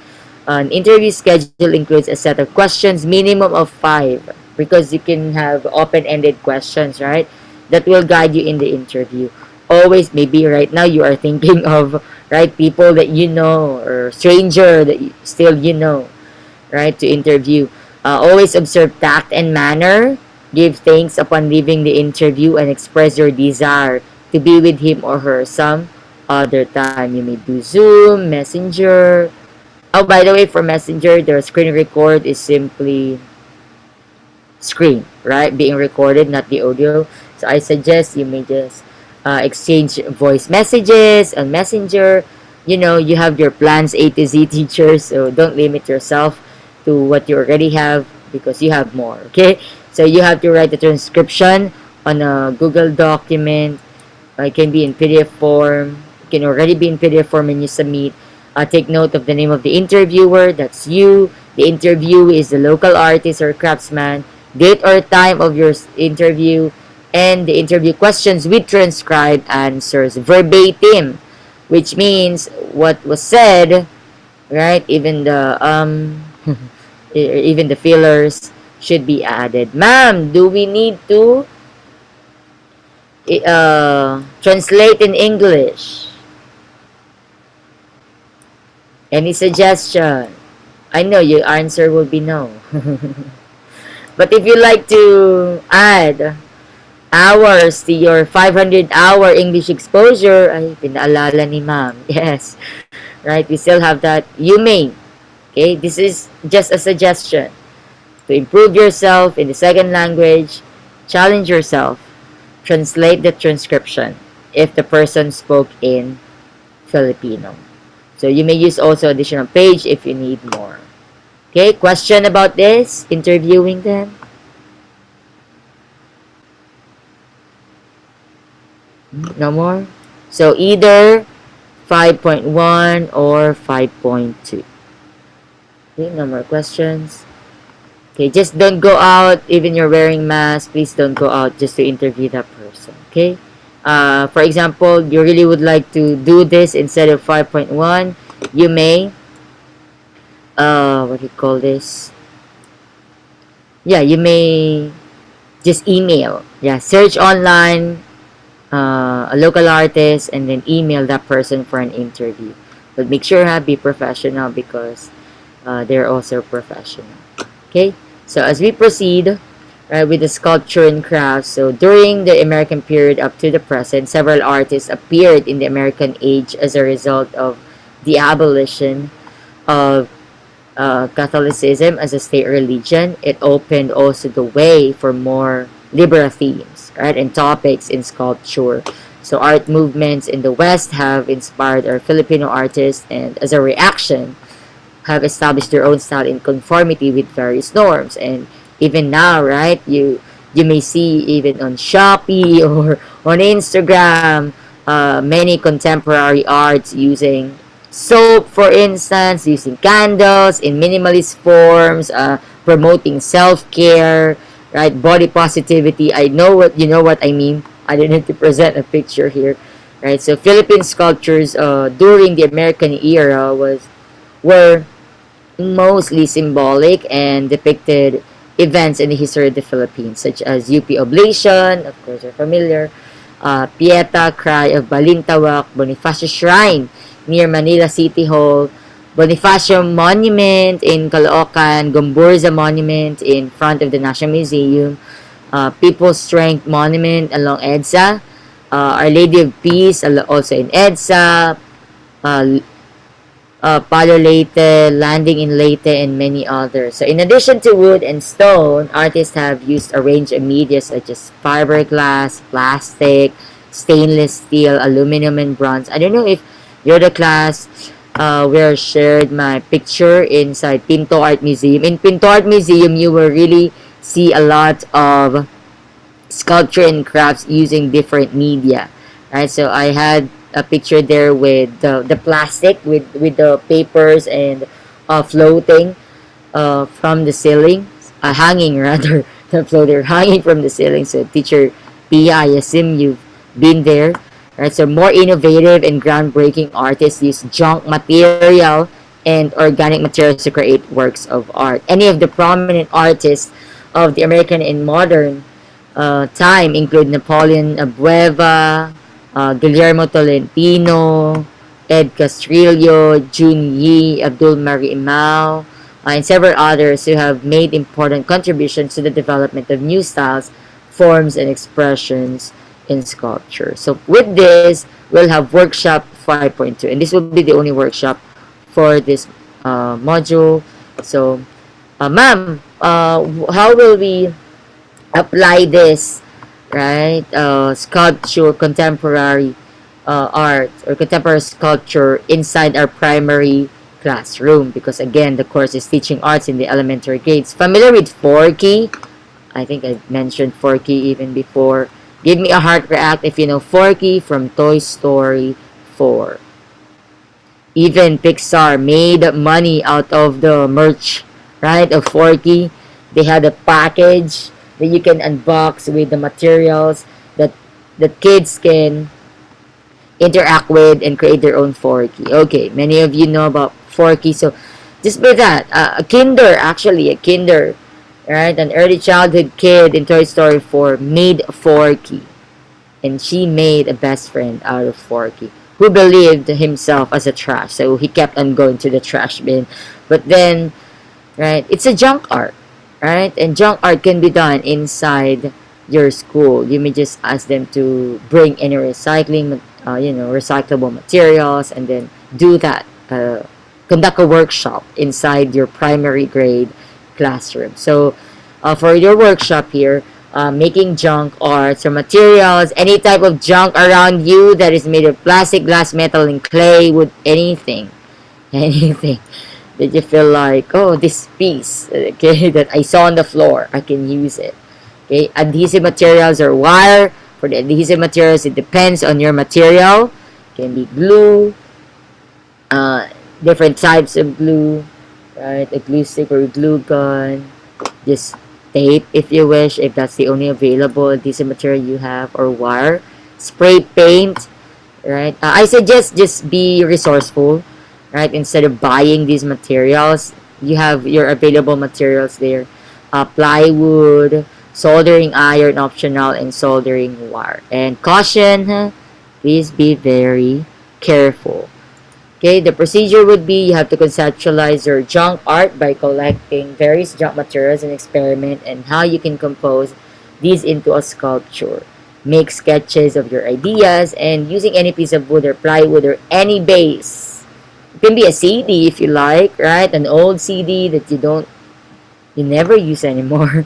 An interview schedule includes a set of questions, minimum of 5, because you can have open-ended questions, right? That will guide you in the interview. Always, maybe right now you are thinking of right people that you know or stranger that still you know, right, to interview. Always observe tact and manner. Give thanks upon leaving the interview and express your desire to be with him or her some other time. You may do Zoom, Messenger. Oh, by the way, for Messenger, the screen record is simply screen, right? Being recorded, not the audio. So I suggest you may just exchange voice messages on Messenger. You know, you have your plans A to Z teachers, so don't limit yourself to what you already have because you have more, okay? So you have to write the transcription on a Google document. It can be in PDF form. It can already be in PDF form when you submit. Take note of the name of the interviewer. That's you. The interview is the local artist or craftsman. Date or time of your interview. And the interview questions with transcribed answers verbatim. Which means what was said, right? Even the even the fillers should be added. Ma'am, do we need to translate in English? Any suggestion? I know your answer will be no. But if you like to add hours to your 500-hour English exposure, ay, pinaalala ni ma'am. Yes. Right? We still have that. You may. Okay? This is just a suggestion. To improve yourself in the second language, challenge yourself. Translate the transcription if the person spoke in Filipino. So you may use also additional page if you need more. Okay, question about this? Interviewing them? No more? So either 5.1 or 5.2. Okay, no more questions. Okay, just don't go out even you're wearing mask. Please don't go out just to interview that person. Okay? For example, you really would like to do this instead of 5.1, you may what do you call this? Yeah, you may just email. Yeah, search online a local artist and then email that person for an interview. But make sure be professional because they're also professional. Okay, so as we proceed, right, with the sculpture and crafts, so during the American period up to the present, several artists appeared in the American age as a result of the abolition of Catholicism as a state religion. It opened also the way for more liberal themes, right, and topics in sculpture. So art movements in the West have inspired our Filipino artists, and as a reaction, have established their own style in conformity with various norms. And even now, right, you may see even on Shopee or on Instagram, many contemporary arts using soap, for instance, using candles in minimalist forms, promoting self-care, right, body positivity. I know what you know what I mean. I don't need to present a picture here, right? So Philippine sculptures during the American era were mostly symbolic and depicted events in the history of the Philippines, such as UP Oblation, of course you're familiar, Pieta, Cry of Balintawak, Bonifacio Shrine near Manila City Hall, Bonifacio Monument in Caloocan, Gomburza Monument in front of the National Museum, People's Strength Monument along EDSA, Our Lady of Peace also in EDSA, uh, Palo Leyte, Landing in Leyte, and many others. So in addition to wood and stone, artists have used a range of media such as fiberglass, plastic, stainless steel, aluminum, and bronze. I don't know if you're the class where I shared my picture inside Pinto Art Museum. In Pinto Art Museum, you will really see a lot of sculpture and crafts using different media, right? So I had a picture there with the plastic with the papers and floating from the ceiling, hanging rather, the floater hanging from the ceiling. So teacher Pia, I assume you've been there, right? So more innovative and groundbreaking artists use junk material and organic materials to create works of art. Any of the prominent artists of the American and modern time include Napoleon Abueva, Guillermo Tolentino, Ed Castrillo, Jun Yi, Abdul Mari Imao, and several others who have made important contributions to the development of new styles, forms, and expressions in sculpture. So with this, we'll have workshop 5.2, and this will be the only workshop for this module. So, ma'am, how will we apply this, right? Sculpture, contemporary art, or contemporary sculpture inside our primary classroom, because again, the course is teaching arts in the elementary grades. Familiar with Forky? I think I mentioned Forky even before. Give me a heart react if you know Forky from Toy Story 4. Even Pixar made money out of the merch, right, of Forky. They had a package that you can unbox with the materials that kids can interact with and create their own Forky. Okay, many of you know about Forky. So just by that, a kinder, right, an early childhood kid in Toy Story 4 made Forky, and she made a best friend out of Forky, who believed himself as a trash, so he kept on going to the trash bin. But then, right, it's a junk art, right? And junk art can be done inside your school. You may just ask them to bring any recyclable materials, and then do that. Conduct a workshop inside your primary grade classroom. So, for your workshop here, making junk arts or materials, any type of junk around you that is made of plastic, glass, metal, and clay, wood, anything, anything that you feel like, oh, this piece, okay, that I saw on the floor, I can use it. Okay, adhesive materials or wire. For the adhesive materials, it depends on your material. It can be glue, uh, different types of glue, right? A glue stick or a glue gun, just tape if you wish, if that's the only available adhesive material you have, or wire, spray paint, right? I suggest just be resourceful, right? Instead of buying these materials, you have your available materials there. Plywood, soldering iron optional, and soldering wire. And caution, please be very careful. Okay, the procedure would be you have to conceptualize your junk art by collecting various junk materials and experiment and how you can compose these into a sculpture. Make sketches of your ideas and using any piece of wood or plywood or any base. It can be a CD if you like, right? An old CD that you never use anymore.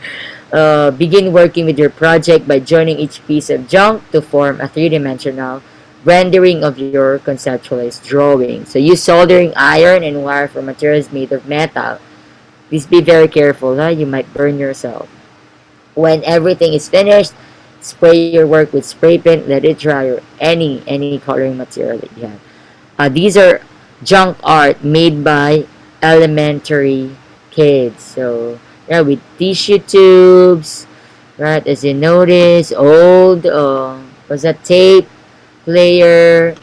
Begin working with your project by joining each piece of junk to form a three-dimensional rendering of your conceptualized drawing. So use soldering iron and wire for materials made of metal. Please be very careful, huh? You might burn yourself. When everything is finished, spray your work with spray paint, let it dry, or any coloring material that you have. These are junk art made by elementary kids. So yeah, with tissue tubes, right? As you notice, old was that tape player,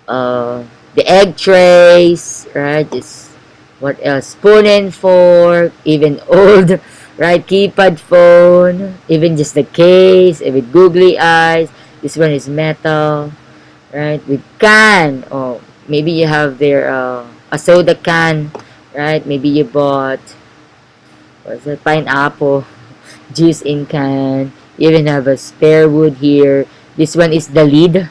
uh, the egg trays, right? Just what else? Spoon and fork, even old, right? Keypad phone, even just the case, with googly eyes. This one is metal, right? With can, oh, maybe you have their a soda can, right? Maybe you bought what's that? Pineapple juice in can. You even have a spare wood here. This one is the lid,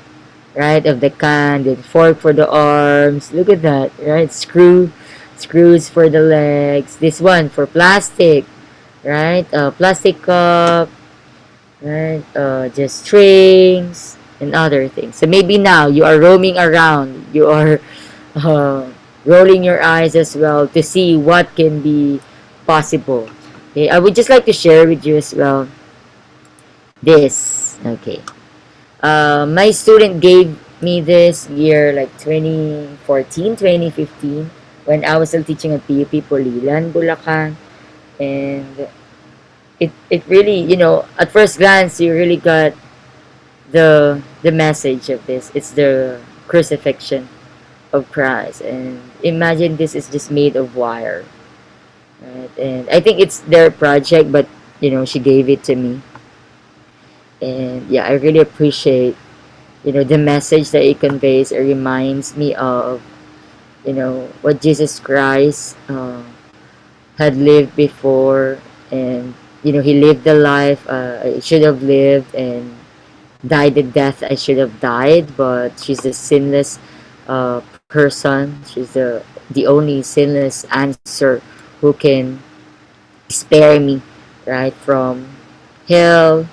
right, of the can, then fork for the arms. Look at that, right? Screws for the legs. This one for plastic, right? Plastic cup, right? Just strings and other things. So maybe now you are roaming around. You are uh, rolling your eyes as well to see what can be possible. Okay, I would just like to share with you as well this. Okay. My student gave me this year like 2014, 2015 when I was still teaching at PUP Polilan, Bulacan. And it really, at first glance, you really got the message of this. It's the crucifixion of Christ. And imagine this is just made of wire. Right? And I think it's their project, but, she gave it to me. And yeah, I really appreciate the message that it conveys. It reminds me of what Jesus Christ had lived before, and he lived the life I should have lived and died the death I should have died. But she's a sinless person. She's the only sinless answer who can spare me, right, from hell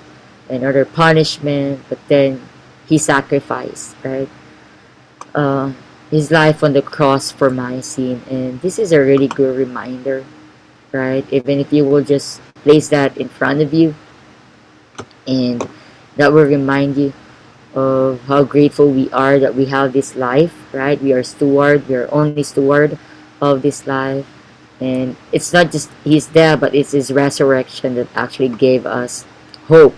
and other punishment. But then he sacrificed, right, uh, his life on the cross for my sin. And this is a really good reminder, right? Even if you will just place that in front of you, and that will remind you of how grateful we are that we have this life, right? We are only steward of this life. And it's not just he's there, but it's his resurrection that actually gave us hope,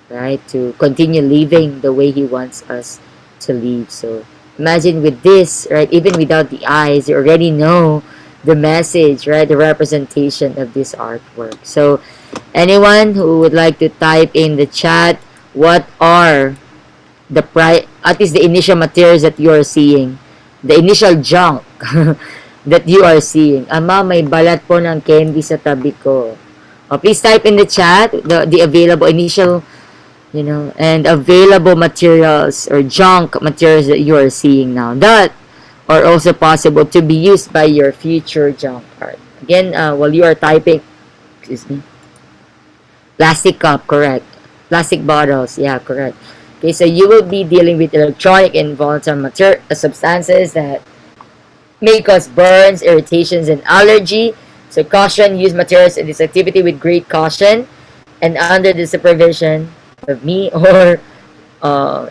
right? To continue living the way he wants us to live. So imagine with this, right? Even without the eyes, you already know the message, right? The representation of this artwork. So anyone who would like to type in the chat, what are at least the initial materials that you are seeing, the initial junk that you are seeing. Ama, may balat po ng candy sa tabi ko. Please type in the chat the available initial and available materials or junk materials that you are seeing now that are also possible to be used by your future junk art. Again, while you are typing, excuse me, plastic cup, correct. Plastic bottles, yeah, correct. Okay, so you will be dealing with electronic and volatile substances that may cause burns, irritations, and allergy. So caution, use materials in this activity with great caution and under the supervision of me or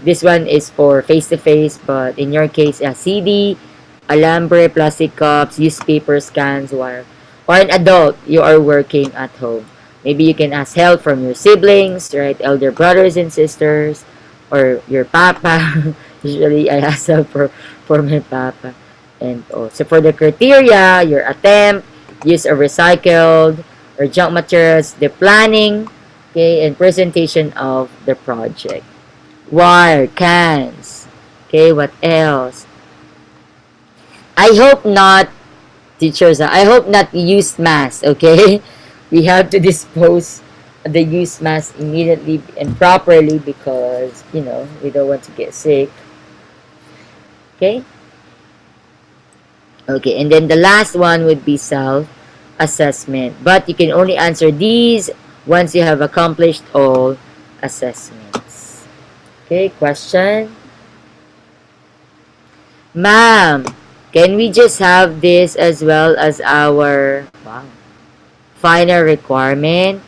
this one is for face-to-face, but in your case, CD, alambre, plastic cups, newspaper scans, or an adult, you are working at home. Maybe you can ask help from your siblings, right? Elder brothers and sisters, or your papa. Usually, I ask help for my papa. And also for the criteria, your attempt, use of recycled or junk materials, the planning, okay, and presentation of the project. Wire, cans. Okay, what else? I hope not, teachers. I hope not used mask. Okay, we have to dispose the used mask immediately and properly because we don't want to get sick. Okay. Okay, and then the last one would be self assessment. But you can only answer these once you have accomplished all assessments. Okay, question. Ma'am, can we just have this as well as our final requirement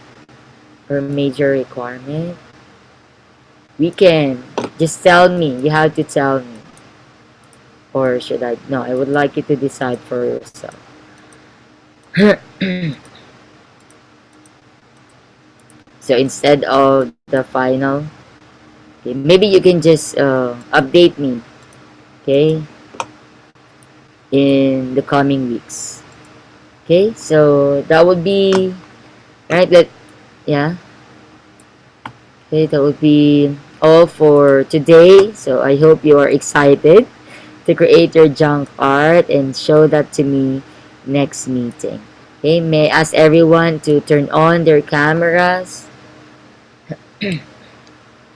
or major requirement? We can. Just tell me. You have to tell me. Or should I? No, I would like you to decide for yourself. So instead of the final, okay, maybe you can just update me, okay, in the coming weeks. Okay, so that would be right. Yeah. Okay, that would be all for today. So I hope you are excited to create your junk art and show that to me next meeting. Okay, may I ask everyone to turn on their cameras.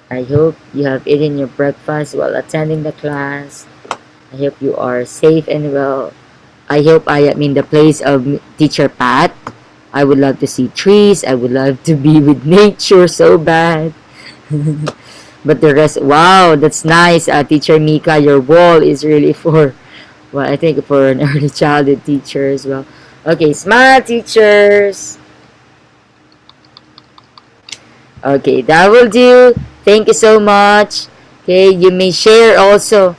I hope you have eaten your breakfast while attending the class. I hope you are safe and well. I hope I am in the place of Teacher Pat. I would love to see trees. I would love to be with nature so bad. But the rest, wow, that's nice. Teacher Mika, your wall is really for, well, I think for an early childhood teacher as well. Okay, smile, teachers. Okay, that will do. Thank you so much. Okay, you may share also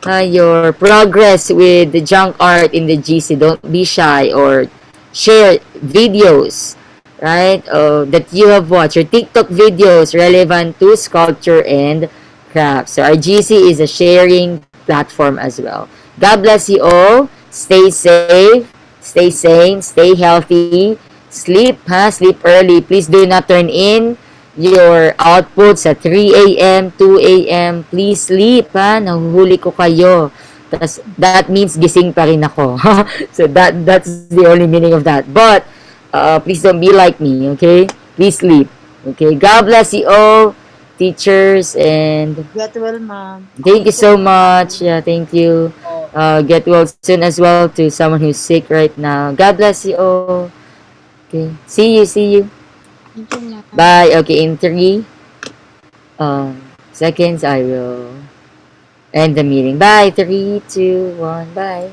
your progress with the junk art in the GC. Don't be shy or share videos, right? That you have watched, your TikTok videos relevant to sculpture and craft. So our GC is a sharing platform as well. God bless you all. Stay safe, stay sane, stay healthy. Sleep, sleep early. Please do not turn in your outputs at 3 a.m., 2 a.m. Please sleep, nahuhuli ko kayo. That means gising pa rin ako. So that's the only meaning of that. But please don't be like me, okay? Please sleep. Okay? God bless you all, teachers, and Get well, ma'am. thank you so much. Yeah, thank you. Get well soon as well to someone who's sick right now. God bless you all. Okay. See you, see you. Thank you, ma'am. Bye. Okay, in 3 seconds, I will end the meeting. Bye. 3, 2, 1. Bye.